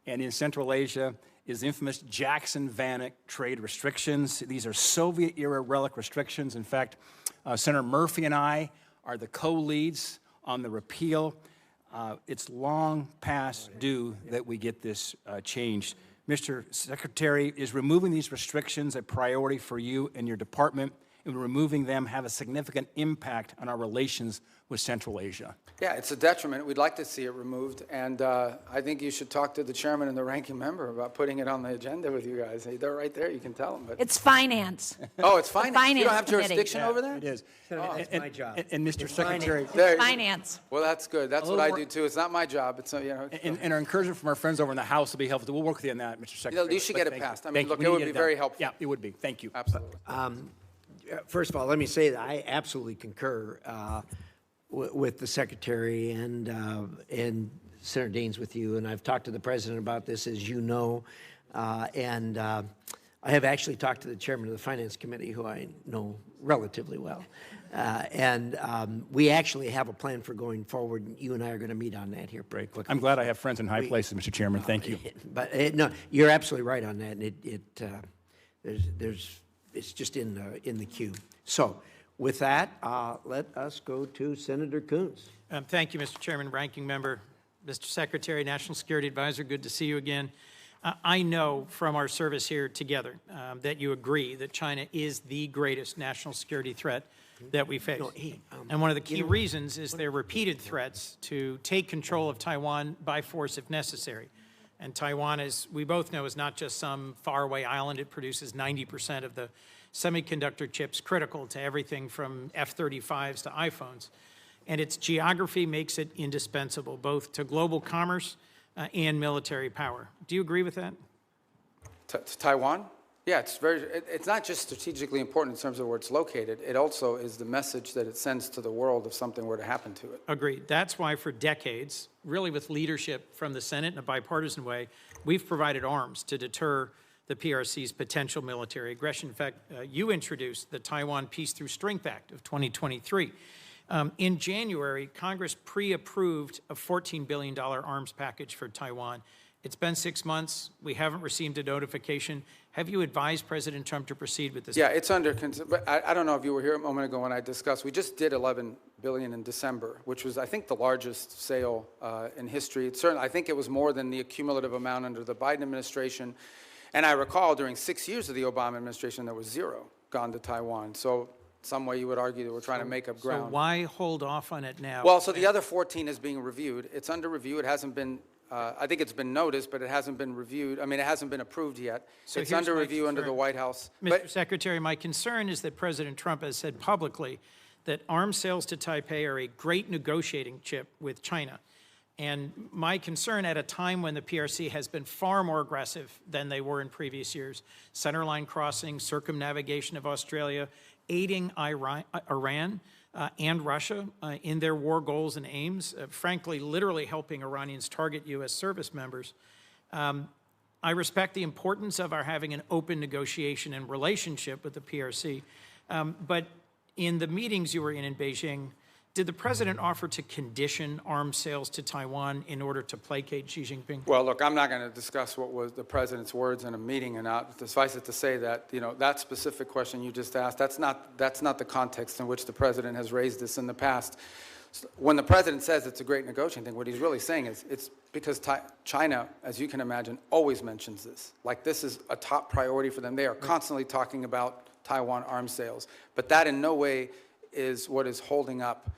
and in Central Asia is the infamous Jackson-Vanik trade restrictions. These are Soviet-era relic restrictions. In fact, Senator Murphy and I are the co-leads on the repeal. It's long past due that we get this changed. Mr. Secretary, is removing these restrictions a priority for you and your department? And removing them have a significant impact on our relations with Central Asia? Yeah, it's a detriment. We'd like to see it removed, and I think you should talk to the chairman and the ranking member about putting it on the agenda with you guys. They're right there. You can tell them. But It's finance. oh, it's finance. Finance You don't have committee. jurisdiction over there? It is. That's my job. And Mr. Secretary, Finance. Well, that's good. That's what I do too. It's not my job. It's and our encouragement from our friends over in the House will be helpful. We'll work with you on that, Mr. Secretary. you should get it Thank you. passed. I mean, Thank you. look, We it need would to be get very done. helpful. Yeah, it would be. Thank you. Absolutely. First of all, let me say that I absolutely concur with the Secretary and Senator Daines with you, and I've talked to the President about this, as you know, and I have actually talked to the Chairman of the Finance Committee, who I know relatively well, and we actually have a plan for going forward. You and I are going to meet on that here very quickly. I'm glad I have friends in high places, Mr. Chairman. Thank you. But no, you're absolutely right on that, and it's just in the queue. So, with that, let us go to Senator Coons. Thank you, Mr. Chairman, Ranking Member, Mr. Secretary, National Security Advisor. Good to see you again. I know from our service here together that you agree that China is the greatest national security threat that we face. And one of the key reasons is their repeated threats to take control of Taiwan by force if necessary. And Taiwan, as we both know, is not just some faraway island. It produces 90% of the semiconductor chips critical to everything from F-35s to iPhones. And its geography makes it indispensable, both to global commerce and military power. Do you agree with that? Taiwan? Yeah, it's not just strategically important in terms of where it's located. It also is the message that it sends to the world if something were to happen to it. Agreed. That's why for decades, really with leadership from the Senate in a bipartisan way, we've provided arms to deter the PRC's potential military aggression. In fact, you introduced the Taiwan Peace Through Strength Act of 2023. In January, Congress pre-approved a $14 billion arms package for Taiwan. It's been 6 months. We haven't received a notification. Have you advised President Trump to proceed with this? Yeah, it's under, but I don't know if you were here a moment ago when I discussed, we just did $11 billion in December, which was, I think, the largest sale in history. It's certainly, I think it was more than the cumulative amount under the Biden administration. And I recall during 6 years of the Obama administration, there was zero gone to Taiwan. So some way you would argue that we're trying to make up ground. So why hold off on it now? Well, so the other 14 is being reviewed. It's under review. It hasn't been, I think it's been noticed, but it hasn't been reviewed. I mean, it hasn't been approved yet. So it's under review under the White House. Mr. Secretary, my concern is that President Trump has said publicly that arms sales to Taipei are a great negotiating chip with China. And my concern at a time when the PRC has been far more aggressive than they were in previous years, centerline crossing, circumnavigation of Australia, aiding Iran and Russia in their war goals and aims, frankly, literally helping Iranians target U.S. service members. I respect the importance of our having an open negotiation and relationship with the PRC, but in the meetings you were in Beijing, did the president offer to condition arms sales to Taiwan in order to placate Xi Jinping? Well, look, I'm not going to discuss what was the president's words in a meeting and not. Suffice it to say that, you know, that specific question you just asked, that's not the context in which the president has raised this in the past. When the president says it's a great negotiating thing, what he's really saying is it's because China, as you can imagine, always mentions this. Like, this is a top priority for them. They are constantly talking about Taiwan arms sales. But that in no way is what is holding up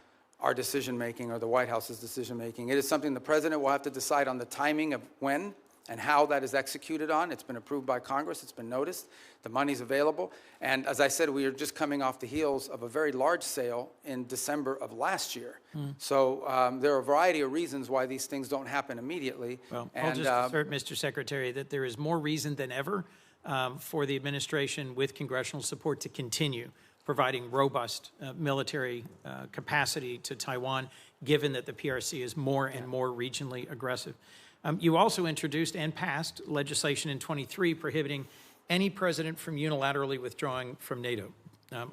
our decision-making or the White House's decision-making. It is something the President will have to decide on the timing of when and how that is executed on. It's been approved by Congress. It's been noticed. The money's available. And as I said, we are just coming off the heels of a very large sale in December of last year. So there are a variety of reasons why these things don't happen immediately. Well, I'll just assert, Mr. Secretary, that there is more reason than ever for the administration with congressional support to continue providing robust military capacity to Taiwan, given that the PRC is more and more regionally aggressive. You also introduced and passed legislation in 23 prohibiting any president from unilaterally withdrawing from NATO.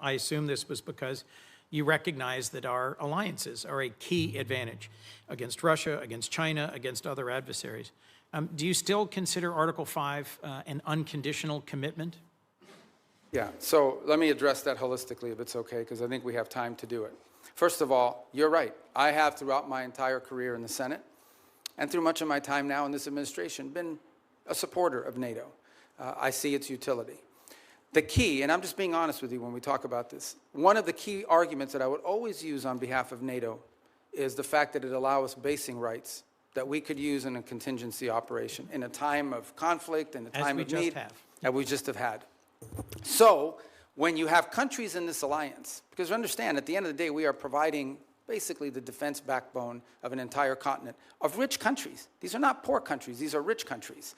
I assume this was because you recognize that our alliances are a key advantage against Russia, against China, against other adversaries. Do you still consider Article 5 an unconditional commitment? Yeah, so let me address that holistically, if it's okay, because I think we have time to do it. First of all, you're right. I have, throughout my entire career in the Senate, and through much of my time now in this administration, been a supporter of NATO. I see its utility. The key, and I'm just being honest with you when we talk about this, one of the key arguments that I would always use on behalf of NATO is the fact that it allows us basing rights that we could use in a contingency operation in a time of conflict, in a time of need, that we just have had. So when you have countries in this alliance, because understand, at the end of the day, we are providing basically the defense backbone of an entire continent of rich countries. These are not poor countries. These are rich countries.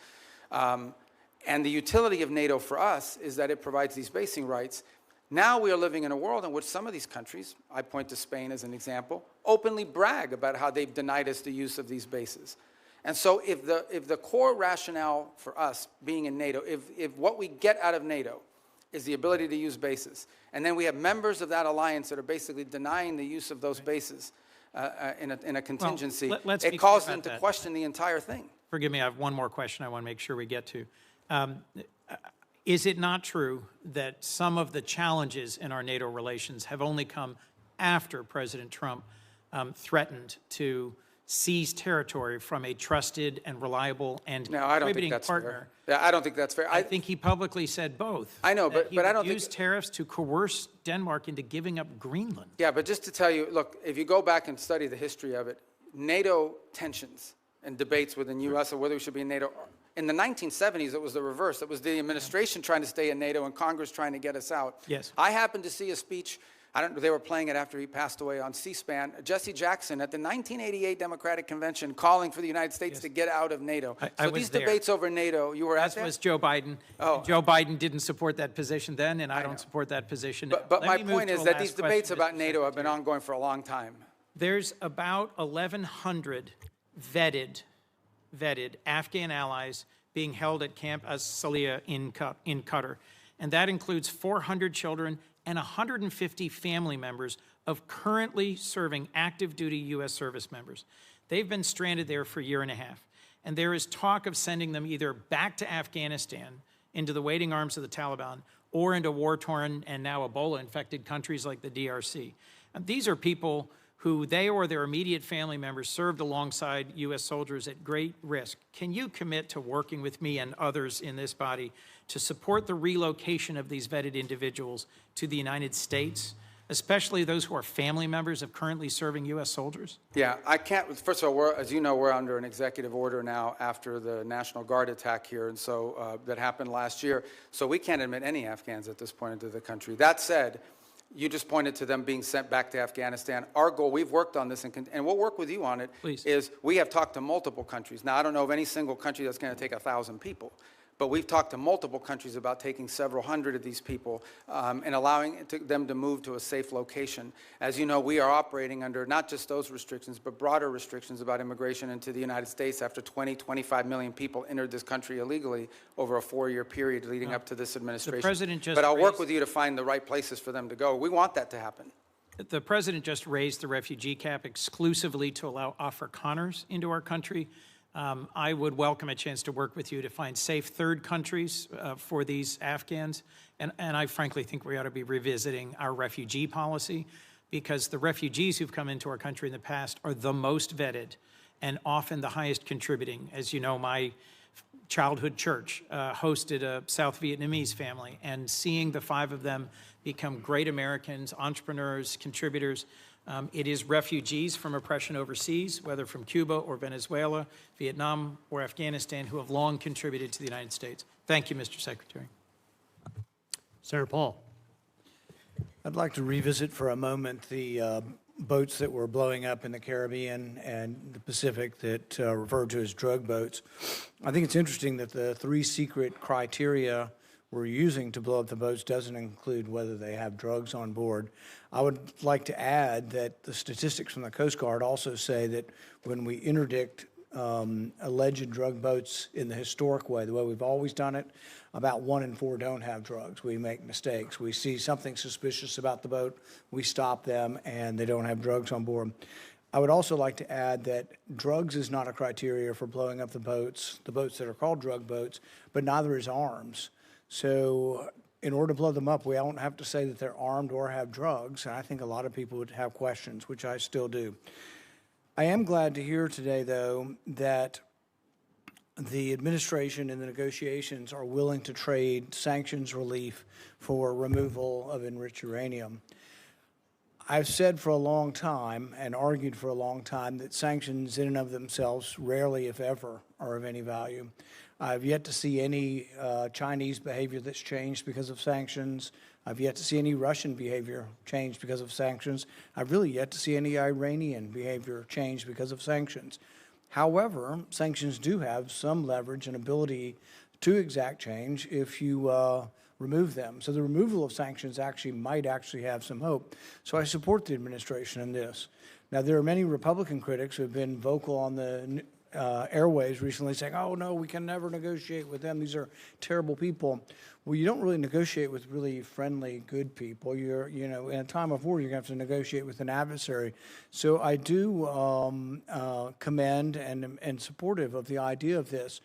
And the utility of NATO for us is that it provides these basing rights. Now we are living in a world in which some of these countries, I point to Spain as an example, openly brag about how they've denied us the use of these bases. And so if the core rationale for us being in NATO, if what we get out of NATO is the ability to use bases, and then we have members of that alliance that are basically denying the use of those bases in a contingency, well, it calls them to question the entire thing. Forgive me, I have one more question I want to make sure we get to. Is it not true that some of the challenges in our NATO relations have only come after President Trump threatened to seize territory from a trusted and reliable and contributing partner? Yeah, I don't think that's fair. I think he publicly said both. I know, but I don't think... use tariffs to coerce Denmark into giving up Greenland. Yeah, but just to tell you, look, if you go back and study the history of it, NATO tensions and debates within U.S. or whether we should be in NATO, in the 1970s, it was the reverse. It was the administration trying to stay in NATO and Congress trying to get us out. Yes. I happened to see a speech, they were playing it after he passed away on C-SPAN, Jesse Jackson at the 1988 Democratic Convention calling for the United States to get out of NATO. I so was these there. debates over NATO, you were at that? As was Joe Biden. Oh. Joe Biden didn't support that position then, and I don't support that position now. But my Let me move point to is a that last these debates question, about Mr. NATO have Secretary. been ongoing for a long time. There's about 1,100 vetted Afghan allies being held at Camp As-Salih in Qatar. And that includes 400 children and 150 family members of currently serving active duty U.S. service members. They've been stranded there for a year and a half. And there is talk of sending them either back to Afghanistan into the waiting arms of the Taliban or into war-torn and now Ebola-infected countries like the DRC. And these are people who they or their immediate family members served alongside U.S. soldiers at great risk. Can you commit to working with me and others in this body to support the relocation of these vetted individuals to the United States, especially those who are family members of currently serving U.S. soldiers? Yeah, I can't. First of all, as you know, we're under an executive order now after the National Guard attack here, and so that happened last year. So we can't admit any Afghans at this point into the country. That said, you just pointed to them being sent back to Afghanistan. Our goal, we've worked on this, and we'll work with you on it, is we have talked to multiple countries. Now, I don't know of any single country that's going to take 1,000 people, but we've talked to multiple countries about taking several hundred of these people and allowing them to move to a safe location. As you know, we are operating under not just those restrictions, but broader restrictions about immigration into the United States after 25 million people entered this country illegally over a 4-year period leading up to this administration. The president just but I'll work with you to find the right places for them to go. We want that to happen. The president just raised the refugee cap exclusively to allow Afrikaners into our country. I would welcome a chance to work with you to find safe third countries for these Afghans. And I frankly think we ought to be revisiting our refugee policy, because the refugees who've come into our country in the past are the most vetted and often the highest contributing. As you know, my childhood church hosted a South Vietnamese family, and seeing the 5 of them become great Americans, entrepreneurs, contributors, It is refugees from oppression overseas, whether from Cuba or Venezuela, Vietnam or Afghanistan, who have long contributed to the United States. Thank you, Mr. Secretary. Senator Paul. I'd like to revisit for a moment the boats that were blowing up in the Caribbean and the Pacific that referred to as drug boats. I think it's interesting that the 3 secret criteria we're using to blow up the boats doesn't include whether they have drugs on board. I would like to add that the statistics from the Coast Guard also say that when we interdict alleged drug boats in the historic way, the way we've always done it, about 1 in 4 don't have drugs. We make mistakes. We see something suspicious about the boat, we stop them, and they don't have drugs on board. I would also like to add that drugs is not a criteria for blowing up the boats that are called drug boats, but neither is arms. So in order to blow them up, we don't have to say that they're armed or have drugs, and I think a lot of people would have questions, which I still do. I am glad to hear today, though, that the administration and the negotiations are willing to trade sanctions relief for removal of enriched uranium. I've said for a long time and argued for a long time that sanctions in and of themselves rarely, if ever, are of any value. I've yet to see any Chinese behavior that's changed because of sanctions. I've yet to see any Russian behavior change because of sanctions. I've really yet to see any Iranian behavior change because of sanctions. However, sanctions do have some leverage and ability to exact change if you remove them. So the removal of sanctions might actually have some hope. So I support the administration in this. Now, there are many Republican critics who have been vocal on the airwaves recently saying, oh, no, we can never negotiate with them. These are terrible people. Well, you don't really negotiate with really friendly, good people. In a time of war, you're going to have to negotiate with an adversary. So I do commend and supportive of the idea of this.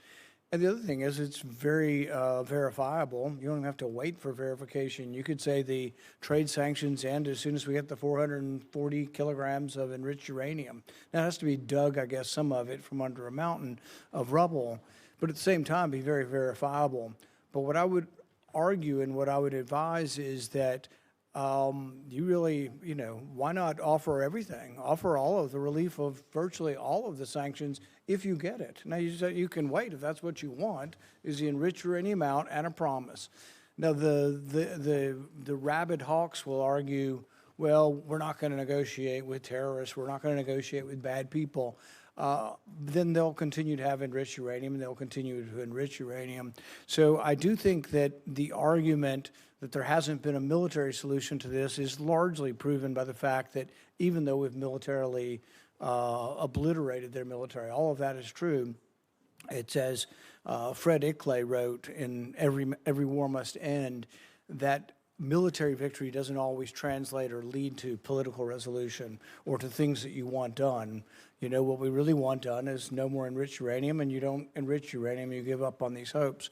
And the other thing is it's very verifiable. You don't have to wait for verification. You could say the trade sanctions end as soon as we get the 440 kilograms of enriched uranium. Now, it has to be dug, I guess, some of it from under a mountain of rubble, but at the same time be very verifiable. But what I would argue and what I would advise is that you really, why not offer everything? Offer all of the relief of virtually all of the sanctions if you get it. Now, you can wait if that's what you want, is the enriched uranium out and a promise. Now, the rabid hawks will argue, well, we're not going to negotiate with terrorists. We're not going to negotiate with bad people. Then they'll continue to have enriched uranium, and they'll continue to enrich uranium. So I do think that the argument that there hasn't been a military solution to this is largely proven by the fact that even though we've militarily obliterated their military, all of that is true. It's as Fred Ickley wrote in Every War Must End, that military victory doesn't always translate or lead to political resolution or to things that you want done. What we really want done is no more enriched uranium, and you don't enrich uranium, you give up on these hopes.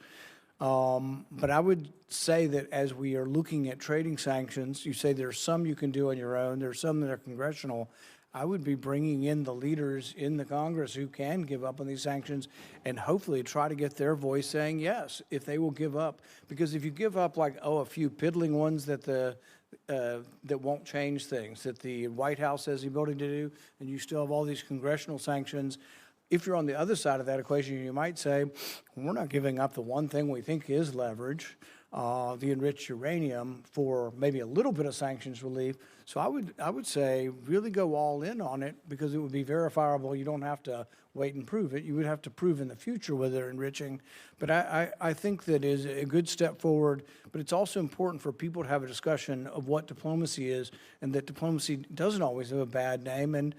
But I would say that as we are looking at trading sanctions, you say there's some you can do on your own, there's some that are congressional. I would be bringing in the leaders in the Congress who can give up on these sanctions and hopefully try to get their voice saying yes, if they will give up. Because if you give up a few piddling ones that that won't change things, that the White House has the ability to do, and you still have all these congressional sanctions, if you're on the other side of that equation, you might say, we're not giving up the one thing we think is leverage, the enriched uranium, for maybe a little bit of sanctions relief. So I would say really go all in on it, because it would be verifiable. You don't have to wait and prove it. You would have to prove in the future whether they're enriching. But I think that is a good step forward. But it's also important for people to have a discussion of what diplomacy is, and that diplomacy doesn't always have a bad name. And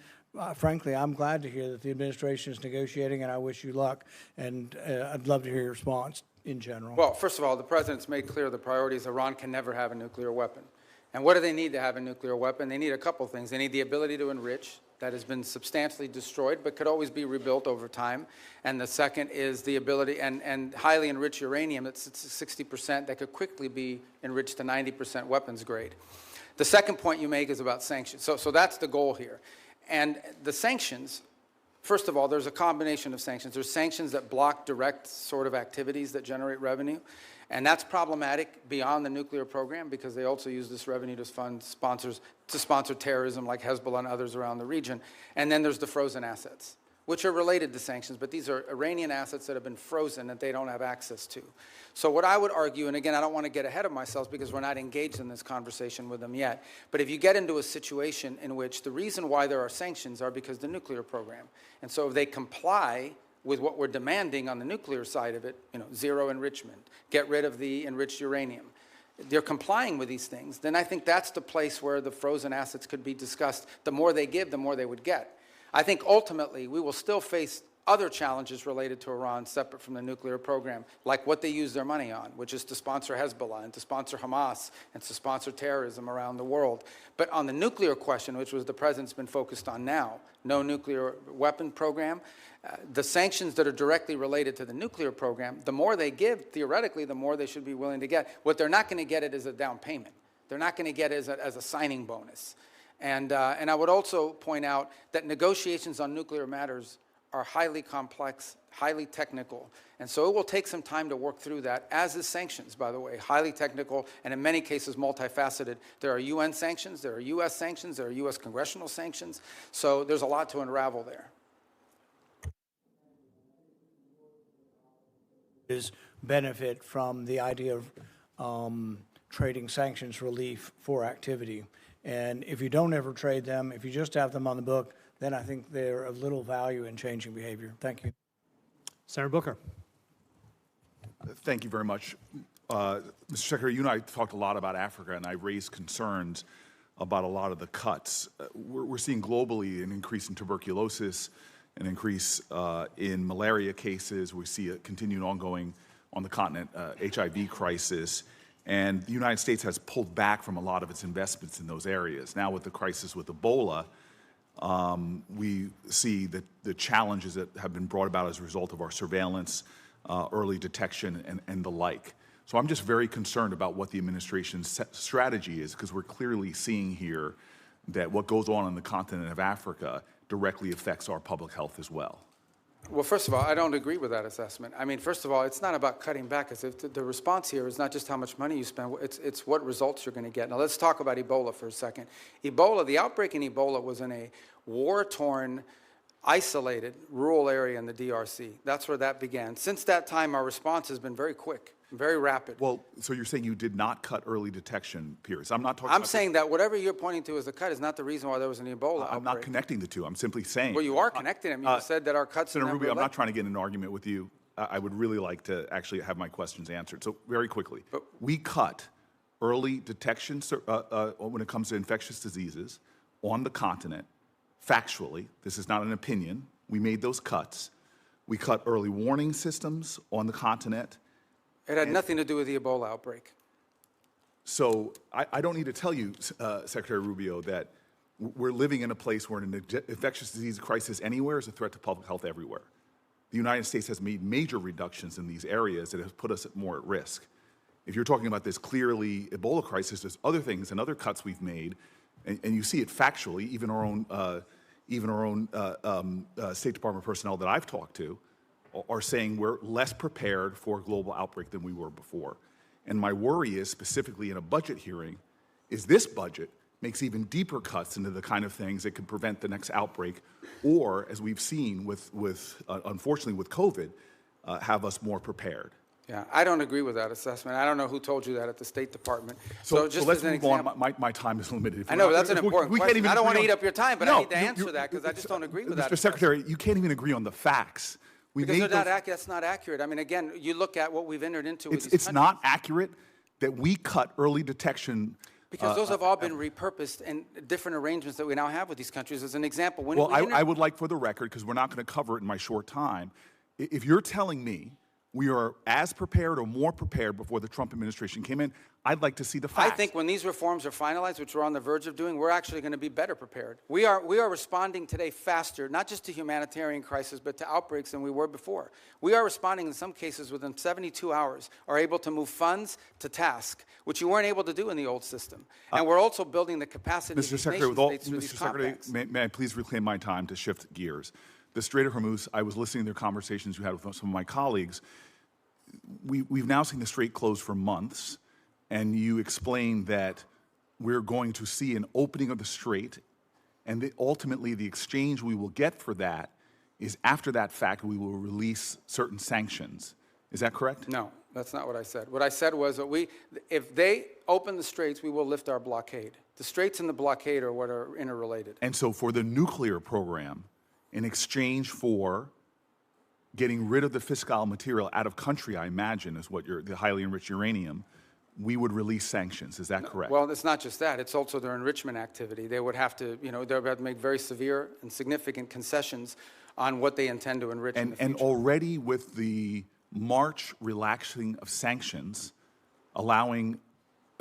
frankly, I'm glad to hear that the administration is negotiating, and I wish you luck. And I'd love to hear your response in general. Well, first of all, the president's made clear the priority is Iran can never have a nuclear weapon. And what do they need to have a nuclear weapon? They need a couple things. They need the ability to enrich, that has been substantially destroyed but could always be rebuilt over time. And the second is the ability, and highly enriched uranium, that's 60%, that could quickly be enriched to 90% weapons grade. The second point you make is about sanctions. So that's the goal here. And the sanctions, first of all, there's a combination of sanctions. There's sanctions that block direct sort of activities that generate revenue. And that's problematic beyond the nuclear program because they also use this revenue to fund sponsors to sponsor terrorism like Hezbollah and others around the region. And then there's the frozen assets, which are related to sanctions, but these are Iranian assets that have been frozen that they don't have access to. So what I would argue, and again, I don't want to get ahead of myself because we're not engaged in this conversation with them yet, but if you get into a situation in which the reason why there are sanctions are because of the nuclear program, and so if they comply with what we're demanding on the nuclear side of it, zero enrichment, get rid of the enriched uranium, they're complying with these things, then I think that's the place where the frozen assets could be discussed. The more they give, the more they would get. I think ultimately we will still face other challenges related to Iran separate from the nuclear program, like what they use their money on, which is to sponsor Hezbollah and to sponsor Hamas and to sponsor terrorism around the world. But on the nuclear question, which was the president's been focused on now, no nuclear weapon program, the sanctions that are directly related to the nuclear program, the more they give, theoretically, the more they should be willing to get. What they're not going to get it as a down payment. They're not going to get it as a signing bonus. And I would also point out that negotiations on nuclear matters are highly complex, highly technical. And so it will take some time to work through that, as is sanctions, by the way, highly technical and in many cases multifaceted. There are UN sanctions, there are US sanctions, there are US congressional sanctions. So there's a lot to unravel there. Is benefit from the idea of trading sanctions relief for activity. And if you don't ever trade them, if you just have them on the book, then I think they're of little value in changing behavior. Thank you. Senator Booker. Thank you very much. Mr. Secretary, you and I talked a lot about Africa, and I raised concerns about a lot of the cuts. We're seeing globally an increase in tuberculosis, an increase in malaria cases. We see a continued ongoing, on the continent, HIV crisis. And the United States has pulled back from a lot of its investments in those areas. Now with the crisis with Ebola, we see that the challenges that have been brought about as a result of our surveillance, early detection, and the like. So I'm just very concerned about what the administration's strategy is, because we're clearly seeing here that what goes on the continent of Africa directly affects our public health as well. Well, first of all, I don't agree with that assessment. I mean, first of all, it's not about cutting back. The response here is not just how much money you spend, it's what results you're going to get. Now, let's talk about Ebola for a second. Ebola, the outbreak in Ebola was in a war-torn, isolated, rural area in the DRC. That's where that began. Since that time, our response has been very quick, very rapid. Well, so you're saying you did not cut early detection periods. I'm not talking I'm about saying that whatever you're pointing to as a cut is not the reason why there was an Ebola outbreak. I'm not connecting the two. I'm simply saying. Well, you are connecting them. You said that our cuts... Senator Rubio, I'm not trying to get in an argument with you. I would really like to actually have my questions answered. So very quickly, we cut early detection when it comes to infectious diseases on the continent. Factually, this is not an opinion. We made those cuts. We cut early warning systems on the continent. It had nothing to do with the Ebola outbreak. So I don't need to tell you, Secretary Rubio, that we're living in a place where an infectious disease crisis anywhere is a threat to public health everywhere. The United States has made major reductions in these areas that have put us more at risk. If you're talking about this clearly Ebola crisis, there's other things and other cuts we've made, and you see it factually. Even our own State Department personnel that I've talked to are saying we're less prepared for a global outbreak than we were before. And my worry is, specifically in a budget hearing, is this budget makes even deeper cuts into the kind of things that could prevent the next outbreak, or, as we've seen unfortunately with COVID, have us more prepared. Yeah, I don't agree with that assessment. I don't know who told you that at the State Department. So just let's as an move example, on. My time is limited. I know, that's an important question. Even I don't want to agree eat up your time, but I need to answer you, that because I just don't agree with that. Mr. Secretary, you can't even agree on the facts. Because that's not accurate. I mean, again, you look at what we've entered into with these It's countries. not accurate that we cut early detection. Because those have all been repurposed in different arrangements that we now have with these countries. As an example, I would like, for the record, because we're not going to cover it in my short time, if you're telling me we are as prepared or more prepared before the Trump administration came in, I'd like to see the facts. I think when these reforms are finalized, which we're on the verge of doing, we're actually going to be better prepared. We are responding today faster, not just to humanitarian crisis, but to outbreaks than we were before. We are responding in some cases within 72 hours, are able to move funds to task, which you weren't able to do in the old system. And we're also building the capacity of these nation states through these compacts. May I please reclaim my time to shift gears? The Strait of Hormuz, I was listening to their conversations you had with some of my colleagues. we've now seen the strait close for months, and you explained that we're going to see an opening of the strait, and ultimately the exchange we will get for that is after that fact we will release certain sanctions. Is that correct? No, that's not what I said. What I said was that if they open the straits, we will lift our blockade. The straits and the blockade are what are interrelated. And so for the nuclear program, in exchange for getting rid of the fissile material out of country, I imagine, is what the highly enriched uranium, we would release sanctions. Is that correct? Well, it's not just that. It's also their enrichment activity. They would have to, they would have to make very severe and significant concessions on what they intend to enrich in the future. And already with the March relaxing of sanctions, allowing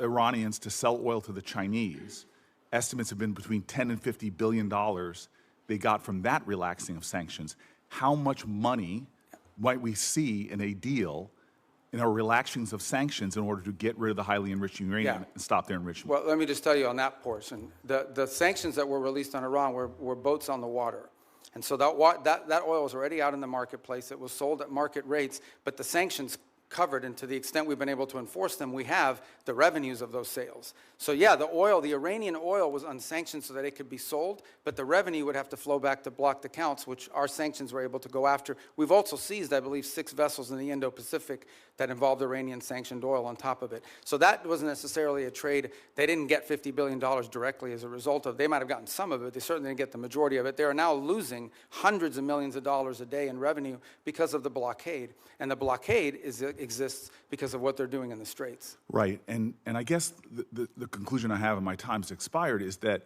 Iranians to sell oil to the Chinese, estimates have been between $10 and $50 billion they got from that relaxing of sanctions. How much money might we see in a deal in our relaxings of sanctions in order to get rid of the highly enriched uranium and stop their enrichment? Well, let me just tell you on that portion. The sanctions that were released on Iran were boats on the water. And so that oil was already out in the marketplace. It was sold at market rates, but the sanctions covered, and to the extent we've been able to enforce them, we have the revenues of those sales. So yeah, the Iranian oil was unsanctioned so that it could be sold, but the revenue would have to flow back to blocked accounts, which our sanctions were able to go after. We've also seized, I believe, 6 vessels in the Indo-Pacific that involved Iranian sanctioned oil on top of it. So that wasn't necessarily a trade. They didn't get $50 billion directly as a result of, they might have gotten some of it, they certainly didn't get the majority of it. They are now losing hundreds of millions of dollars a day in revenue because of the blockade. And the blockade exists because of what they're doing in the straits. Right, and I guess the conclusion I have, and my time's expired, is that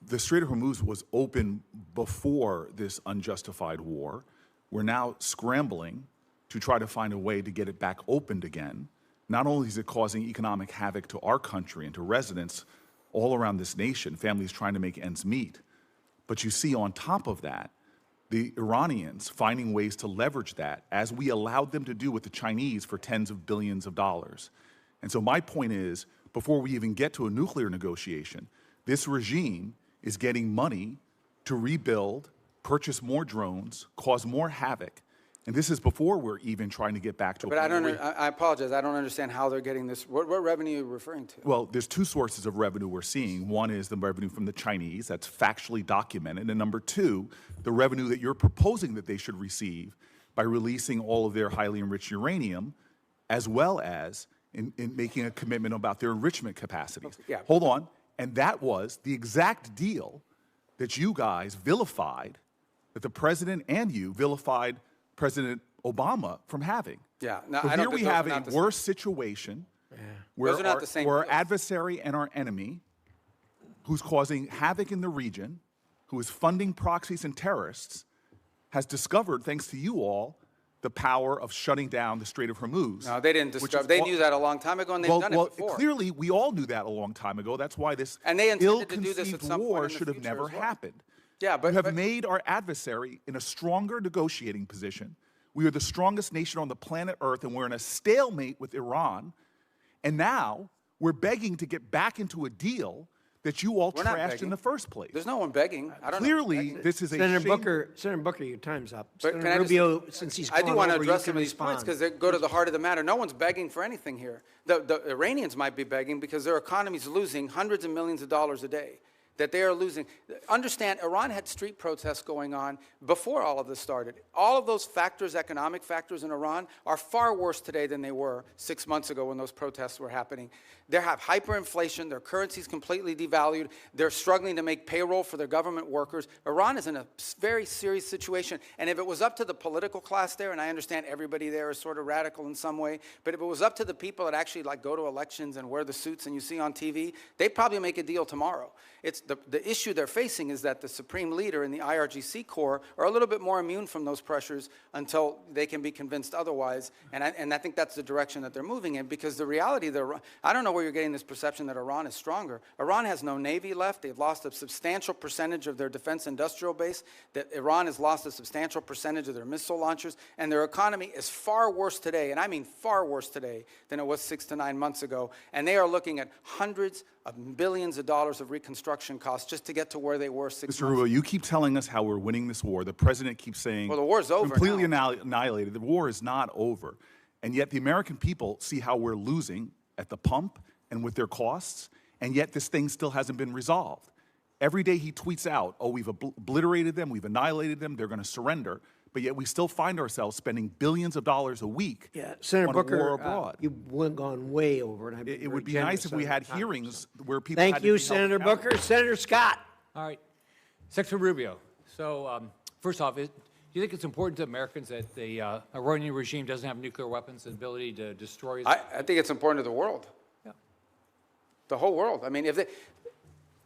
the Strait of Hormuz was open before this unjustified war. We're now scrambling to try to find a way to get it back opened again. Not only is it causing economic havoc to our country and to residents all around this nation, families trying to make ends meet, but you see on top of that, the Iranians finding ways to leverage that, as we allowed them to do with the Chinese for tens of billions of dollars. And so my point is, before we even get to a nuclear negotiation, this regime is getting money to rebuild, purchase more drones, cause more havoc. And this is before we're even trying to get back to a point where I apologize, I don't understand how they're getting this. What revenue are you referring to? Well, there's 2 sources of revenue we're seeing. One is the revenue from the Chinese, that's factually documented. And number 2, the revenue that you're proposing that they should receive by releasing all of their highly enriched uranium, as well as in making a commitment about their enrichment capacities. Okay, yeah. Hold on. And that was the exact deal that you guys vilified, that the president and you vilified President Obama from having. Yeah. Now, So I here don't we have a worse situation where Those are not the same our deals. adversary and our enemy, who's causing havoc in the region, who is funding proxies and terrorists, has discovered, thanks to you all, the power of shutting down the Strait of Hormuz. No, they didn't discover. They knew that a long time ago, and they've done it before. Clearly, we all knew that a long time ago. That's why this And they intended to do this at ill-conceived some point war in the should have future never as well. happened. Yeah, but You have made our adversary in a stronger negotiating position. We are the strongest nation on the planet Earth, and we're in a stalemate with Iran. And now we're begging to get back into a deal that you all We're not trashed begging. in the first place. There's no one begging. I don't Clearly, know. this is a Senator shame. Senator Booker, your time's up. But Senator can I just- Rubio, since he's I do gone want to over, you address can some of these points respond. because they go to the heart of the matter. No one's begging for anything here. The Iranians might be begging because their economy's losing hundreds of millions of dollars a day. That they are losing. Understand, Iran had street protests going on before all of this started. All of those factors, economic factors in Iran, are far worse today than they were 6 months ago when those protests were happening. They have hyperinflation. Their currency's completely devalued. They're struggling to make payroll for their government workers. Iran is in a very serious situation. And if it was up to the political class there, and I understand everybody there is sort of radical in some way, but if it was up to the people that actually go to elections and wear the suits and you see on TV, they'd probably make a deal tomorrow. It's the issue they're facing is that the supreme leader and the IRGC Corps are a little bit more immune from those pressures until they can be convinced otherwise. And I think that's the direction that they're moving in, because the reality, I don't know where you're getting this perception that Iran is stronger. Iran has no navy left. They've lost a substantial percentage of their defense industrial base. That Iran has lost a substantial percentage of their missile launchers. And their economy is far worse today, and I mean far worse today, than it was 6 to 9 months ago. And they are looking at hundreds of billions of dollars of reconstruction costs just to get to where they were 6 months Mr. Rubio, you keep telling us how we're winning this war. The president keeps saying, well, the war's over completely now. annihilated. The war is not over. And yet the American people see how we're losing at the pump and with their costs, and yet this thing still hasn't been resolved. Every day he tweets out, oh, we've obliterated them, we've annihilated them, they're going to surrender, but yet we still find ourselves spending billions of dollars a week Senator on Booker, a war abroad. you've gone way over, and It would be nice if we had hearings where people Thank had to you, be held Senator accountable. Booker. Senator Scott. All right. Secretary Rubio, so first off, do you think it's important to Americans that the Iranian regime doesn't have nuclear weapons and ability to destroy? I think it's important to the world. Yeah. The whole world. I mean,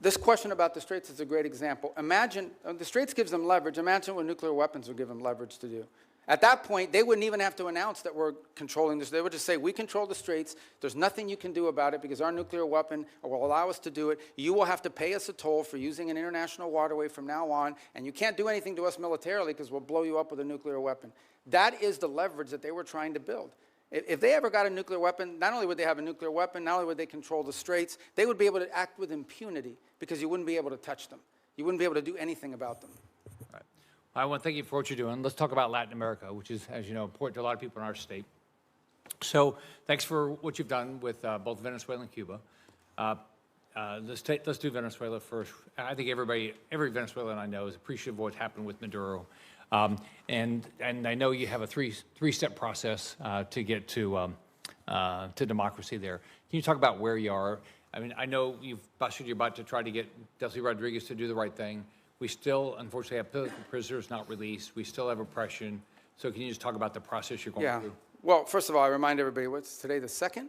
this question about the Straits is a great example. Imagine, the Straits gives them leverage. Imagine what nuclear weapons would give them leverage to do. At that point, they wouldn't even have to announce that we're controlling this. They would just say, we control the Straits. There's nothing you can do about it because our nuclear weapon will allow us to do it. You will have to pay us a toll for using an international waterway from now on, and you can't do anything to us militarily because we'll blow you up with a nuclear weapon. That is the leverage that they were trying to build. If they ever got a nuclear weapon, not only would they have a nuclear weapon, not only would they control the Straits, they would be able to act with impunity because you wouldn't be able to touch them. You wouldn't be able to do anything about them. I want to thank you for what you're doing. Let's talk about Latin America, which is, as you know, important to a lot of people in our state. So thanks for what you've done with both Venezuela and Cuba. Let's do Venezuela first. I think every Venezuelan I know is appreciative of what happened with Maduro. And I know you have a three-step process to get to democracy there. Can you talk about where you are? I mean, I know you're about to try to get Delcy Rodriguez to do the right thing. We still, unfortunately, have political prisoners not released. We still have oppression. So can you just talk about the process you're going through? Well, first of all, I remind everybody, what's today, the 2nd?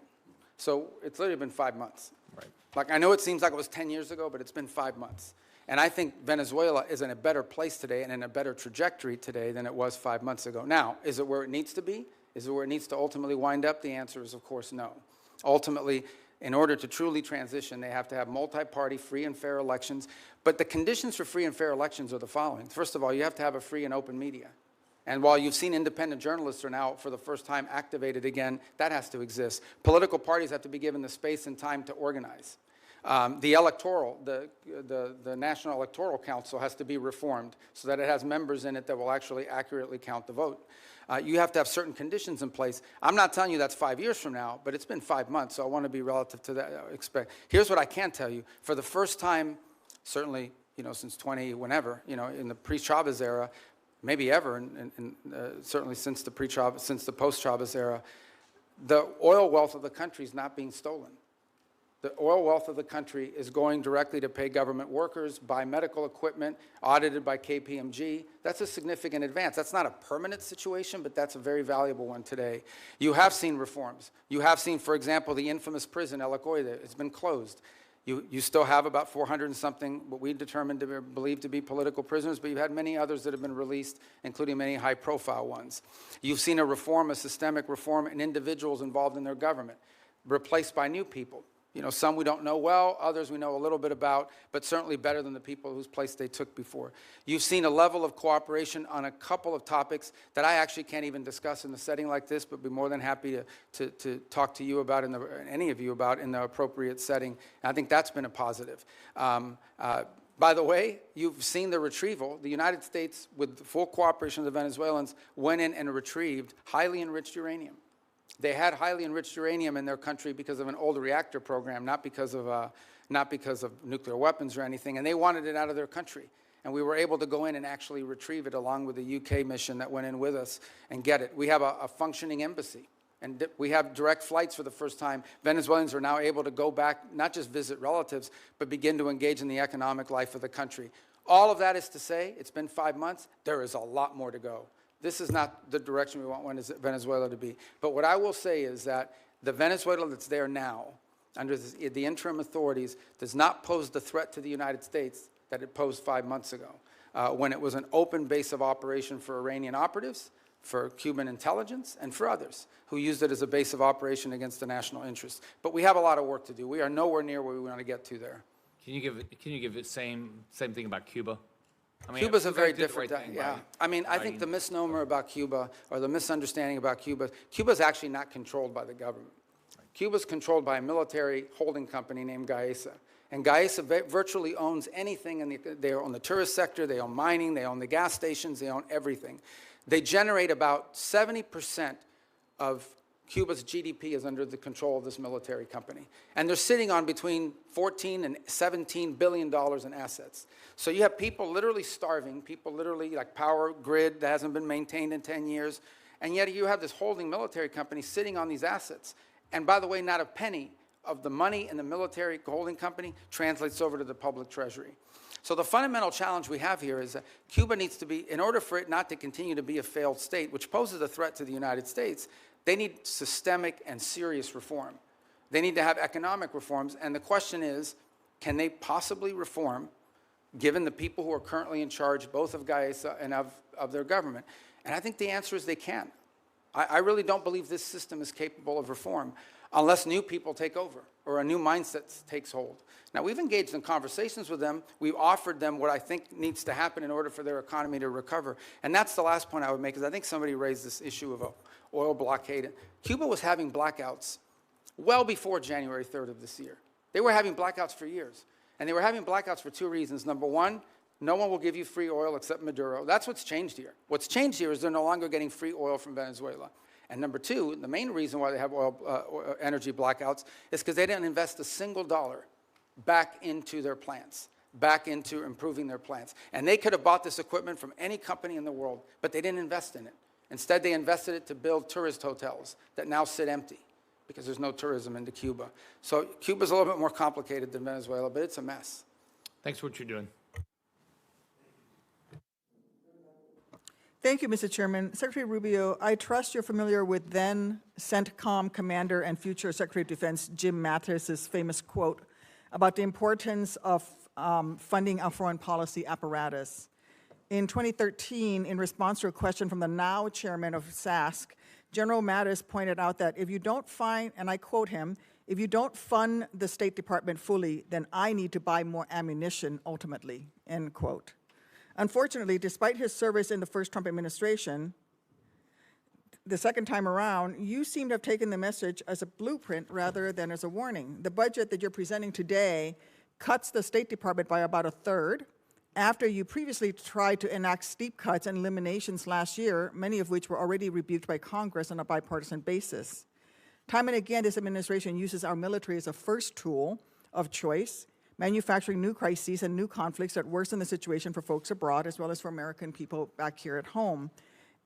So it's literally been 5 months. Right. Like, I know it seems like it was 10 years ago, but it's been 5 months. And I think Venezuela is in a better place today and in a better trajectory today than it was 5 months ago. Now, is it where it needs to be? Is it where it needs to ultimately wind up? The answer is, of course, no. Ultimately, in order to truly transition, they have to have multi-party, free and fair elections. But the conditions for free and fair elections are the following. First of all, you have to have a free and open media. And while you've seen independent journalists are now, for the first time, activated again, that has to exist. Political parties have to be given the space and time to organize. The National Electoral Council has to be reformed so that it has members in it that will actually accurately count the vote. You have to have certain conditions in place. I'm not telling you that's 5 years from now, but it's been 5 months, so I want to be relative to that. Here's what I can tell you. For the first time, certainly, since whenever, in the pre-Chavez era, maybe ever, and certainly since the post-Chavez era, the oil wealth of the country is not being stolen. The oil wealth of the country is going directly to pay government workers, buy medical equipment, audited by KPMG. That's a significant advance. That's not a permanent situation, but that's a very valuable one today. You have seen reforms. You have seen, for example, the infamous prison, El Acoide. It's been closed. You still have about 400 and something, what we determined to believe to be political prisoners, but you've had many others that have been released, including many high-profile ones. You've seen a systemic reform in individuals involved in their government, replaced by new people. Some we don't know well, others we know a little bit about, but certainly better than the people whose place they took before. You've seen a level of cooperation on a couple of topics that I actually can't even discuss in a setting like this, but be more than happy to talk to you about, any of you about, in the appropriate setting. And I think that's been a positive. By the way, you've seen the retrieval. The United States, with the full cooperation of the Venezuelans, went in and retrieved highly enriched uranium. They had highly enriched uranium in their country because of an old reactor program, not because of nuclear weapons or anything, and they wanted it out of their country. And we were able to go in and actually retrieve it along with the UK mission that went in with us and get it. We have a functioning embassy, and we have direct flights for the first time. Venezuelans are now able to go back, not just visit relatives, but begin to engage in the economic life of the country. All of that is to say, it's been 5 months. There is a lot more to go. This is not the direction we want Venezuela to be. But what I will say is that the Venezuela that's there now, under the interim authorities, does not pose the threat to the United States that it posed 5 months ago, when it was an open base of operation for Iranian operatives, for Cuban intelligence, and for others who used it as a base of operation against the national interest. But we have a lot of work to do. We are nowhere near where we want to get to there. Can you give the same thing about Cuba? I mean, Cuba's a very different, thing, yeah. right? I mean, I think the misnomer about Cuba, or the misunderstanding about Cuba's actually not controlled by the government. Cuba's controlled by a military holding company named Gaesa. And Gaesa virtually owns anything, they own the tourist sector, they own mining, they own the gas stations, they own everything. They generate about 70% of Cuba's GDP is under the control of this military company. And they're sitting on between $14 and $17 billion in assets. So you have people literally starving, people literally like power grid that hasn't been maintained in 10 years. And yet you have this holding military company sitting on these assets. And by the way, not a penny of the money in the military holding company translates over to the public treasury. So the fundamental challenge we have here is that Cuba needs to be, in order for it not to continue to be a failed state, which poses a threat to the United States, they need systemic and serious reform. They need to have economic reforms. And the question is, can they possibly reform, given the people who are currently in charge, both of Gaesa and of their government? And I think the answer is they can. I really don't believe this system is capable of reform unless new people take over or a new mindset takes hold. Now, we've engaged in conversations with them. We've offered them what I think needs to happen in order for their economy to recover. And that's the last point I would make, because I think somebody raised this issue of oil blockade. Cuba was having blackouts well before January 3rd of this year. They were having blackouts for years. And they were having blackouts for two reasons. Number one, no one will give you free oil except Maduro. That's what's changed here. What's changed here is they're no longer getting free oil from Venezuela. And number two, the main reason why they have energy blackouts is because they didn't invest a single dollar back into their plants, back into improving their plants. And they could have bought this equipment from any company in the world, but they didn't invest in it. Instead, they invested it to build tourist hotels that now sit empty because there's no tourism into Cuba. So Cuba's a little bit more complicated than Venezuela, but it's a mess. Thanks for what you're doing. Thank you, Mr. Chairman. Secretary Rubio, I trust you're familiar with then CENTCOM Commander and future Secretary of Defense Jim Mattis's famous quote about the importance of funding our foreign policy apparatus. In 2013, in response to a question from the now chairman of SASC, General Mattis pointed out that if you don't find, and I quote him, if you don't fund the State Department fully, then I need to buy more ammunition ultimately, end quote. Unfortunately, despite his service in the first Trump administration, the second time around, you seem to have taken the message as a blueprint rather than as a warning. The budget that you're presenting today cuts the State Department by about a third, after you previously tried to enact steep cuts and eliminations last year, many of which were already rebuked by Congress on a bipartisan basis. Time and again, this administration uses our military as a first tool of choice, manufacturing new crises and new conflicts that worsen the situation for folks abroad as well as for American people back here at home.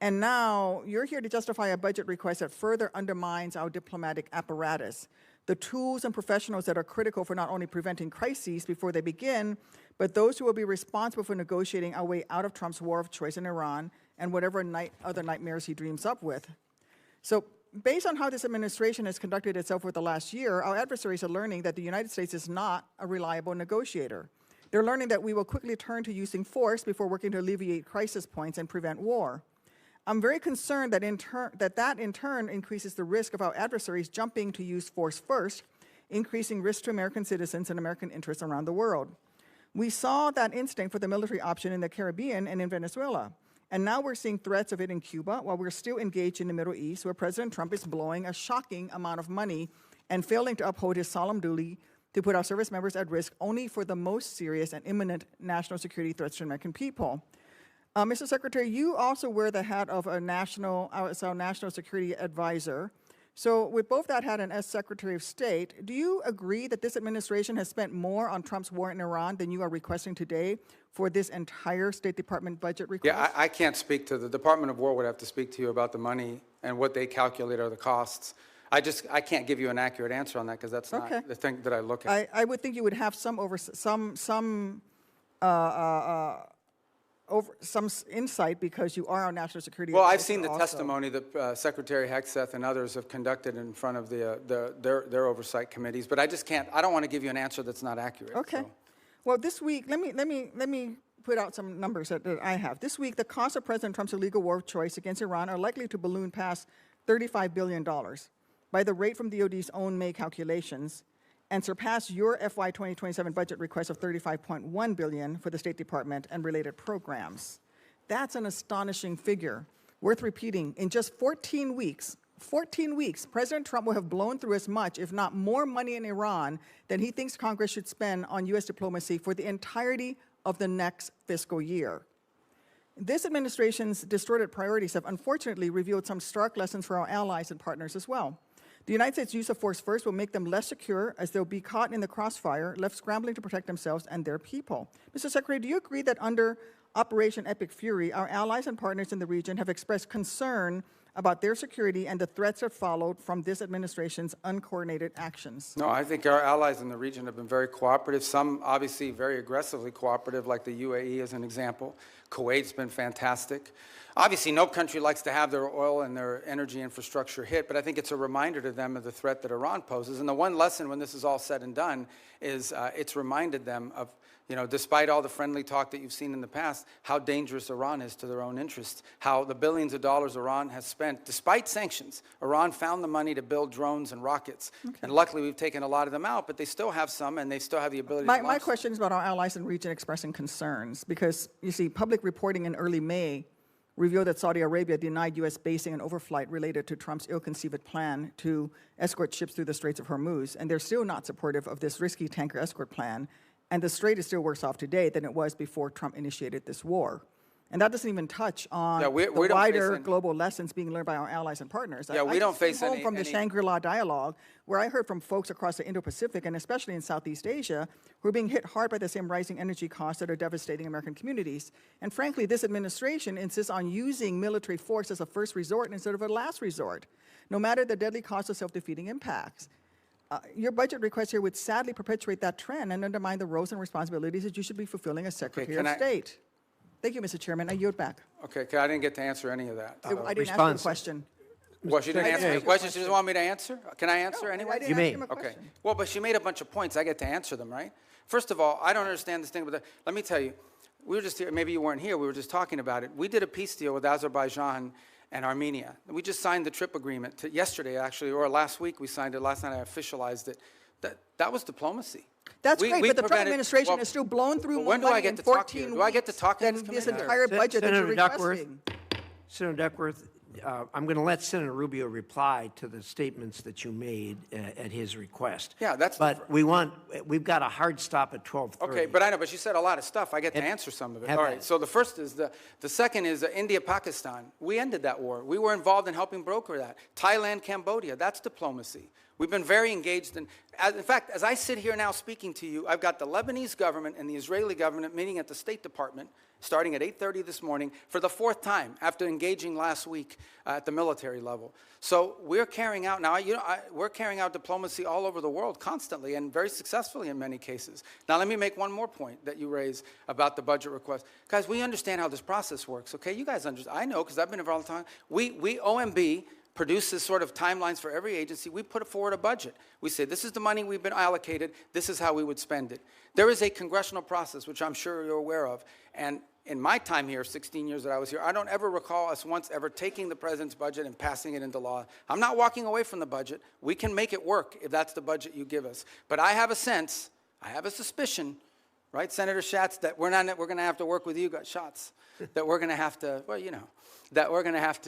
And now you're here to justify a budget request that further undermines our diplomatic apparatus, the tools and professionals that are critical for not only preventing crises before they begin, but those who will be responsible for negotiating our way out of Trump's war of choice in Iran and whatever other nightmares he dreams up with. So based on how this administration has conducted itself over the last year, our adversaries are learning that the United States is not a reliable negotiator. They're learning that we will quickly turn to using force before working to alleviate crisis points and prevent war. I'm very concerned that that in turn increases the risk of our adversaries jumping to use force first, increasing risk to American citizens and American interests around the world. We saw that instinct for the military option in the Caribbean and in Venezuela. And now we're seeing threats of it in Cuba while we're still engaged in the Middle East, where President Trump is blowing a shocking amount of money and failing to uphold his solemn duty to put our service members at risk only for the most serious and imminent national security threats to American people. Mr. Secretary, you also wear the hat of our national security advisor. So with both that hat and as Secretary of State, do you agree that this administration has spent more on Trump's war in Iran than you are requesting today for this entire State Department budget request? Yeah, I can't speak to the Department of War would have to speak to you about the money and what they calculate are the costs. I can't give you an accurate answer on that because that's not the thing that I look at. I would think you would have some insight because you are our national security advisor. Well, I've seen the testimony that Secretary Hegseth and others have conducted in front of their oversight committees, but I just can't. I don't want to give you an answer that's not accurate. Okay. So. Well, this week, let me put out some numbers that I have. This week, the cost of President Trump's illegal war of choice against Iran are likely to balloon past $35 billion by the rate from DOD's own May calculations, and surpass your FY27 budget request of $35.1 billion for the State Department and related programs. That's an astonishing figure, worth repeating. In just 14 weeks, President Trump will have blown through as much, if not more money in Iran than he thinks Congress should spend on U.S. diplomacy for the entirety of the next fiscal year. This administration's distorted priorities have unfortunately revealed some stark lessons for our allies and partners as well. The United States' use of force first will make them less secure, as they'll be caught in the crossfire, left scrambling to protect themselves and their people. Mr. Secretary, do you agree that under Operation Epic Fury, our allies and partners in the region have expressed concern about their security and the threats that followed from this administration's uncoordinated actions? No, I think our allies in the region have been very cooperative, some obviously very aggressively cooperative, like the UAE as an example. Kuwait's been fantastic. Obviously, no country likes to have their oil and their energy infrastructure hit, but I think it's a reminder to them of the threat that Iran poses. And the one lesson when this is all said and done is it's reminded them of, you know, despite all the friendly talk that you've seen in the past, how dangerous Iran is to their own interests, how the billions of dollars Iran has spent, despite sanctions. Iran found the money to build drones and rockets. Okay. And luckily, we've taken a lot of them out, but they still have some, and they still have the ability to launch. My question is about our allies in the region expressing concerns, because, you see, public reporting in early May revealed that Saudi Arabia denied U.S. basing and overflight related to Trump's ill-conceived plan to escort ships through the Straits of Hormuz, and they're still not supportive of this risky tanker escort plan. And the Strait is still worse off today than it was before Trump initiated this war. And that doesn't even touch on the wider global lessons being learned by our allies and partners. Yeah, we don't face any from the Shangri-La dialogue, where I heard from folks across the Indo-Pacific and especially in Southeast Asia who are being hit hard by the same rising energy costs that are devastating American communities. And frankly, this administration insists on using military force as a first resort instead of a last resort, no matter the deadly cost of self-defeating impacts. Your budget request here would sadly perpetuate that trend and undermine the roles and responsibilities that you should be fulfilling as Secretary of State. Thank you, Mr. Chairman. I yield back. Okay, I didn't get to answer any of that. I didn't ask you a question. Well, she didn't answer the question. She just wanted me to answer? Can I answer anyway? You may. Okay. Well, but she made a bunch of points. I get to answer them, right? First of all, I don't understand this thing with the, let me tell you, we were just here, maybe you weren't here, we were just talking about it. We did a peace deal with Azerbaijan and Armenia. We just signed the TRIP agreement yesterday, actually, or last week we signed it. Last night I officialized it. That was diplomacy. That's great, but the Trump administration has still blown through more money in 14 weeks do I get to talk than this entire budget that you're requesting. Senator Duckworth, I'm going to let Senator Rubio reply to the statements that you made at his request. Yeah, that's. But we've got a hard stop at 12:30. Okay, but I know, but she said a lot of stuff. I get to answer some of it. All right. So the first is the second is India-Pakistan. We ended that war. We were involved in helping broker that. Thailand, Cambodia. That's diplomacy. We've been very engaged in fact, as I sit here now speaking to you, I've got the Lebanese government and the Israeli government meeting at the State Department starting at 8:30 this morning for the 4th time after engaging last week at the military level. So we're carrying out now, we're carrying out diplomacy all over the world constantly and very successfully in many cases. Now let me make one more point that you raised about the budget request. Guys, we understand how this process works, okay? You guys understand. I know because I've been involved all the time. We OMB produces sort of timelines for every agency. We put forward a budget. We say, this is the money we've been allocated. This is how we would spend it. There is a congressional process, which I'm sure you're aware of. And in my time here, 16 years that I was here, I don't ever recall us once ever taking the president's budget and passing it into law. I'm not walking away from the budget. We can make it work if that's the budget you give us. But I have a sense, I have a suspicion, right, Senator Schatz, that we're going to have to work with you guys, that we're going to have to, well, you know, that we're going to have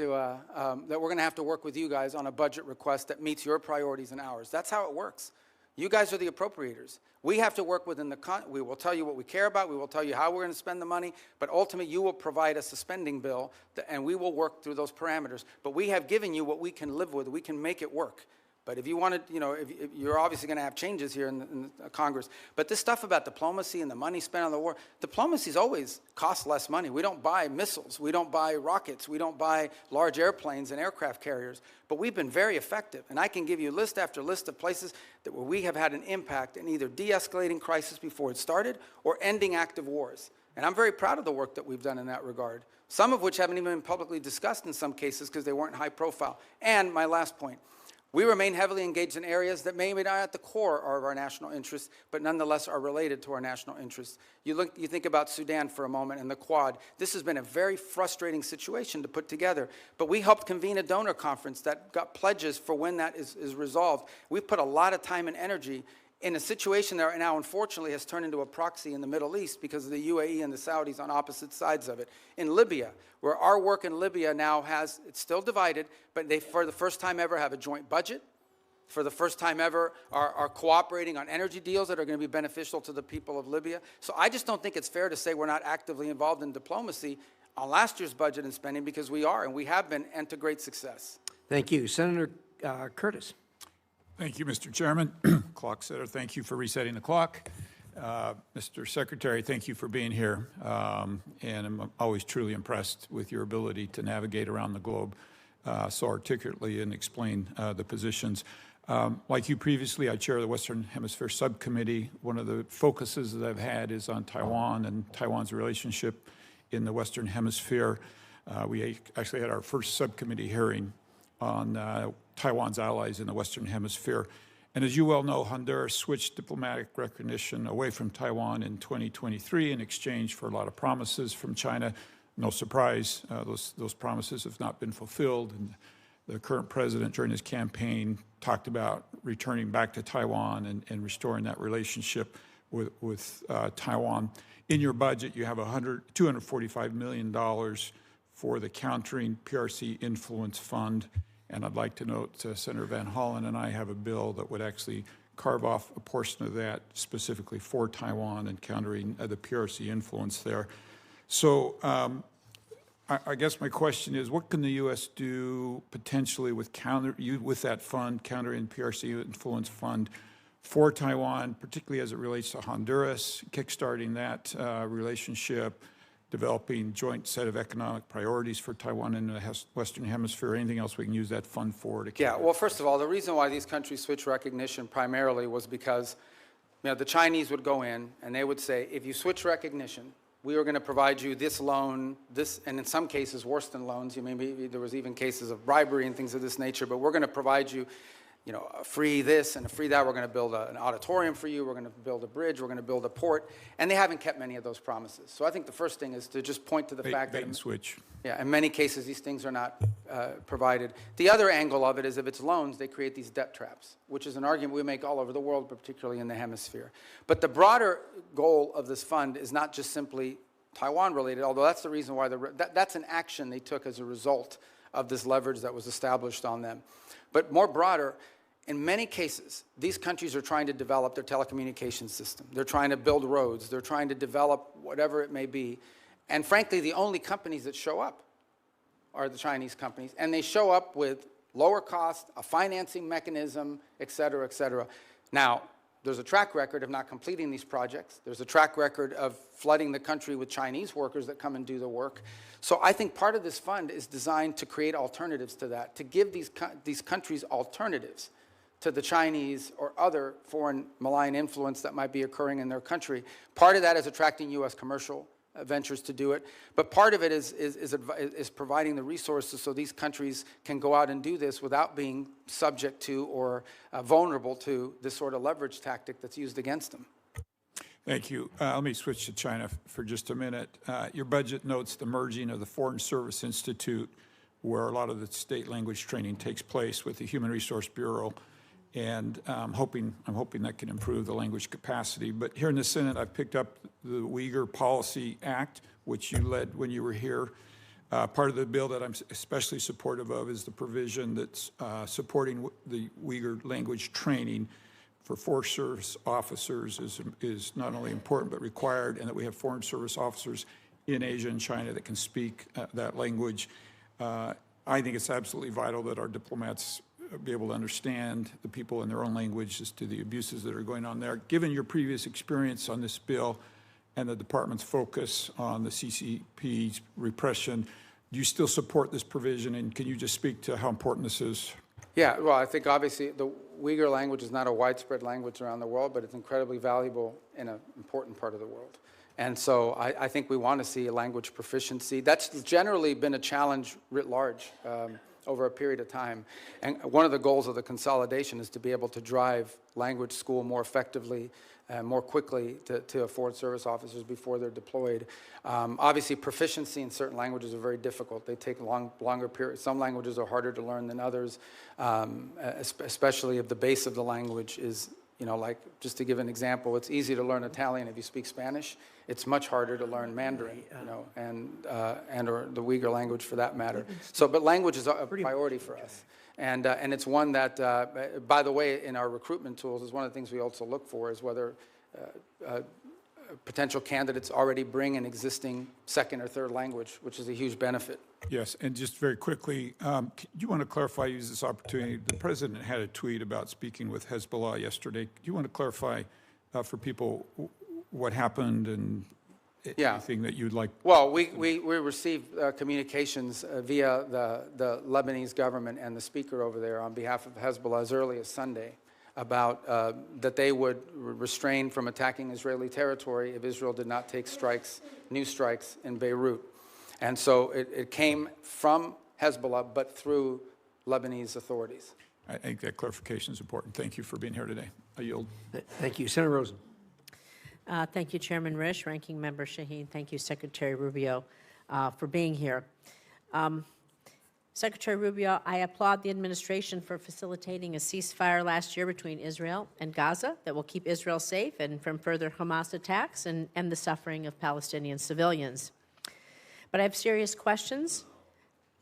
to work with you guys on a budget request that meets your priorities and ours. That's how it works. You guys are the appropriators. We have to work within we will tell you what we care about. We will tell you how we're going to spend the money. But ultimately, you will provide us a spending bill, and we will work through those parameters. But we have given you what we can live with. We can make it work. But if you wanted, you know, if you're obviously going to have changes here in Congress. But this stuff about diplomacy and the money spent on the war, diplomacy's always cost less money. We don't buy missiles. We don't buy rockets. We don't buy large airplanes and aircraft carriers. But we've been very effective. And I can give you list after list of places where we have had an impact in either de-escalating crisis before it started or ending active wars. And I'm very proud of the work that we've done in that regard, some of which haven't even been publicly discussed in some cases because they weren't high profile. And my last point. We remain heavily engaged in areas that maybe not at the core of our national interests, but nonetheless are related to our national interests. You think about Sudan for a moment and the Quad. This has been a very frustrating situation to put together, but we helped convene a donor conference that got pledges for when that is resolved. We've put a lot of time and energy in a situation that now, unfortunately, has turned into a proxy in the Middle East because of the UAE and the Saudis on opposite sides of it. In Libya, where our work in Libya now it's still divided, but they, for the first time ever, have a joint budget. For the first time ever, are cooperating on energy deals that are going to be beneficial to the people of Libya. So I just don't think it's fair to say we're not actively involved in diplomacy on last year's budget and spending, because we are, and we have been, and to great success. Thank you. Senator Curtis. Thank you, Mr. Chairman. Clock setter, thank you for resetting the clock. Mr. Secretary, thank you for being here. And I'm always truly impressed with your ability to navigate around the globe so articulately and explain the positions. Like you previously, I chair the Western Hemisphere Subcommittee. One of the focuses that I've had is on Taiwan and Taiwan's relationship in the Western Hemisphere. We actually had our first subcommittee hearing on Taiwan's allies in the Western Hemisphere. And as you well know, Honduras switched diplomatic recognition away from Taiwan in 2023 in exchange for a lot of promises from China. No surprise, those promises have not been fulfilled. And the current president, during his campaign, talked about returning back to Taiwan and restoring that relationship with Taiwan. In your budget, you have $245 million for the Countering PRC Influence Fund. And I'd like to note Senator Van Hollen and I have a bill that would actually carve off a portion of that specifically for Taiwan and countering the PRC influence there. So I guess my question is, what can the U.S. do potentially with that fund, Countering PRC Influence Fund, for Taiwan, particularly as it relates to Honduras, kickstarting that relationship, developing joint set of economic priorities for Taiwan in the Western Hemisphere, anything else we can use that fund for? Yeah, well, first of all, the reason why these countries switched recognition primarily was because the Chinese would go in and they would say, if you switch recognition, we are going to provide you this loan, this, and in some cases worse than loans. Maybe there was even cases of bribery and things of this nature, but we're going to provide you, a free this and a free that. We're going to build an auditorium for you. We're going to build a bridge. We're going to build a port. And they haven't kept many of those promises. So I think the first thing is to just point to the fact that in many cases these things are not provided. The other angle of it is if it's loans, they create these debt traps, which is an argument we make all over the world, but particularly in the hemisphere. But the broader goal of this fund is not just simply Taiwan related, although that's the reason why that's an action they took as a result of this leverage that was established on them. But more broader, in many cases, these countries are trying to develop their telecommunications system. They're trying to build roads. They're trying to develop whatever it may be. And frankly, the only companies that show up are the Chinese companies. And they show up with lower cost, a financing mechanism, et cetera, et cetera. Now, there's a track record of not completing these projects. There's a track record of flooding the country with Chinese workers that come and do the work. So I think part of this fund is designed to create alternatives to that, to give these countries alternatives to the Chinese or other foreign malign influence that might be occurring in their country. Part of that is attracting U.S. commercial ventures to do it, but part of it is providing the resources so these countries can go out and do this without being subject to or vulnerable to this sort of leverage tactic that's used against them. Thank you. Let me switch to China for just a minute. Your budget notes the merging of the Foreign Service Institute, where a lot of the state language training takes place, with the Human Resource Bureau, and I'm hoping that can improve the language capacity. But here in the Senate, I've picked up the Uyghur Policy Act, which you led when you were here. Part of the bill that I'm especially supportive of is the provision that's supporting the Uyghur language training for Forest Service officers is not only important but required, and that we have Foreign Service officers in Asia and China that can speak that language. I think it's absolutely vital that our diplomats be able to understand the people in their own language as to the abuses that are going on there. Given your previous experience on this bill and the department's focus on the CCP's repression, do you still support this provision, and can you just speak to how important this is? Yeah, well, I think obviously the Uyghur language is not a widespread language around the world, but it's incredibly valuable in an important part of the world. And so I think we want to see a language proficiency. That's generally been a challenge writ large over a period of time. And one of the goals of the consolidation is to be able to drive language school more effectively and more quickly to Foreign Service officers before they're deployed. Obviously, proficiency in certain languages are very difficult. They take longer periods. Some languages are harder to learn than others, especially if the base of the language is, like, just to give an example, it's easy to learn Italian if you speak Spanish. It's much harder to learn Mandarin, and or the Uyghur language for that matter. So, but language is a priority for us. And it's one that, by the way, in our recruitment tools, is one of the things we also look for is whether potential candidates already bring an existing second or third language, which is a huge benefit. Yes, and just very quickly, do you want to clarify, use this opportunity, the president had a tweet about speaking with Hezbollah yesterday. Do you want to clarify for people what happened and anything that you'd like? Well, we received communications via the Lebanese government and the speaker over there on behalf of Hezbollah as early as Sunday about that they would restrain from attacking Israeli territory if Israel did not take new strikes in Beirut. And so it came from Hezbollah, but through Lebanese authorities. I think that clarification is important. Thank you for being here today. I yield. Thank you. Senator Rosen. Thank you, Chairman Risch, Ranking Member Shaheen. Thank you, Secretary Rubio, for being here. Secretary Rubio, I applaud the administration for facilitating a ceasefire last year between Israel and Gaza that will keep Israel safe and from further Hamas attacks and the suffering of Palestinian civilians. But I have serious questions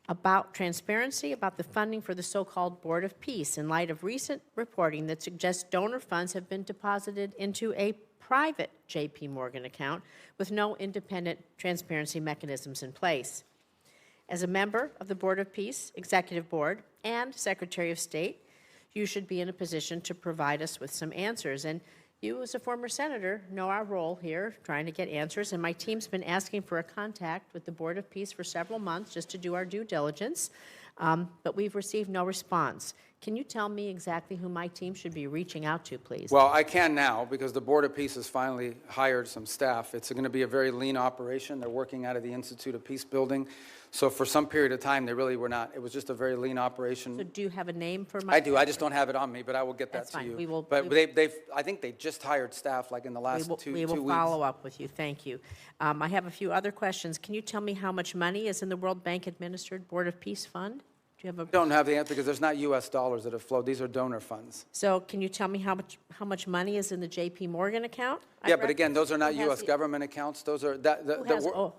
about transparency, about the funding for the so-called Board of Peace in light of recent reporting that suggests donor funds have been deposited into a private J.P. Morgan account with no independent transparency mechanisms in place. As a member of the Board of Peace, Executive Board, and Secretary of State, you should be in a position to provide us with some answers. And you, as a former senator, know our role here, trying to get answers. And my team's been asking for a contact with the Board of Peace for several months just to do our due diligence, but we've received no response. Can you tell me exactly who my team should be reaching out to, please? Well, I can now because the Board of Peace has finally hired some staff. It's going to be a very lean operation. They're working out of the Institute of Peace building. So for some period of time, they really were not. It was just a very lean operation. So do you have a name for my? I do. I just don't have it on me, but I will get that That's to fine. you. We will. But I think they just hired staff like in the last 2 weeks. We will follow up with you. Thank you. I have a few other questions. Can you tell me how much money is in the World Bank administered Board of Peace Fund? Do you have a? I don't have the answer because there's not U.S. dollars that have flowed. These are donor funds. So can you tell me how much money is in the J.P. Morgan account? Yeah, but again, those are not U.S. government accounts. Those are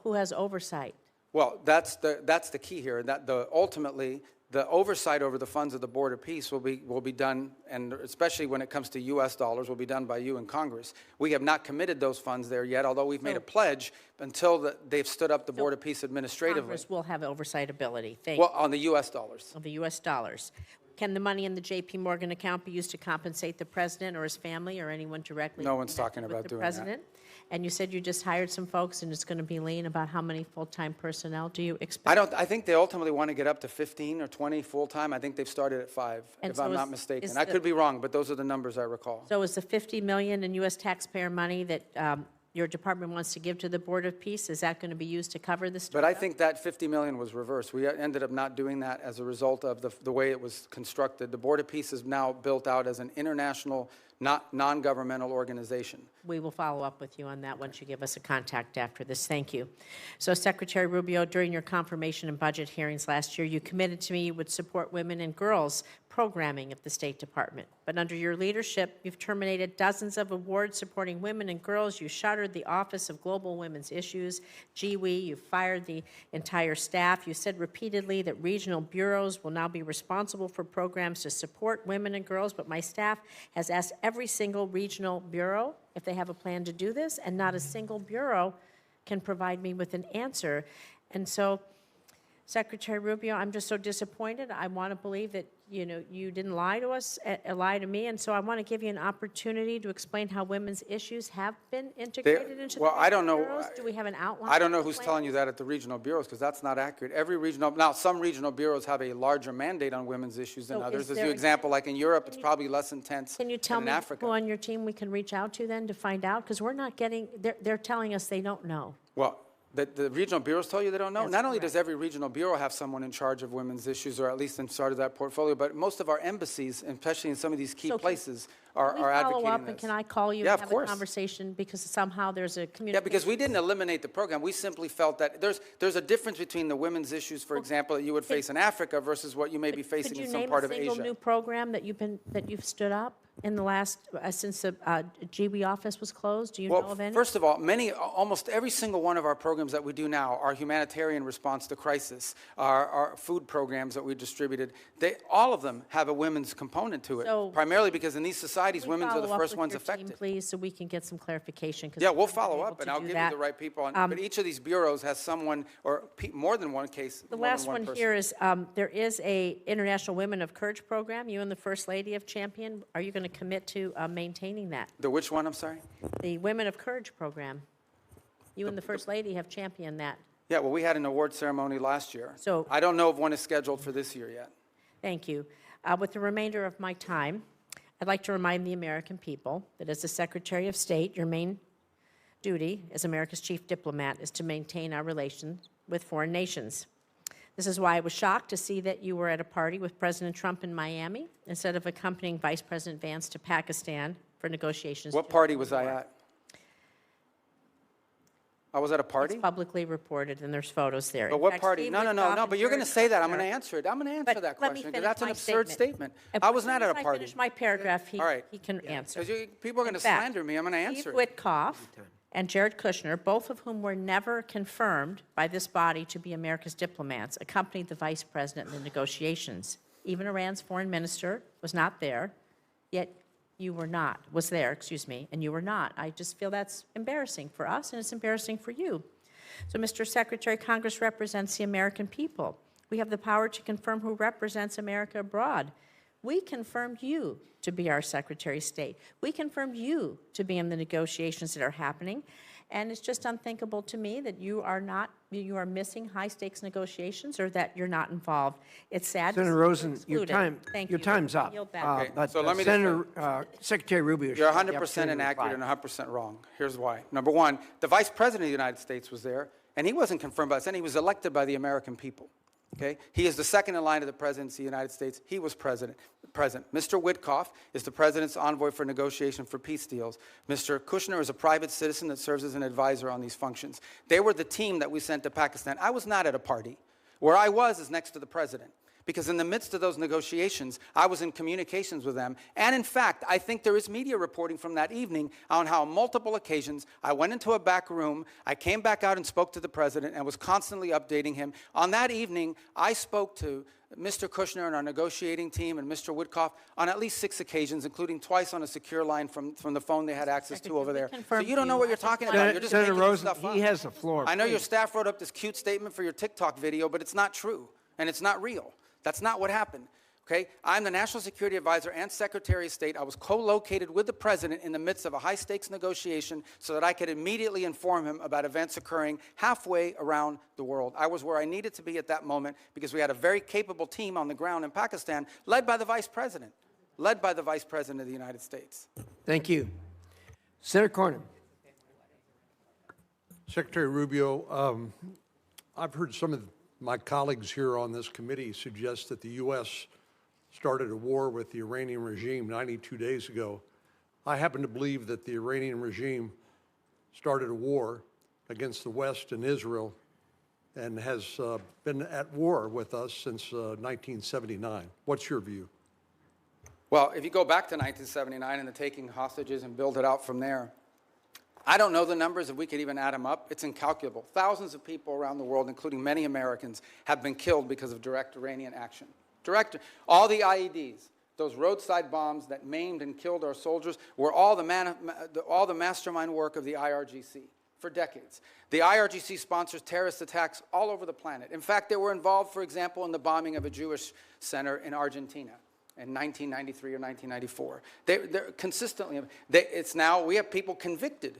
who has oversight? Well, that's the key here. That ultimately the oversight over the funds of the Board of Peace will be done, and especially when it comes to U.S. dollars, will be done by you in Congress. We have not committed those funds there yet, although we've made a pledge until they've stood up the Board of Peace administratively. Congress will have oversight ability. Thank you. Well, on the U.S. dollars. Of the U.S. dollars. Can the money in the J.P. Morgan account be used to compensate the president or his family or anyone directly? No one's talking about doing that. President? And you said you just hired some folks and it's going to be lean. About how many full-time personnel do you expect? I think they ultimately want to get up to 15 or 20 full-time. I think they've started at 5, if I'm not mistaken. I could be wrong, but those are the numbers I recall. So is the $50 million in U.S. taxpayer money that your department wants to give to the Board of Peace, is that going to be used to cover this? But I think that $50 million was reversed. We ended up not doing that as a result of the way it was constructed. The Board of Peace is now built out as an international, non-governmental organization. We will follow up with you on that once you give us a contact after this. Thank you. So, Secretary Rubio, during your confirmation and budget hearings last year, you committed to me you would support women and girls programming at the State Department. But under your leadership, you've terminated dozens of awards supporting women and girls. You shuttered the Office of Global Women's Issues, GWE. You fired the entire staff. You said repeatedly that regional bureaus will now be responsible for programs to support women and girls, but my staff has asked every single regional bureau if they have a plan to do this, and not a single bureau can provide me with an answer. And so, Secretary Rubio, I'm just so disappointed. I want to believe that you didn't lie to us, lie to me, and so I want to give you an opportunity to explain how women's issues have been integrated into the I don't know. bureaus. Do we have an outline? I don't know who's telling you that at the regional bureaus, because that's not accurate. Now some regional bureaus have a larger mandate on women's issues than others. As an example, like in Europe, it's probably less intense than in Africa. Can you tell me who on your team we can reach out to then to find out? Because we're not getting, they're telling us they don't know. Well, the regional bureaus tell you they don't know? Not only does every regional bureau have someone in charge of women's issues, or at least in charge of that portfolio, but most of our embassies, especially in some of these key places, are advocating follow up, this. and can I call you and have a conversation, because somehow there's a communication? Yeah, because we didn't eliminate the program. We simply felt that there's a difference between the women's issues, for example, that you would face in Africa versus what you may be facing in some part of Asia. Could you name a single new program that you've stood up in the last, since the GWE office was closed? Do you know of any? First of all, almost every single one of our programs that we do now, our humanitarian response to crisis, our food programs that we distributed, all of them have a women's component to it, primarily because in these societies, societies, women's are the first ones affected. Please, so we can get some clarification. 'Cause Yeah, we'll we haven't been follow able up, and to I'll do give that. you the right people on, but each of these bureaus has someone, or more than one case, The more than last one person. here is, there is a International Women of Courage program. You and the First Lady have championed. Are you going to commit to maintaining that? The which one, I'm sorry? The Women of Courage program. You and the First Lady have championed that. Yeah, well, we had an award ceremony last year. So- I don't know if one is scheduled for this year yet. Thank you. With the remainder of my time, I'd like to remind the American people that as the Secretary of State, your main duty as America's chief diplomat is to maintain our relations with foreign nations. This is why I was shocked to see that you were at a party with President Trump in Miami instead of accompanying Vice President Vance to Pakistan for negotiations. What party was I at? I was at a party? It's publicly reported, and there's photos there. But In what fact, party? Steve No, Witkoff but and you're going to Jared say that. I'm Kushner- going to answer it. I'm going to answer But that let me question, because finish that's an my absurd statement. I was not at a As I party. finish my paragraph, All right. he can answer. Because people are going to In fact, slander me. I'm going to answer Steve it. Witkoff and Jared Kushner, both of whom were never confirmed by this body to be America's diplomats, accompanied the vice president in the negotiations. Even Iran's foreign minister was not there, yet you were not, was there, excuse me, and you were not. I just feel that's embarrassing for us, and it's embarrassing for you. So, Mr. Secretary, Congress represents the American people. We have the power to confirm who represents America abroad. We confirmed you to be our Secretary of State. We confirmed you to be in the negotiations that are happening. And it's just unthinkable to me that you are missing high-stakes negotiations or that you're not involved. It's sad. Senator Rosen, your excluded. time's up. Yield back. Okay, But so let me just Senator, Secretary Rubio should You're have the 100% opportunity to inaccurate reply. and 100% wrong. Here's why. Number one, the Vice President of the United States was there, and he wasn't confirmed by the Senate. He was elected by the American people. Okay? He is the second in line of the presidency of the United States. He was present. Mr. Witkoff is the president's envoy for negotiation for peace deals. Mr. Kushner is a private citizen that serves as an advisor on these functions. They were the team that we sent to Pakistan. I was not at a party. Where I was is next to the president. Because in the midst of those negotiations, I was in communications with them. And in fact, I think there is media reporting from that evening on how on multiple occasions I went into a back room, I came back out and spoke to the president and was constantly updating him. On that evening, I spoke to Mr. Kushner and our negotiating team and Mr. Witkoff on at least 6 occasions, including twice on a secure line from the phone they had access to over there. So you don't know what you're talking about. You're just Senator making Rosen, stuff up. he has the floor. I know your please. staff wrote up this cute statement for your TikTok video, but it's not true, and it's not real. That's not what happened, okay? I'm the National Security Advisor and Secretary of State. I was co-located with the President in the midst of a high-stakes negotiation so that I could immediately inform him about events occurring halfway around the world. I was where I needed to be at that moment because we had a very capable team on the ground in Pakistan led by the Vice President of the United States. Thank you. Senator Cornyn. Secretary Rubio, I've heard some of my colleagues here on this committee suggest that the U.S. started a war with the Iranian regime 92 days ago. I happen to believe that the Iranian regime started a war against the West and Israel and has been at war with us since 1979. What's your view? Well, if you go back to 1979 and the taking hostages and build it out from there, I don't know the numbers, if we could even add them up. It's incalculable. Thousands of people around the world, including many Americans, have been killed because of direct Iranian action. All the IEDs, those roadside bombs that maimed and killed our soldiers, were all the mastermind work of the IRGC for decades. The IRGC sponsors terrorist attacks all over the planet. In fact, they were involved, for example, in the bombing of a Jewish center in Argentina in 1993 or 1994. They're consistently, it's now, we have people convicted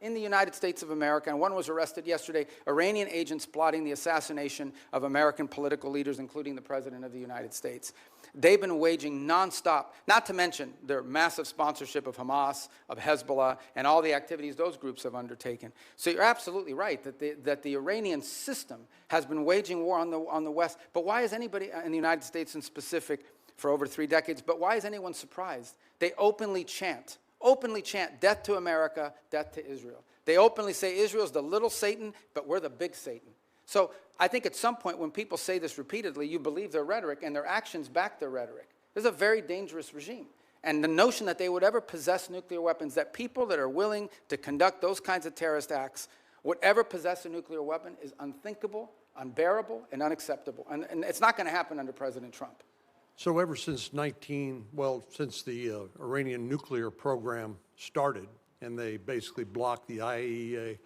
in the United States of America, and one was arrested yesterday, Iranian agents plotting the assassination of American political leaders, including the President of the United States. They've been waging nonstop, not to mention their massive sponsorship of Hamas, of Hezbollah, and all the activities those groups have undertaken. So you're absolutely right that the Iranian system has been waging war on the West. But why is anybody in the United States in specific for over 3 decades, but why is anyone surprised? They openly chant, death to America, death to Israel. They openly say Israel's the little Satan, but we're the big Satan. So I think at some point when people say this repeatedly, you believe their rhetoric and their actions back their rhetoric. This is a very dangerous regime. And the notion that they would ever possess nuclear weapons, that people that are willing to conduct those kinds of terrorist acts would ever possess a nuclear weapon is unthinkable, unbearable, and unacceptable. And it's not going to happen under President Trump. So ever since since the Iranian nuclear program started, and they basically blocked the IAEA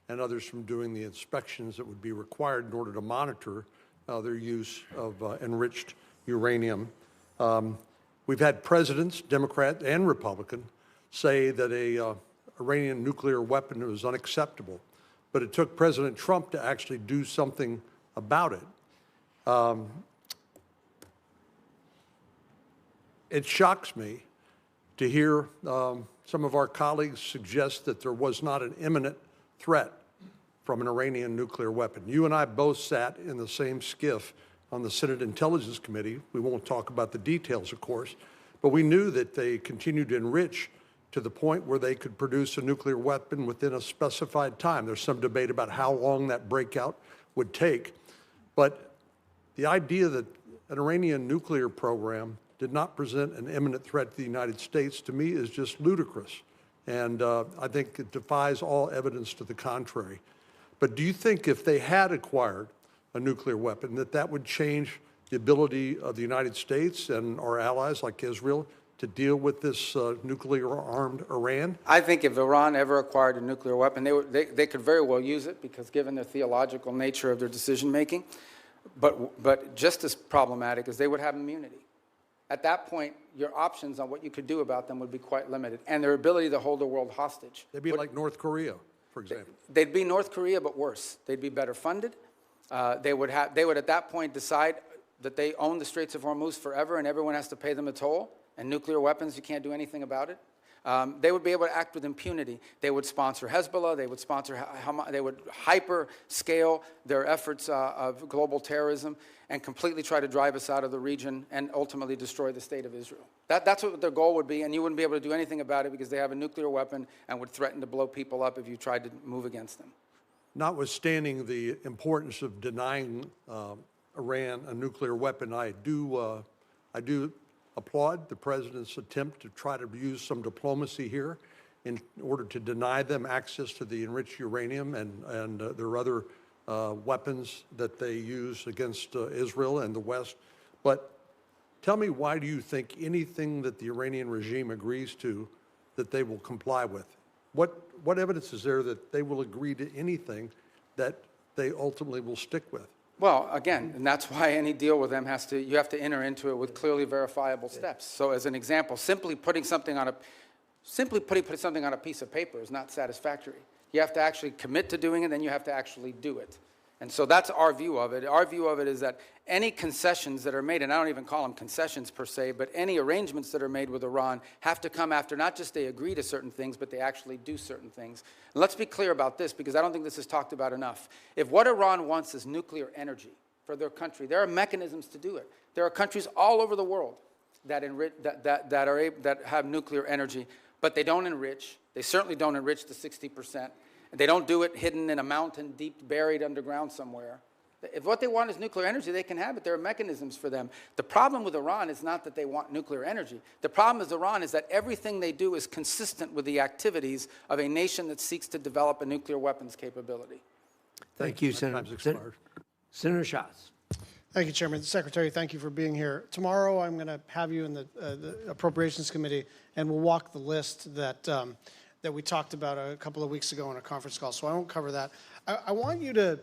and others from doing the inspections that would be required in order to monitor their use of enriched uranium. We've had presidents, Democrat and Republican, say that a Iranian nuclear weapon was unacceptable, but it took President Trump to actually do something about it. It shocks me to hear some of our colleagues suggest that there was not an imminent threat from an Iranian nuclear weapon. You and I both sat in the same skiff on the Senate Intelligence Committee. We won't talk about the details, of course, but we knew that they continued to enrich to the point where they could produce a nuclear weapon within a specified time. There's some debate about how long that breakout would take, but the idea that an Iranian nuclear program did not present an imminent threat to the United States, to me, is just ludicrous. And I think it defies all evidence to the contrary. But do you think if they had acquired a nuclear weapon, that would change the ability of the United States and our allies like Israel to deal with this nuclear-armed Iran? I think if Iran ever acquired a nuclear weapon, they could very well use it, because given the theological nature of their decision-making. But just as problematic is they would have immunity. At that point, your options on what you could do about them would be quite limited, and their ability to hold the world hostage. They'd be like North Korea, for example. They'd be North Korea, but worse. They'd be better funded. They would at that point decide that they own the Straits of Hormuz forever, and everyone has to pay them a toll. And nuclear weapons, you can't do anything about it. They would be able to act with impunity. They would sponsor Hezbollah. They would sponsor Hamas. They would hyper-scale their efforts of global terrorism and completely try to drive us out of the region and ultimately destroy the state of Israel. That's what their goal would be, and you wouldn't be able to do anything about it because they have a nuclear weapon and would threaten to blow people up if you tried to move against them. Notwithstanding the importance of denying Iran a nuclear weapon, I do applaud the president's attempt to try to use some diplomacy here in order to deny them access to the enriched uranium and their other weapons that they use against Israel and the West. But tell me, why do you think anything that the Iranian regime agrees to that they will comply with? What evidence is there that they will agree to anything that they ultimately will stick with? Well, again, and that's why any deal with them you have to enter into it with clearly verifiable steps. So as an example, simply putting something on a piece of paper is not satisfactory. You have to actually commit to doing it, then you have to actually do it. And so that's our view of it. Our view of it is that any concessions that are made, and I don't even call them concessions per se, but any arrangements that are made with Iran have to come after not just they agree to certain things, but they actually do certain things. And let's be clear about this, because I don't think this is talked about enough. If what Iran wants is nuclear energy for their country, there are mechanisms to do it. There are countries all over the world that have nuclear energy, but they don't enrich. They certainly don't enrich to 60%. They don't do it hidden in a mountain, deep buried underground somewhere. If what they want is nuclear energy, they can have it. There are mechanisms for them. The problem with Iran is not that they want nuclear energy. The problem with Iran is that everything they do is consistent with the activities of a nation that seeks to develop a nuclear weapons capability. Thank you, Senator. Senator Schatz. Thank you, Chairman. Secretary, thank you for being here. Tomorrow, I'm going to have you in the Appropriations Committee, and we'll walk the list that we talked about a couple of weeks ago on a conference call, so I won't cover that. I want you to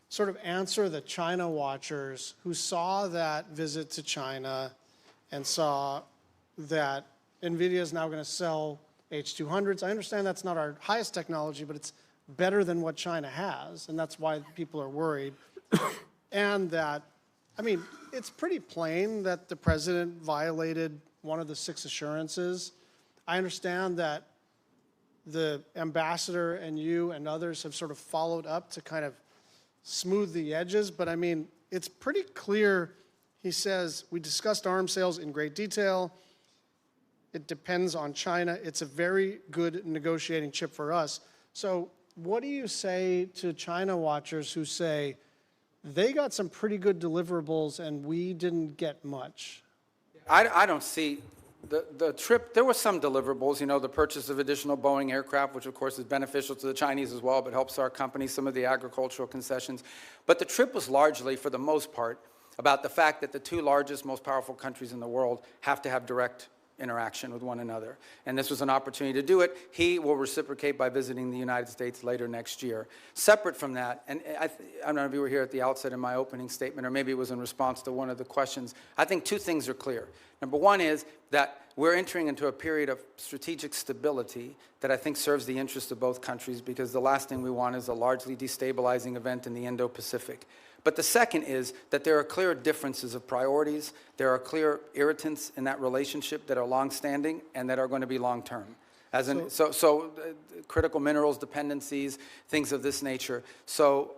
sort of answer the China watchers who saw that visit to China and saw that NVIDIA is now going to sell H200s. I understand that's not our highest technology, but it's better than what China has, and that's why people are worried. And that, I mean, it's pretty plain that the president violated one of the 6 assurances. I understand that the ambassador and you and others have sort of followed up to kind of smooth the edges, but I mean, it's pretty clear. He says, we discussed arms sales in great detail. It depends on China. It's a very good negotiating chip for us. So what do you say to China watchers who say they got some pretty good deliverables and we didn't get much? I don't see the trip. There were some deliverables, you know, the purchase of additional Boeing aircraft, which of course is beneficial to the Chinese as well, but helps our company, some of the agricultural concessions. But the trip was largely, for the most part, about the fact that the two largest, most powerful countries in the world have to have direct interaction with one another. And this was an opportunity to do it. He will reciprocate by visiting the United States later next year. Separate from that, and I don't know if you were here at the outset in my opening statement, or maybe it was in response to one of the questions, I think two things are clear. Number one is that we're entering into a period of strategic stability that I think serves the interests of both countries, because the last thing we want is a largely destabilizing event in the Indo-Pacific. But the second is that there are clear differences of priorities. There are clear irritants in that relationship that are longstanding and that are going to be long-term. Critical minerals dependencies, things of this nature. So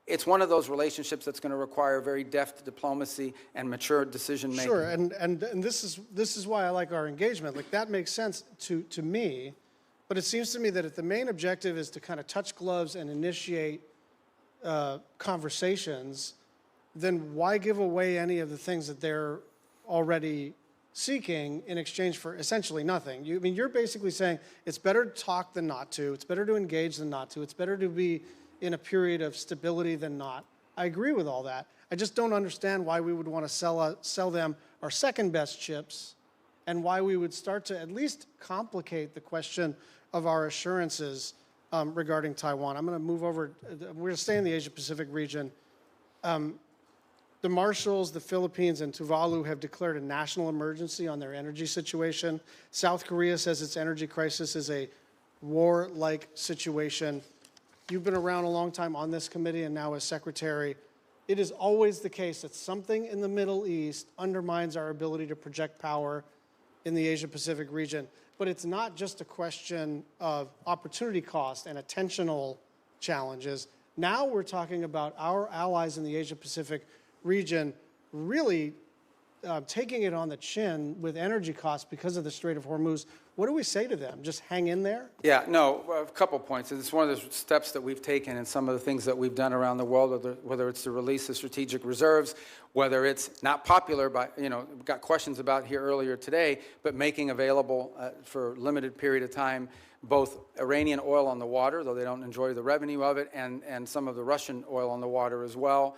it's one of those relationships that's going to require very deft diplomacy and mature decision-making. Sure, and this is why I like our engagement. Like, that makes sense to me, but it seems to me that if the main objective is to kind of touch gloves and initiate conversations, then why give away any of the things that they're already seeking in exchange for essentially nothing? I mean, you're basically saying it's better to talk than not to, it's better to engage than not to, it's better to be in a period of stability than not. I agree with all that. I just don't understand why we would want to sell them our second best chips, and why we would start to at least complicate the question of our assurances regarding Taiwan. I'm going to move over. We're going to stay in the Asia-Pacific region. The Marshalls, the Philippines, and Tuvalu have declared a national emergency on their energy situation. South Korea says its energy crisis is a war-like situation. You've been around a long time on this committee and now as secretary. It is always the case that something in the Middle East undermines our ability to project power in the Asia-Pacific region. But it's not just a question of opportunity cost and attentional challenges. Now we're talking about our allies in the Asia-Pacific region really taking it on the chin with energy costs because of the Strait of Hormuz. What do we say to them? Just hang in there? Yeah, no, a couple points. It's one of the steps that we've taken and some of the things that we've done around the world, whether it's the release of strategic reserves, whether it's not popular, but, we got questions about here earlier today, but making available for a limited period of time both Iranian oil on the water, though they don't enjoy the revenue of it, and some of the Russian oil on the water as well.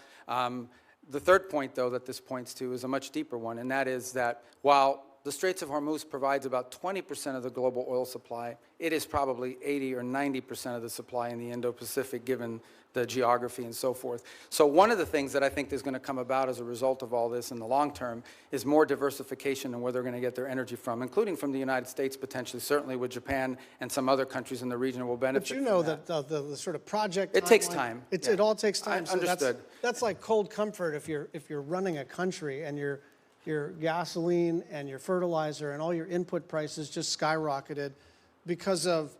The third point, though, that this points to is a much deeper one, and that is that while the Straits of Hormuz provides about 20% of the global oil supply, it is probably 80 or 90% of the supply in the Indo-Pacific, given the geography and so forth. So one of the things that I think is going to come about as a result of all this in the long term is more diversification in where they're going to get their energy from, including from the United States potentially, certainly with Japan and some other countries in the region will benefit from that. But you know that the sort of project It takes time. It all takes time. So understood. That's like cold comfort if you're running a country and your gasoline and your fertilizer and all your input prices just skyrocketed because of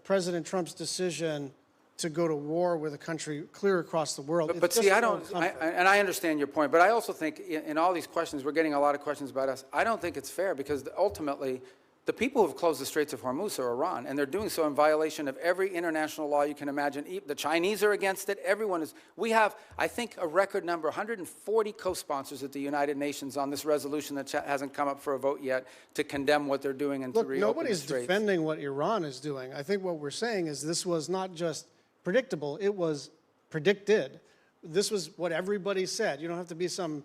President Trump's decision to go to war with a country clear across the world. But see, I understand your point, but I also think in all these questions, we're getting a lot of questions about us. I don't think it's fair, because ultimately, the people who have closed the Straits of Hormuz are Iran, and they're doing so in violation of every international law you can imagine. The Chinese are against it. Everyone is. We have, I think, a record number, 140 co-sponsors at the United Nations on this resolution that hasn't come up for a vote yet to condemn what they're doing and to reopen the nobody's Straits. defending what Iran is doing. I think what we're saying is this was not just predictable, it was predicted. This was what everybody said. You don't have to be some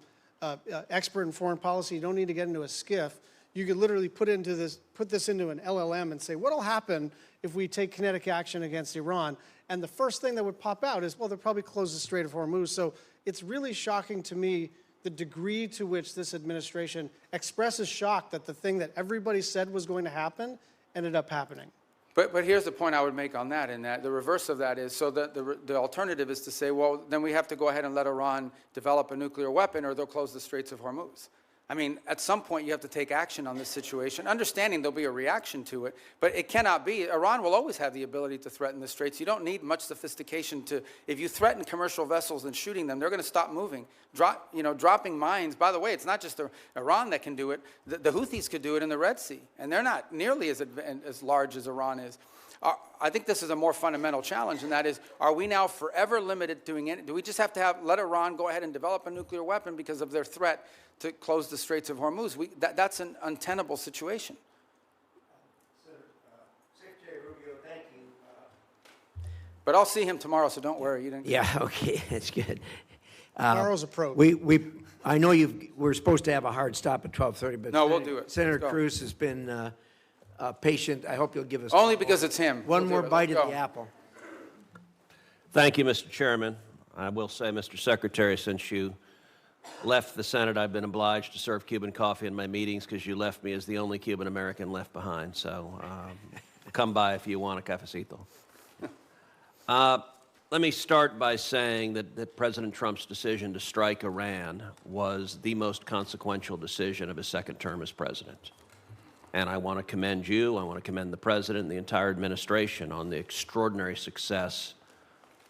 expert in foreign policy. You don't need to get into a skiff. You could literally put this into an LLM and say, what'll happen if we take kinetic action against Iran? And the first thing that would pop out is, well, they'll probably close the Strait of Hormuz. So it's really shocking to me the degree to which this administration expresses shock that the thing that everybody said was going to happen ended up happening. But here's the point I would make on that, in that the reverse of that is, so the alternative is to say, well, then we have to go ahead and let Iran develop a nuclear weapon, or they'll close the Straits of Hormuz. I mean, at some point you have to take action on this situation, understanding there'll be a reaction to it, but it cannot be. Iran will always have the ability to threaten the Straits. You don't need much sophistication to, if you threaten commercial vessels and shooting them, they're going to stop moving. Dropping mines, by the way, it's not just Iran that can do it. The Houthis could do it in the Red Sea, and they're not nearly as large as Iran is. I think this is a more fundamental challenge, and that is, are we now forever limited doing it? Do we just have to let Iran go ahead and develop a nuclear weapon because of their threat to close the Straits of Hormuz? That's an untenable situation. Secretary Rubio, thank you. But I'll see him tomorrow, so don't worry. Yeah, okay, that's good. Tomorrow's a probe. I know we're supposed to have a hard stop at 12:30, but No, we'll do it. Senator Let's go. Cruz has been patient. I hope you'll give us Only because it's him. one We'll more do it. bite Let's of go. the apple. Thank you, Mr. Chairman. I will say, Mr. Secretary, since you left the Senate, I've been obliged to serve Cuban coffee in my meetings because you left me as the only Cuban American left behind. So come by if you want a cafecito. Let me start by saying that President Trump's decision to strike Iran was the most consequential decision of his second term as president. And I want to commend you, I want to commend the president and the entire administration on the extraordinary success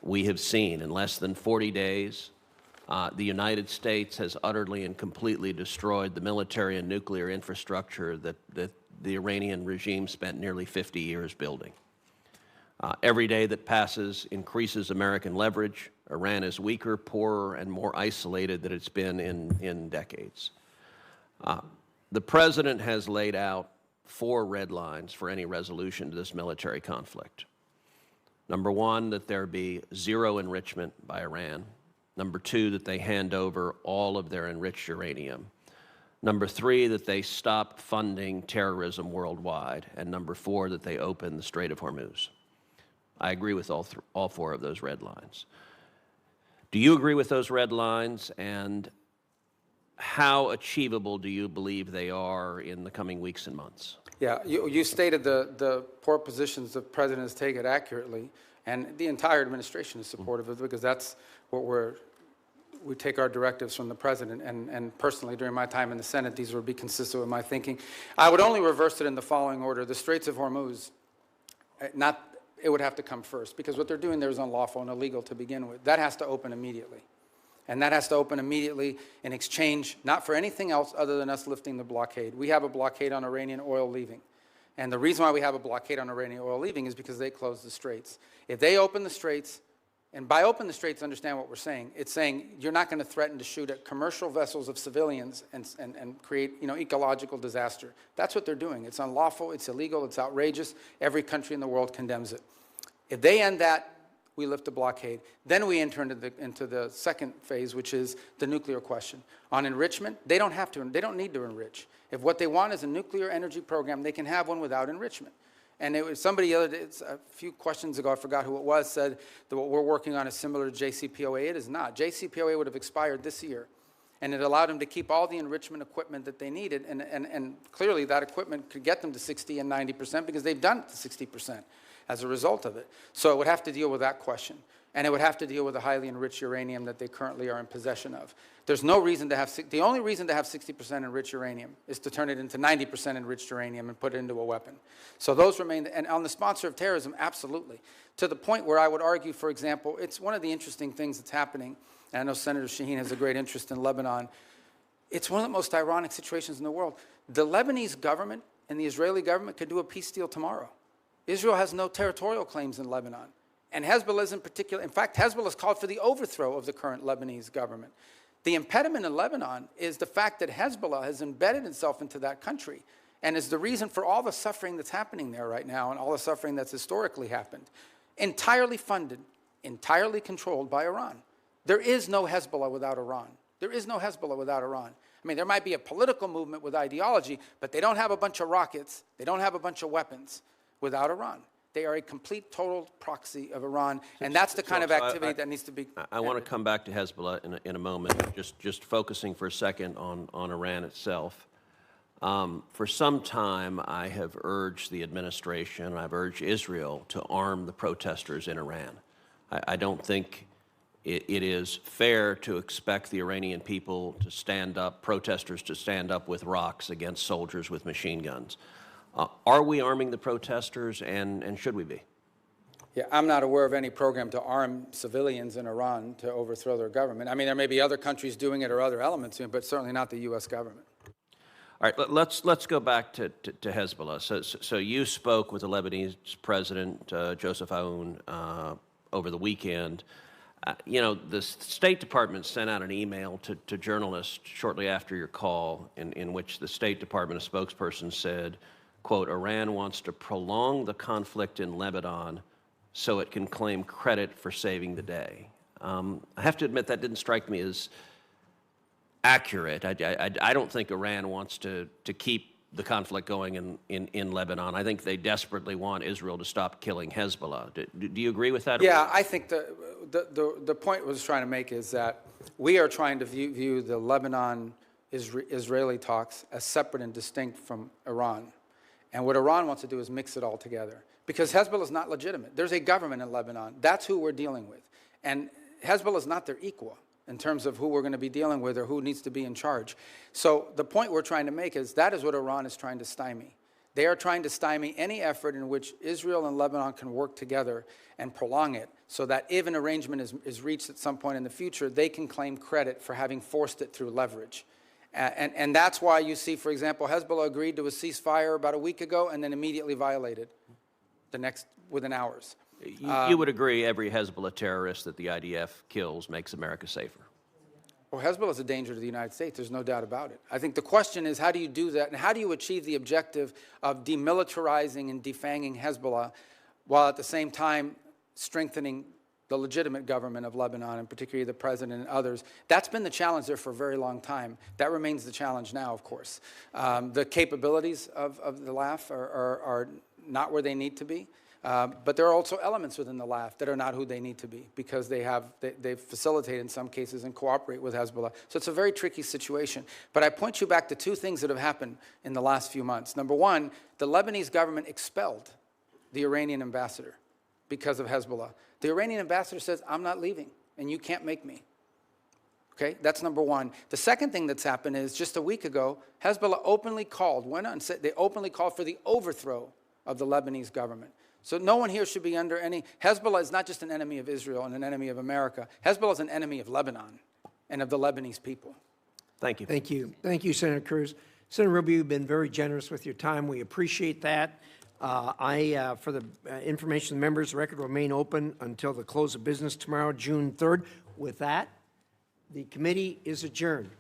we have seen. In less than 40 days, the United States has utterly and completely destroyed the military and nuclear infrastructure that the Iranian regime spent nearly 50 years building. Every day that passes increases American leverage. Iran is weaker, poorer, and more isolated than it's been in decades. The president has laid out 4 red lines for any resolution to this military conflict. Number 1, that there be zero enrichment by Iran. Number 2, that they hand over all of their enriched uranium. Number 3, that they stop funding terrorism worldwide. And number 4, that they open the Strait of Hormuz. I agree with all 4 of those red lines. Do you agree with those red lines, and how achievable do you believe they are in the coming weeks and months? Yeah, you stated the poor positions the president has taken accurately, and the entire administration is supportive of it because that's what we take our directives from the president, and personally during my time in the Senate, these would be consistent with my thinking. I would only reverse it in the following order. The Straits of Hormuz, it would have to come first because what they're doing there is unlawful and illegal to begin with. That has to open immediately. And that has to open immediately in exchange, not for anything else other than us lifting the blockade. We have a blockade on Iranian oil leaving. And the reason why we have a blockade on Iranian oil leaving is because they closed the straits. If they open the straits, and by open the straits, understand what we're saying. It's saying you're not going to threaten to shoot at commercial vessels of civilians and create, ecological disaster. That's what they're doing. It's unlawful, it's illegal, it's outrageous. Every country in the world condemns it. If they end that, we lift the blockade. Then we enter into the second phase, which is the nuclear question. On enrichment, they don't need to enrich. If what they want is a nuclear energy program, they can have one without enrichment. And it was somebody the other day, a few questions ago, I forgot who it was, said that what we're working on is similar to JCPOA. It is not. JCPOA would have expired this year. And it allowed them to keep all the enrichment equipment that they needed. And clearly that equipment could get them to 60 and 90% because they've done it to 60% as a result of it. So it would have to deal with that question. And it would have to deal with the highly enriched uranium that they currently are in possession of. There's no reason to have, the only reason to have 60% enriched uranium is to turn it into 90% enriched uranium and put it into a weapon. So those remain, and on the sponsor of terrorism, absolutely. To the point where I would argue, for example, it's one of the interesting things that's happening, and I know Senator Shaheen has a great interest in Lebanon. It's one of the most ironic situations in the world. The Lebanese government and the Israeli government could do a peace deal tomorrow. Israel has no territorial claims in Lebanon. And Hezbollah is in particular, in fact, Hezbollah has called for the overthrow of the current Lebanese government. The impediment in Lebanon is the fact that Hezbollah has embedded itself into that country and is the reason for all the suffering that's happening there right now and all the suffering that's historically happened. Entirely funded, entirely controlled by Iran. There is no Hezbollah without Iran. There is no Hezbollah without Iran. I mean, there might be a political movement with ideology, but they don't have a bunch of rockets, they don't have a bunch of weapons without Iran. They are a complete, total proxy of Iran, and that's the kind of activity that needs to be... I want to come back to Hezbollah in a moment, just focusing for a second on Iran itself. For some time, I have urged the administration, I've urged Israel to arm the protesters in Iran. I don't think it is fair to expect the Iranian people to stand up, protesters to stand up with rocks against soldiers with machine guns. Are we arming the protesters, and should we be? Yeah, I'm not aware of any program to arm civilians in Iran to overthrow their government. I mean, there may be other countries doing it or other elements doing it, but certainly not the U.S. government. All right, let's go back to Hezbollah. So you spoke with the Lebanese President, Joseph Aoun, over the weekend. The State Department sent out an email to journalists shortly after your call in which the State Department, a spokesperson, said, quote, Iran wants to prolong the conflict in Lebanon so it can claim credit for saving the day. I have to admit that didn't strike me as accurate. I don't think Iran wants to keep the conflict going in Lebanon. I think they desperately want Israel to stop killing Hezbollah. Do you agree with that? Yeah, I think the point I was trying to make is that we are trying to view the Lebanon-Israeli talks as separate and distinct from Iran. And what Iran wants to do is mix it all together. Because Hezbollah is not legitimate. There's a government in Lebanon. That's who we're dealing with. And Hezbollah is not their equal in terms of who we're going to be dealing with or who needs to be in charge. So the point we're trying to make is that is what Iran is trying to stymie. They are trying to stymie any effort in which Israel and Lebanon can work together and prolong it so that if an arrangement is reached at some point in the future, they can claim credit for having forced it through leverage. And that's why you see, for example, Hezbollah agreed to a ceasefire about a week ago and then immediately violated within hours. You would agree every Hezbollah terrorist that the IDF kills makes America safer? Well, Hezbollah is a danger to the United States. There's no doubt about it. I think the question is, how do you do that? And how do you achieve the objective of demilitarizing and defanging Hezbollah while at the same time strengthening the legitimate government of Lebanon, and particularly the president and others? That's been the challenge there for a very long time. That remains the challenge now, of course. The capabilities of the LAF are not where they need to be. But there are also elements within the LAF that are not who they need to be because they facilitate in some cases and cooperate with Hezbollah. So it's a very tricky situation. But I point you back to two things that have happened in the last few months. Number one, the Lebanese government expelled the Iranian ambassador because of Hezbollah. The Iranian ambassador says, I'm not leaving, and you can't make me. Okay, that's number one. The second thing that's happened is just a week ago, Hezbollah openly called, they openly called for the overthrow of the Lebanese government. So no one here should be under any, Hezbollah is not just an enemy of Israel and an enemy of America. Hezbollah is an enemy of Lebanon and of the Lebanese people. Thank you. Thank you. Thank you, Senator Cruz. Senator Rubio, you've been very generous with your time. We appreciate that. For the information of the members, the record will remain open until the close of business tomorrow, June 3rd. With that, the committee is adjourned.